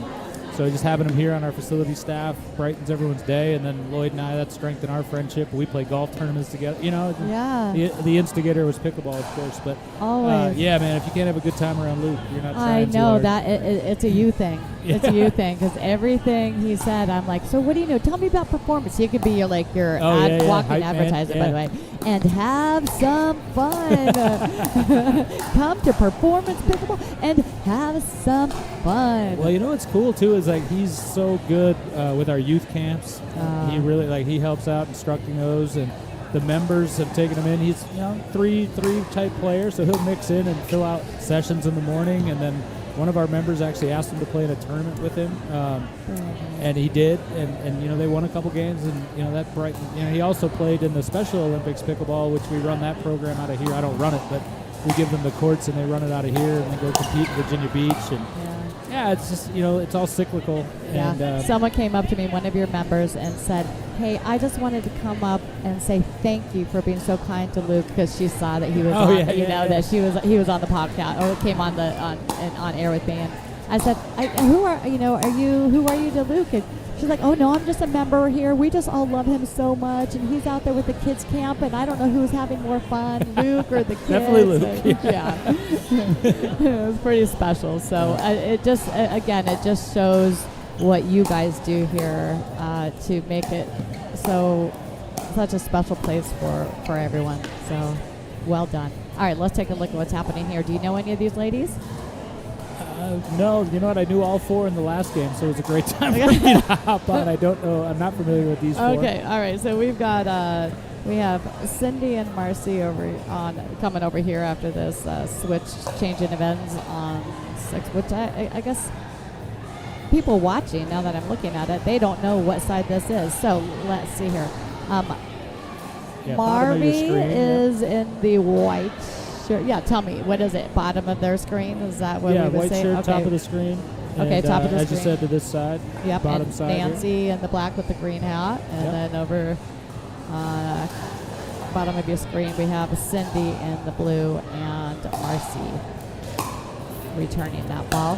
so just having him here on our facility staff brightens everyone's day. And then Lloyd and I, that strengthened our friendship. We play golf tournaments together. The instigator was pickleball, of course, but Always. yeah, man, if you can't have a good time around Luke, you're not trying I too know hard. that it's a you thing. It's a you thing, because everything he said, I'm like, so what do you know? Tell me about Performance. You could be your walking Hype man, advertisement, by the way, and have some fun. Come to Performance Pickleball and have some fun. Well, what's cool too is he's so good with our youth camps. He really he helps out instructing those, and the members have taken him in. He's three type player, so he'll mix in and fill out sessions in the morning, and then one of our members actually asked him to play in a tournament with him, and he did, and they won a couple games, and that brightened. He also played in the Special Olympics pickleball, which we run that program out of here. I don't run it, but we give them the courts, and they run it out of here, and they go compete in Virginia Beach, and it's just it's all cyclical. Yeah. And Someone came up to me, one of your members, and said, "Hey, I just wanted to come up and say thank you for being so kind to Luke," because she saw that he was that he was on the podcast or came on on air with me, and I said, "Who are you to Luke?" And she's like, "Oh no, I'm just a member here. We just all love him so much, and he's out there with the kids camp, and I don't know who's having more fun, Luke or the kids." Definitely Luke. Yeah. It was pretty special. So it just shows what you guys do here to make it such a special place for everyone. So well done. All right, let's take a look at what's happening here. Do you know any of these ladies? No, you know what? I knew all four in the last game, so it was a great time for me to hop on. I don't know. I'm not familiar with these four. Okay, all right. So we've got we have Cindy and Marcy coming over here after this switch changing events on 6, which I guess people watching, now that I'm looking at it, they don't know what side this is. So let's see here. Marvy is in the white shirt. Yeah, tell me, what is it? Bottom of their screen? Is that what we would white say? shirt, Okay. top of the screen. Okay, and, top of the as screen. you said, to this side. Yep, bottom and side. Nancy in the black with the green hat, and then over Bottom of your screen, we have Cindy in the blue and Marcy returning that ball.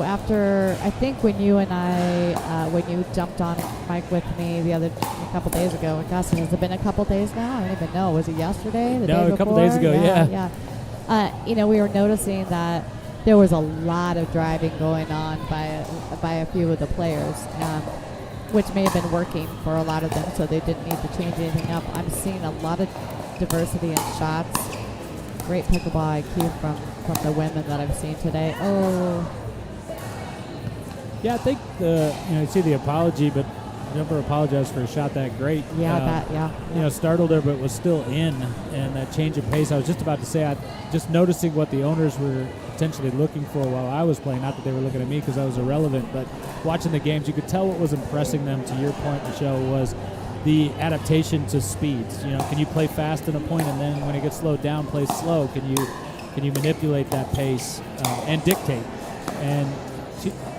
After I think when you and I, when you jumped on Mike with me a couple days ago, gosh, has it been a couple days now? I don't even know. Was it yesterday? The day a couple days ago. Yeah. We were noticing that there was a lot of driving going on by a few of the players, which may have been working for a lot of them, so they didn't need to change anything up. I'm seeing a lot of diversity in shots. Great pickleball IQ from the women that I've seen today. Oh. Yeah, I think you see the apology, but never apologized for a shot that great. Startled her, but was still in, and that change of pace. I was just about to say, just noticing what the owners were potentially looking for while I was playing. Not that they were looking at me because I was irrelevant, but watching the games, you could tell what was impressing them. To your point, Michele, was the adaptation to speeds. Can you play fast in a point, and then when it gets slowed down, play slow? Can you manipulate that pace and dictate? And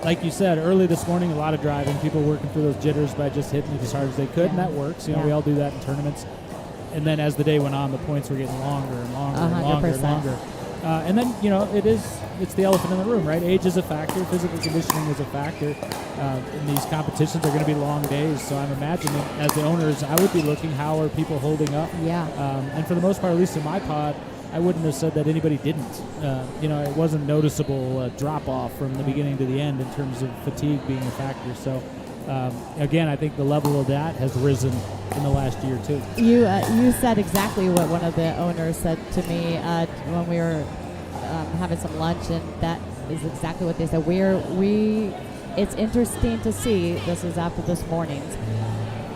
like you said early this morning, a lot of driving, people working through those jitters by just hitting it as hard as they could, and that works. We all do that in tournaments. And then as the day went on, the points were getting longer and longer 100%. and longer and longer. And then it's the elephant in the room, right? Age is a factor, physical conditioning is a factor. And these competitions are going to be long days, so I'm imagining as the owners, I would be looking, how are people holding up? Yeah. And for the most part, at least in my pod, I wouldn't have said that anybody didn't. It wasn't noticeable drop off from the beginning to the end in terms of fatigue being a factor. So, again, I think the level of that has risen in the last year too. You said exactly what one of the owners said to me when we were having some lunch, and that is exactly what they said. It's interesting to see. This is after this morning's,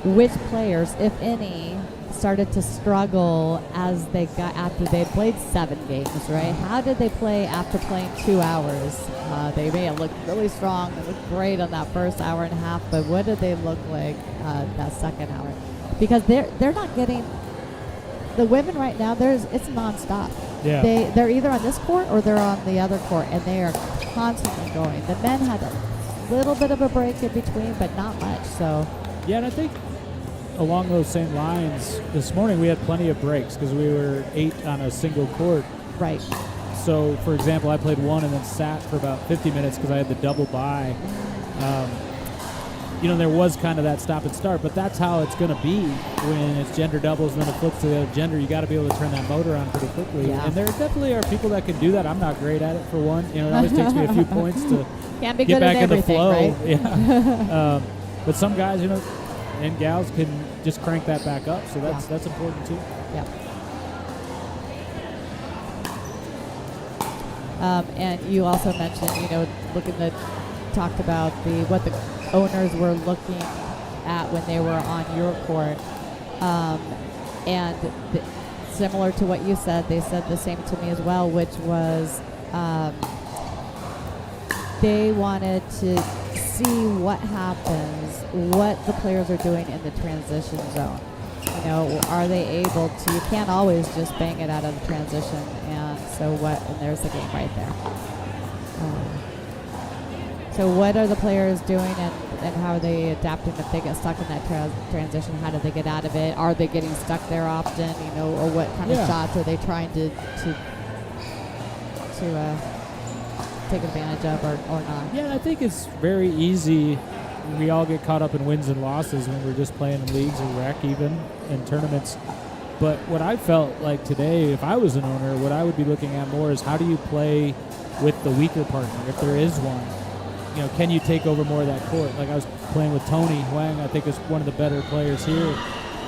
which players, if any, started to struggle after they played 7 games, right? How did they play after playing 2 hours? They may have looked really strong. They looked great on that first hour and a half, but what did they look like that second hour? Because they're not getting the women right now. It's nonstop. Yeah. They're either on this court or they're on the other court, and they are constantly going. The men had a little bit of a break in between, but not much. So. Yeah, and I think along those same lines, this morning we had plenty of breaks because we were 8 on a single court. Right. So, for example, I played 1 and then sat for about 50 minutes because I had the double bye. There was kind of that stop and start, but that's how it's going to be when it's gender doubles and then it flips to the other gender. You got to be able to turn that motor on pretty quickly. Yeah. And there definitely are people that can do that. I'm not great at it, for one. It always takes me a few points to Can't be get good back at in the everything, flow. right? Yeah. But some guys, and gals can just crank that back up, so that's important too. Yeah. And you also mentioned, talked about what the owners were looking at when they were on your court, and similar to what you said, they said the same to me as well, which was they wanted to see what happens, what the players are doing in the transition zone. Are they able to? You can't always just bang it out of the transition, and and there's the game right there. So what are the players doing, and how are they adapting if they get stuck in that transition? How do they get out of it? Are they getting stuck there often, or what kind of shots are they trying to take advantage of or not? Yeah, I think it's very easy. We all get caught up in wins and losses when we're just playing in leagues or rec, even in tournaments. But what I felt like today, if I was an owner, what I would be looking at more is how do you play with the weaker partner, if there is one. Can you take over more of that court? Like I was playing with Tony Huang, I think is one of the better players here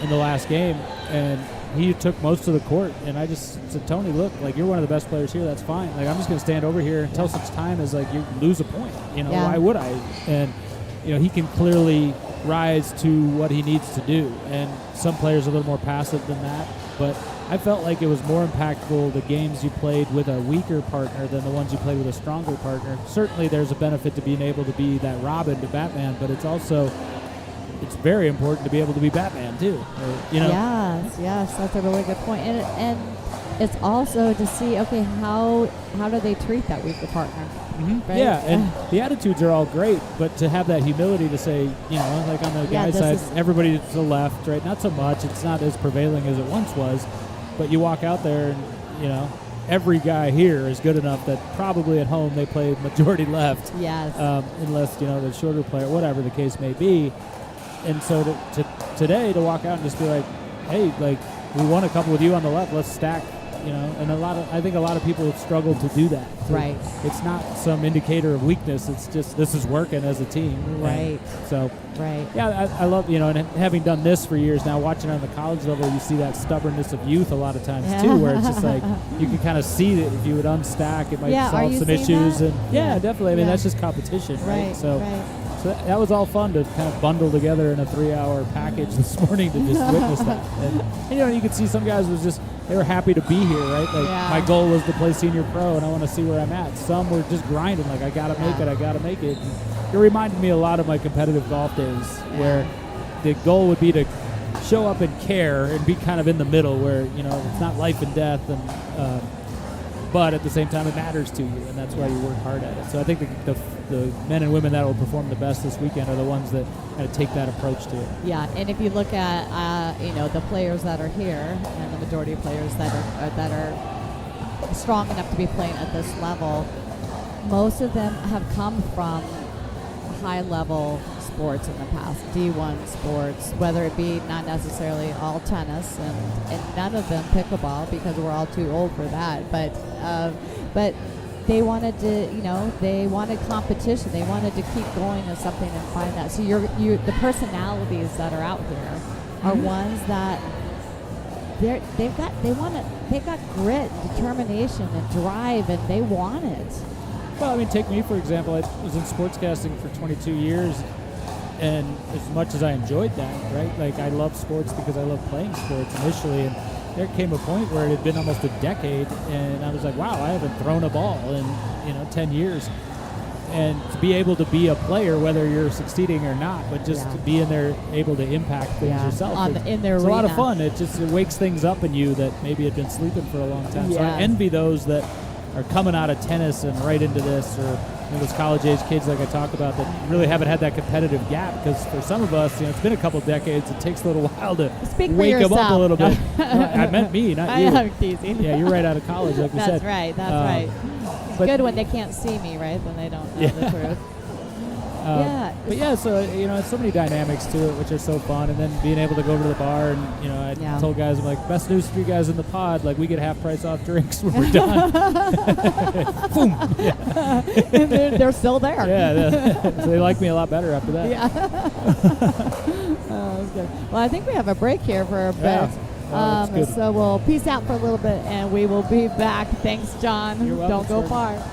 in the last game, and he took most of the court. And I just said, Tony, look, like you're one of the best players here. That's fine. Like I'm just going to stand over here until such time as like you lose a point. Why would I? And he can clearly rise to what he needs to do. And some players are a little more passive than that. But I felt like it was more impactful, the games you played with a weaker partner than the ones you played with a stronger partner. Certainly there's a benefit to being able to be that Robin to Batman, but it's very important to be able to be Batman too. Yes, that's a really good point. And it's also to see, okay, how do they treat that weaker partner? Right? Yeah, and the attitudes are all great, but to have that humility to say, like on the Yeah, guy's this side, is- everybody to the left, right? Not so much. It's not as prevailing as it once was, but you walk out there and, every guy here is good enough that probably at home they play majority left. Yes. Unless, the shorter player, whatever the case may be. And so to today to walk out and just be like, hey, like, we won a couple with you on the left, let's stack. And I think a lot of people have struggled to do that. Right. It's not some indicator of weakness. It's just this is working as a team. Right. And so. Right. Yeah, I love and having done this for years now, watching on the college level, you see that stubbornnness of youth a lot of times too, where it's just like you can kind of see that if you would unstack, it might Yeah, are solve you some seeing issues. that? And Yeah. definitely. I mean, Yeah. that's just competition, right? Right. So. Right. So that was all fun to kind of bundle together in a 3-hour package this morning to just witness that. And you could see some guys they were happy to be here, right? Like Yeah. my goal is to play senior pro and I want to see where I'm at. Some were just grinding, like I gotta make it. And it reminded me a lot of my competitive golf days where the goal would be to show up and care and be kind of in the middle where, it's not life and death and but at the same time it matters to you and that's why you work hard at it. So I think the men and women that will perform the best this weekend are the ones that kind of take that approach to it. Yeah, and if you look at the players that are here and the majority of players that are strong enough to be playing at this level, most of them have come from high level sports in the past, D1 sports, whether it be not necessarily all tennis and none of them pickleball because we're all too old for that, but they wanted to, they wanted competition. They wanted to keep going to something and find that. So the personalities that are out here are ones that they've got grit, and determination, and drive, and they want it. Well, I mean, take me for example. I was in sportscasting for 22 years, and as much as I enjoyed that, right? Like I love sports because I love playing sports initially, and there came a point where it had been almost a decade, and I was like, wow, I haven't thrown a ball in 10 years. And to be able to be a player, whether you're succeeding or not, but just to be in there, able to impact things yourself. In their it's arena. a lot of fun. It wakes things up in you that maybe had been sleeping for a long time. So I Yes. envy those that are coming out of tennis and right into this, or those college-age kids like I talk about that really haven't had that competitive gap. Because for some of us, it's been a couple decades. It takes a little while to Speak for wake them up a yourself. little bit. No, I meant me, not you. I'm teasing. Yeah, you're right out of college, like we That's said. right. That's right. It's but- good when they can't see me, right? Then they don't know the truth. But yeah, so it's so many dynamics to it, which are so fun. And then being able to go over to the bar and I told guys, I'm like, best news for you guys in the pod, like we get half price off drinks when we're done. Boom. Yeah. And they're still there. Yeah, so they like me a lot better after that. Yeah. That's good. Well, I think we have a break here for a bit. Yeah. That's good. So we'll peace out for a little bit, and we will be back. Thanks, John. You're welcome, Don't go sir. far.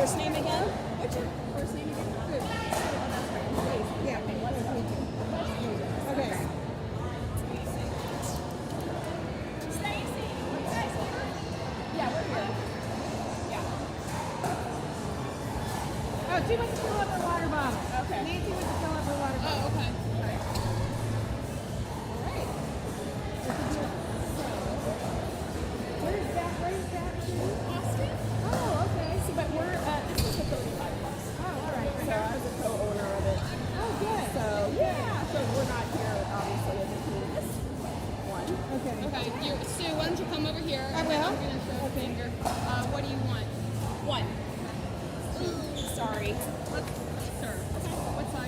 first name again? What's your first name again? Yeah, okay. Okay. Stacy. Yeah, we're here. Yeah. Oh, she went to fill up her water bottle. Okay. Nancy went to fill up her water bottle. Oh, okay. All right. Where's that? Austin? Oh, okay. So, but we're, this is the 35 plus. Oh, all right. So I was a co-owner of it. Oh, good. So, yeah. So we're not here, obviously, as a team. This one. Okay. Okay. Sue, why don't you come over here? I will. I'm going to show a finger. What do you want? One. Ooh, sorry. Sir. Okay. What size?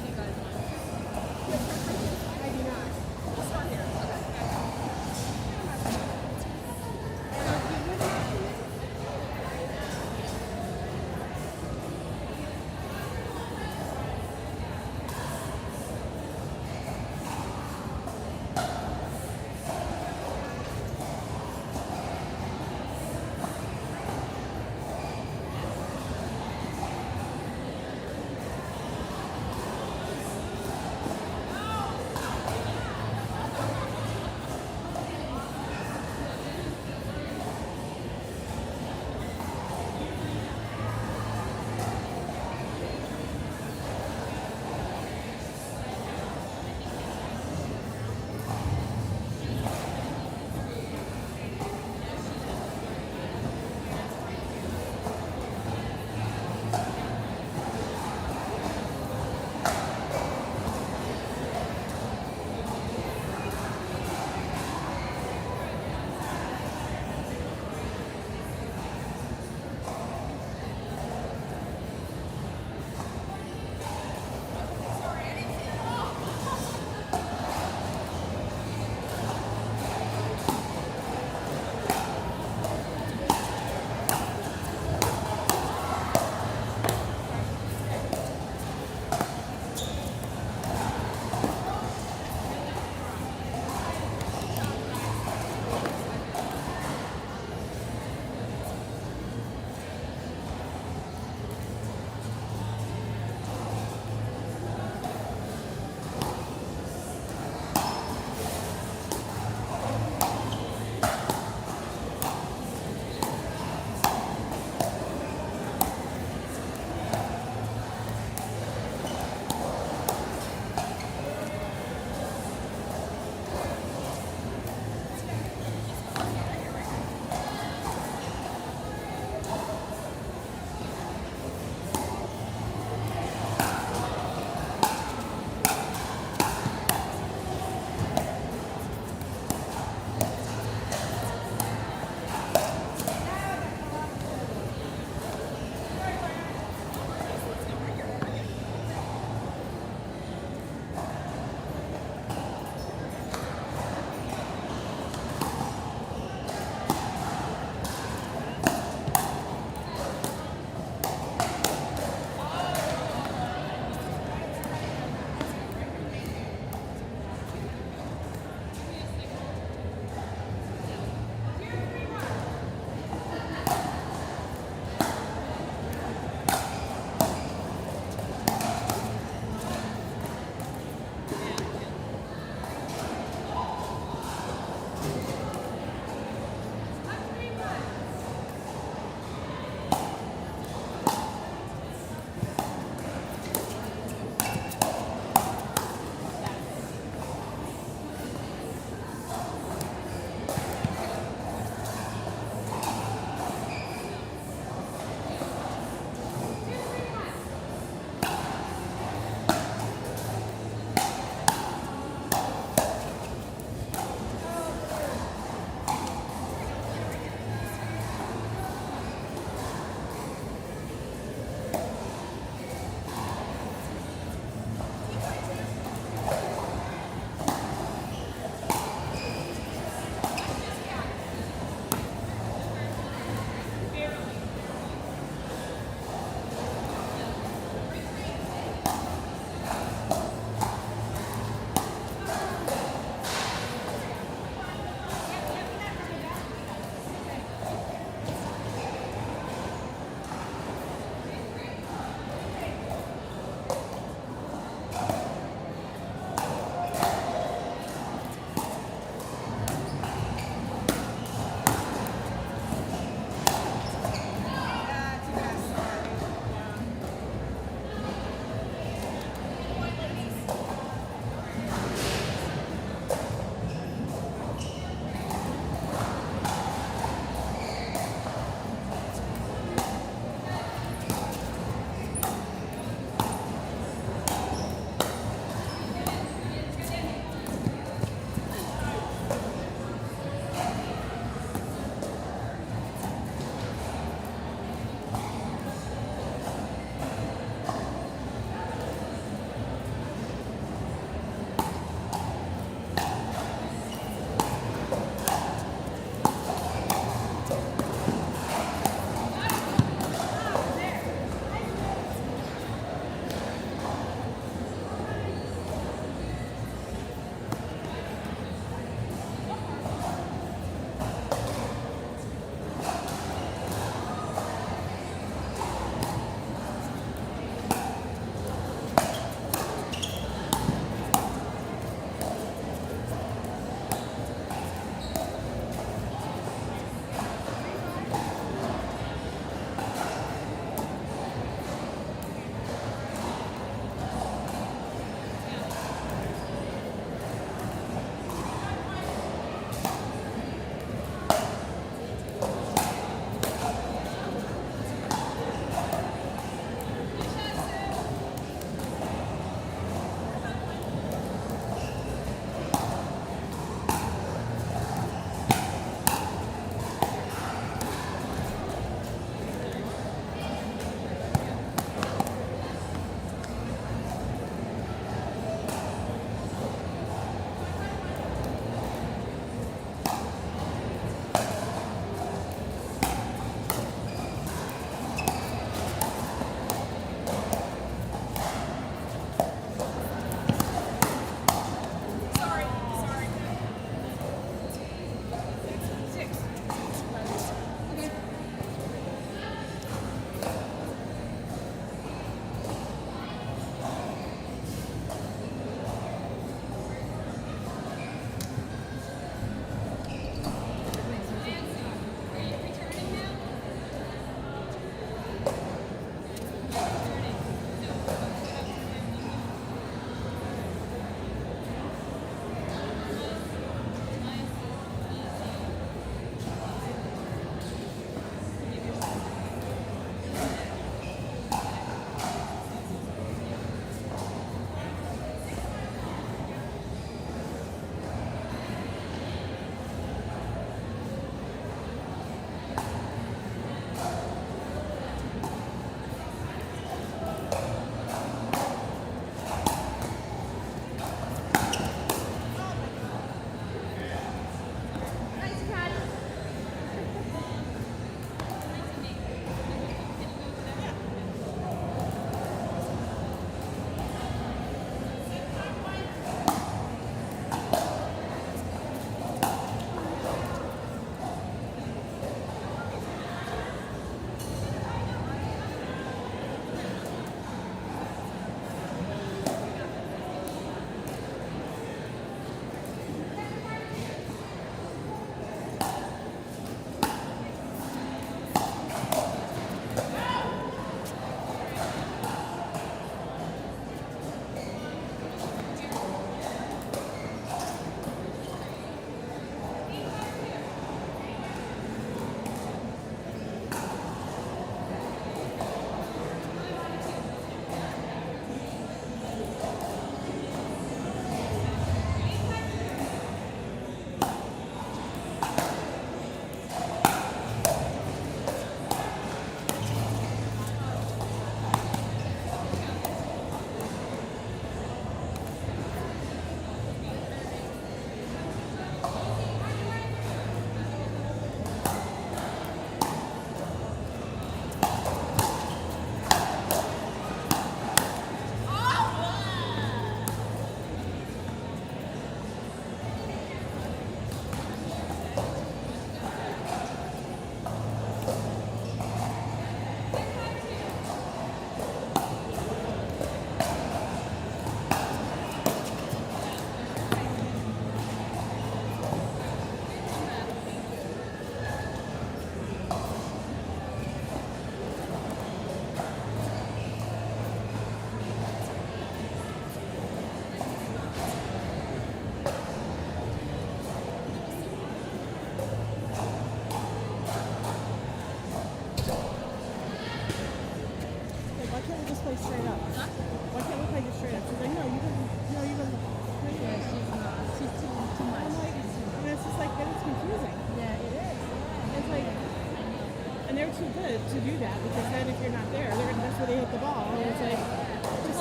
good to do that because then if you're not there, that's where they hit the ball. And it's like, just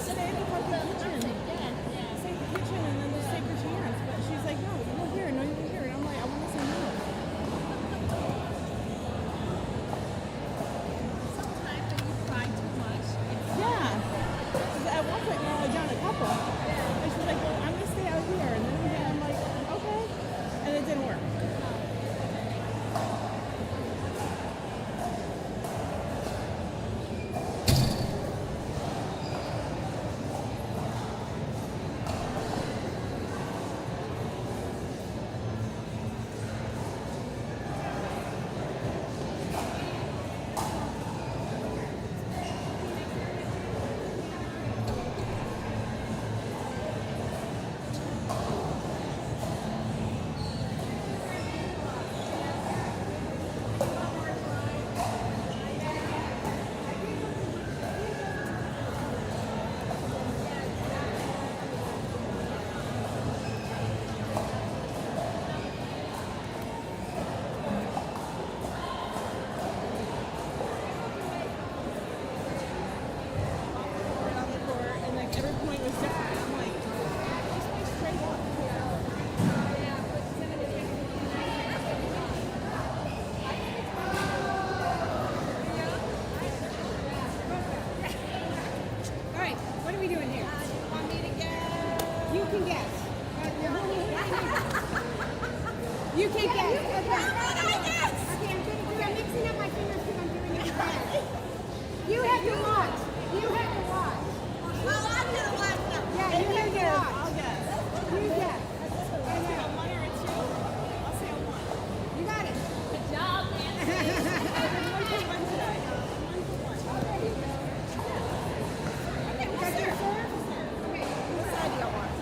stay in the fucking kitchen. Stay in the kitchen and then just take your chance. But she's like, no, you were here. No, you were here. And I'm like, I want to say no. Sometimes when you cry too much, Yeah. 'Cause at one point we were only down a couple. And she's like, well, I'm going to stay out here. And then again, I'm like, okay. And it didn't work. You can guess. Okay, I'm mixing up my fingers because I'm doing it fast. You have to watch. You have to watch. Well, I'm gonna watch them. Yeah, you have to watch. I'll guess. You guess. I'll say a 1 or a 2. I'll say a 1. You got it. Good job, Nancy. I did 1 for 1 today. 1 for 1. Okay, You got your serve? Okay, what side do you want?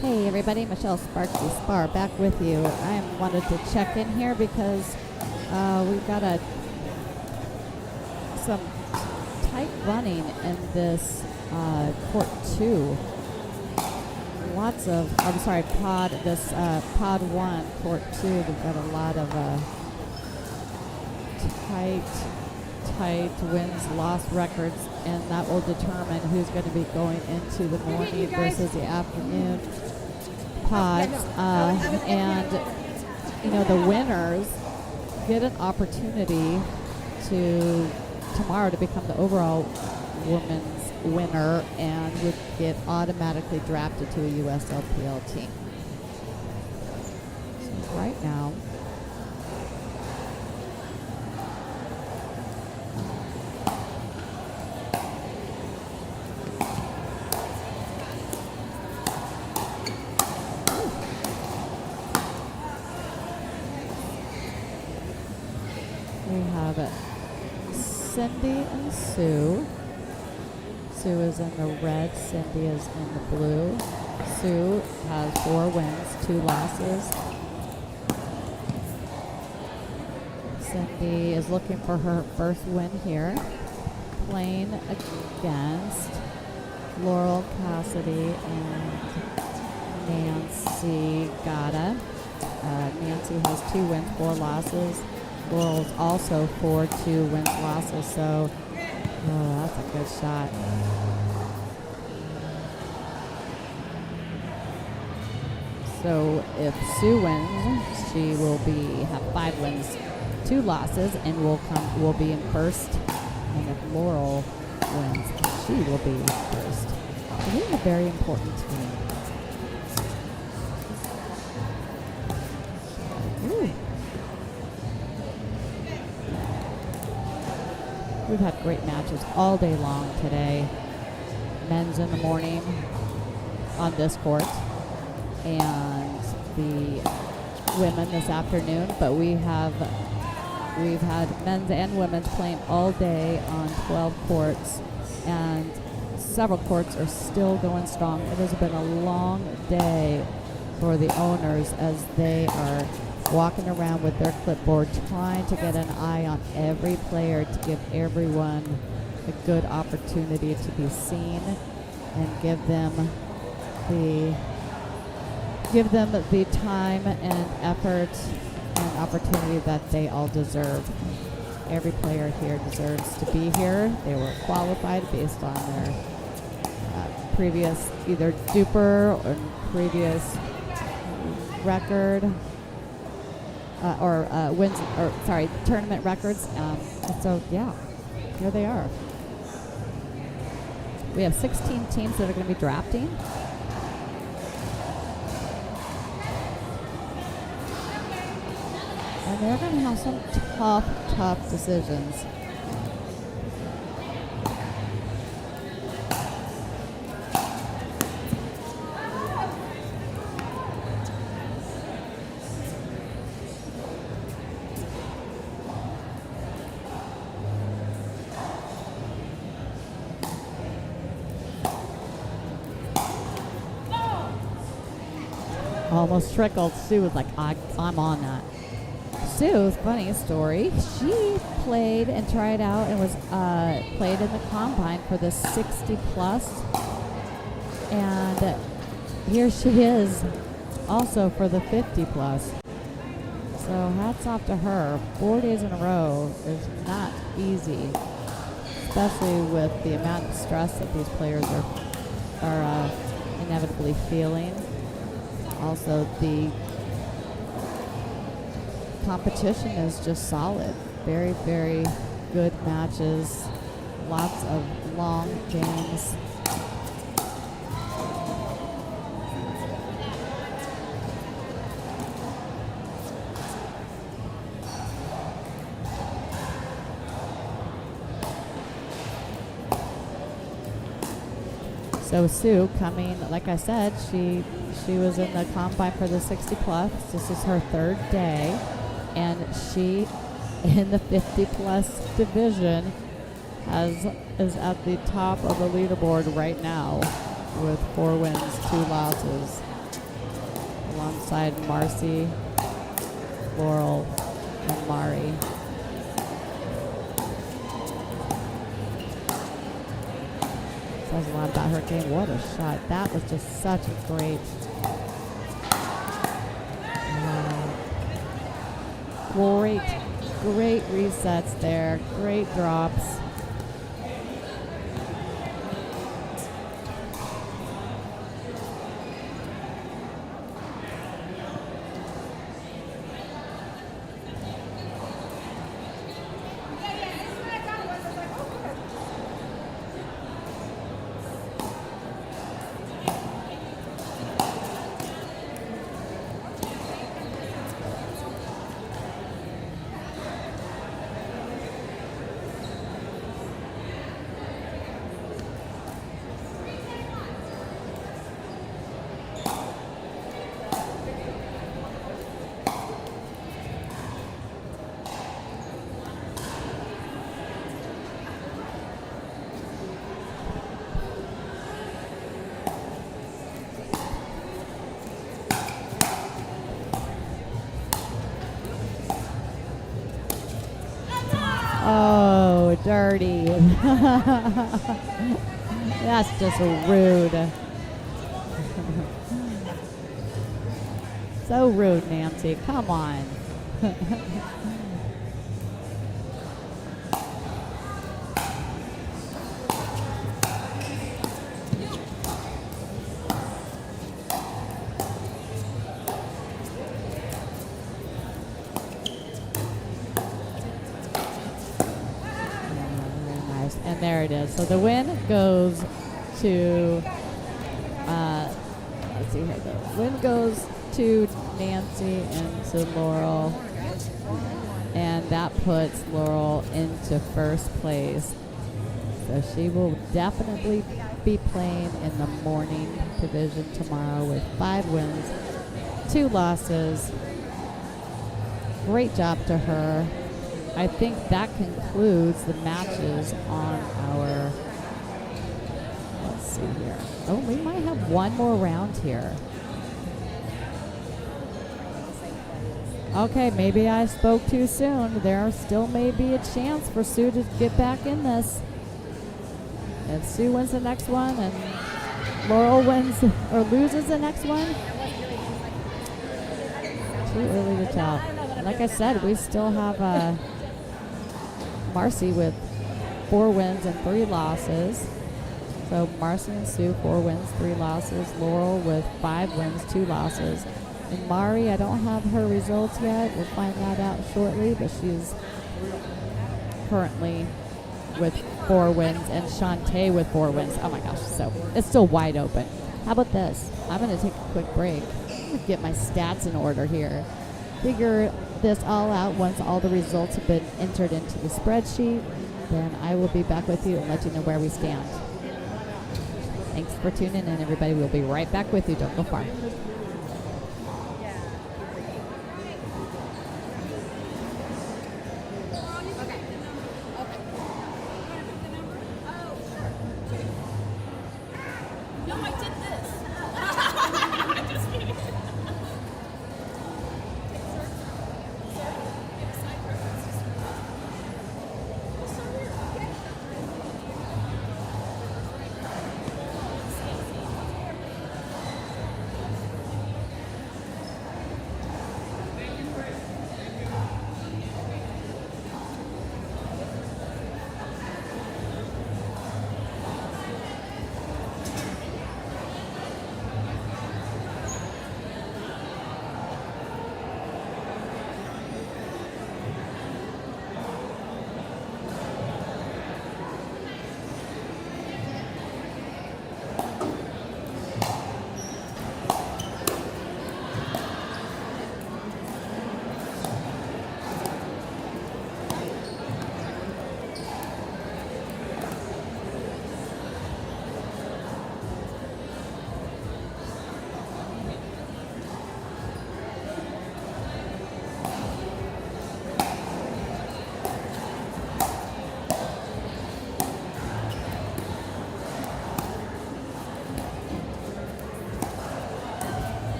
Hey everybody, Michele Sparky Spahr back with you. I wanted to check in here because we've got some tight running in this court 2. Lots of, I'm sorry, pod 1, court 2. We've got a lot of tight wins loss records, and that will determine who's going to be going into the morning versus the afternoon pods. And you know, the winners get an opportunity to tomorrow to become the overall women's winner and would get automatically drafted to a USLPL team. So right now, we have Cindy and Sue. Sue is in the red, Cindy is in the blue. Sue has 4 wins, 2 losses. Cindy is looking for her first win here, playing against Laurel Cassidy and Nancy Gata. Nancy has 2 wins, 4 losses. Laurel's also 4 2 wins losses, so that's a good shot. So if Sue wins, she will have 5 wins, 2 losses, and will be in first. And if Laurel wins, she will be first. So this is a very important team. Ooh. We've had great matches all day long today. Men's in the morning on this court, and the women this afternoon. But we've had men's and women's playing all day on 12 courts, and several courts are still going strong. It has been a long day for the owners as they are walking around with their clipboard trying to get an eye on every player to give everyone a good opportunity to be seen and give them the time and effort and opportunity that they all deserve. Every player here deserves to be here. They were qualified based on their previous either duper or previous record wins, or sorry, tournament records. And so yeah, here they are. We have 16 teams that are going to be drafting. And they're going to have some tough decisions. Almost trickled. Sue was like, I'm on that. Sue, funny story, she played and tried out and was played in the combine for the 60 plus, and here she is also for the 50 plus. So hats off to her. 4 days in a row is not easy, especially with the amount of stress that these players are inevitably feeling. Also, the competition is just solid. Very, very good matches. Lots of long games. So Sue coming, like I said, she was in the combine for the 60 plus. This is her third day, and she in the 50 plus division is at the top of the leaderboard right now with 4 wins, 2 losses, alongside Marcy, Laurel, and Mari. Says a lot about her game. What a shot. That was just such a great great resets there. Great drops. Oh, dirty. That's just rude. So rude, Nancy. Come on. And there it is. So the win goes to, let's see here. The win goes to Nancy and to Laurel. And that puts Laurel into first place. So she will definitely be playing in the morning division tomorrow with 5 wins, 2 losses. Great job to her. I think that concludes the matches on our, let's see here. Oh, we might have one more round here. Okay, maybe I spoke too soon. There still may be a chance for Sue to get back in this. If Sue wins the next one and Laurel wins or loses the next one, too early to tell. Like I said, we still have Marcy with 4 wins and 3 losses. So Marcy and Sue, 4 wins, 3 losses. Laurel with 5 wins, 2 losses. And Mari, I don't have her results yet. We'll find that out shortly, but she's currently with 4 wins, and Shantae with 4 wins. Oh my gosh, so it's still wide open. How about this? I'm going to take a quick break. I'm going to get my stats in order here. Figure this all out once all the results have been entered into the spreadsheet. Then I will be back with you and let you know where we stand. Thanks for tuning in, everybody. We'll be right back with you. Don't go far.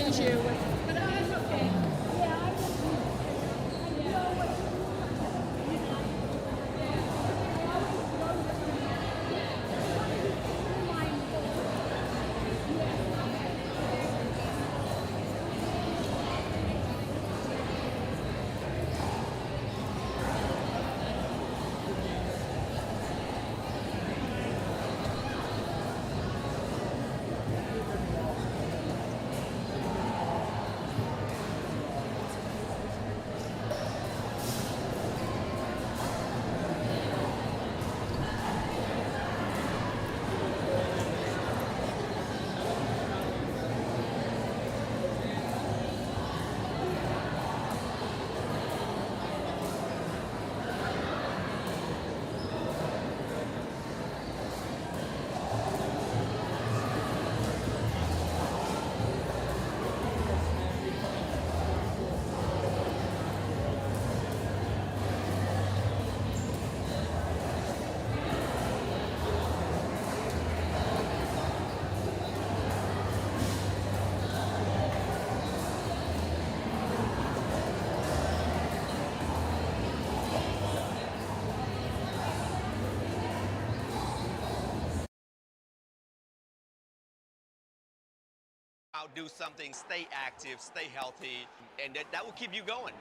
confuse you with, but that's okay. Yeah, I just I know what I always go out, do something, stay active, stay healthy, and that will keep you going.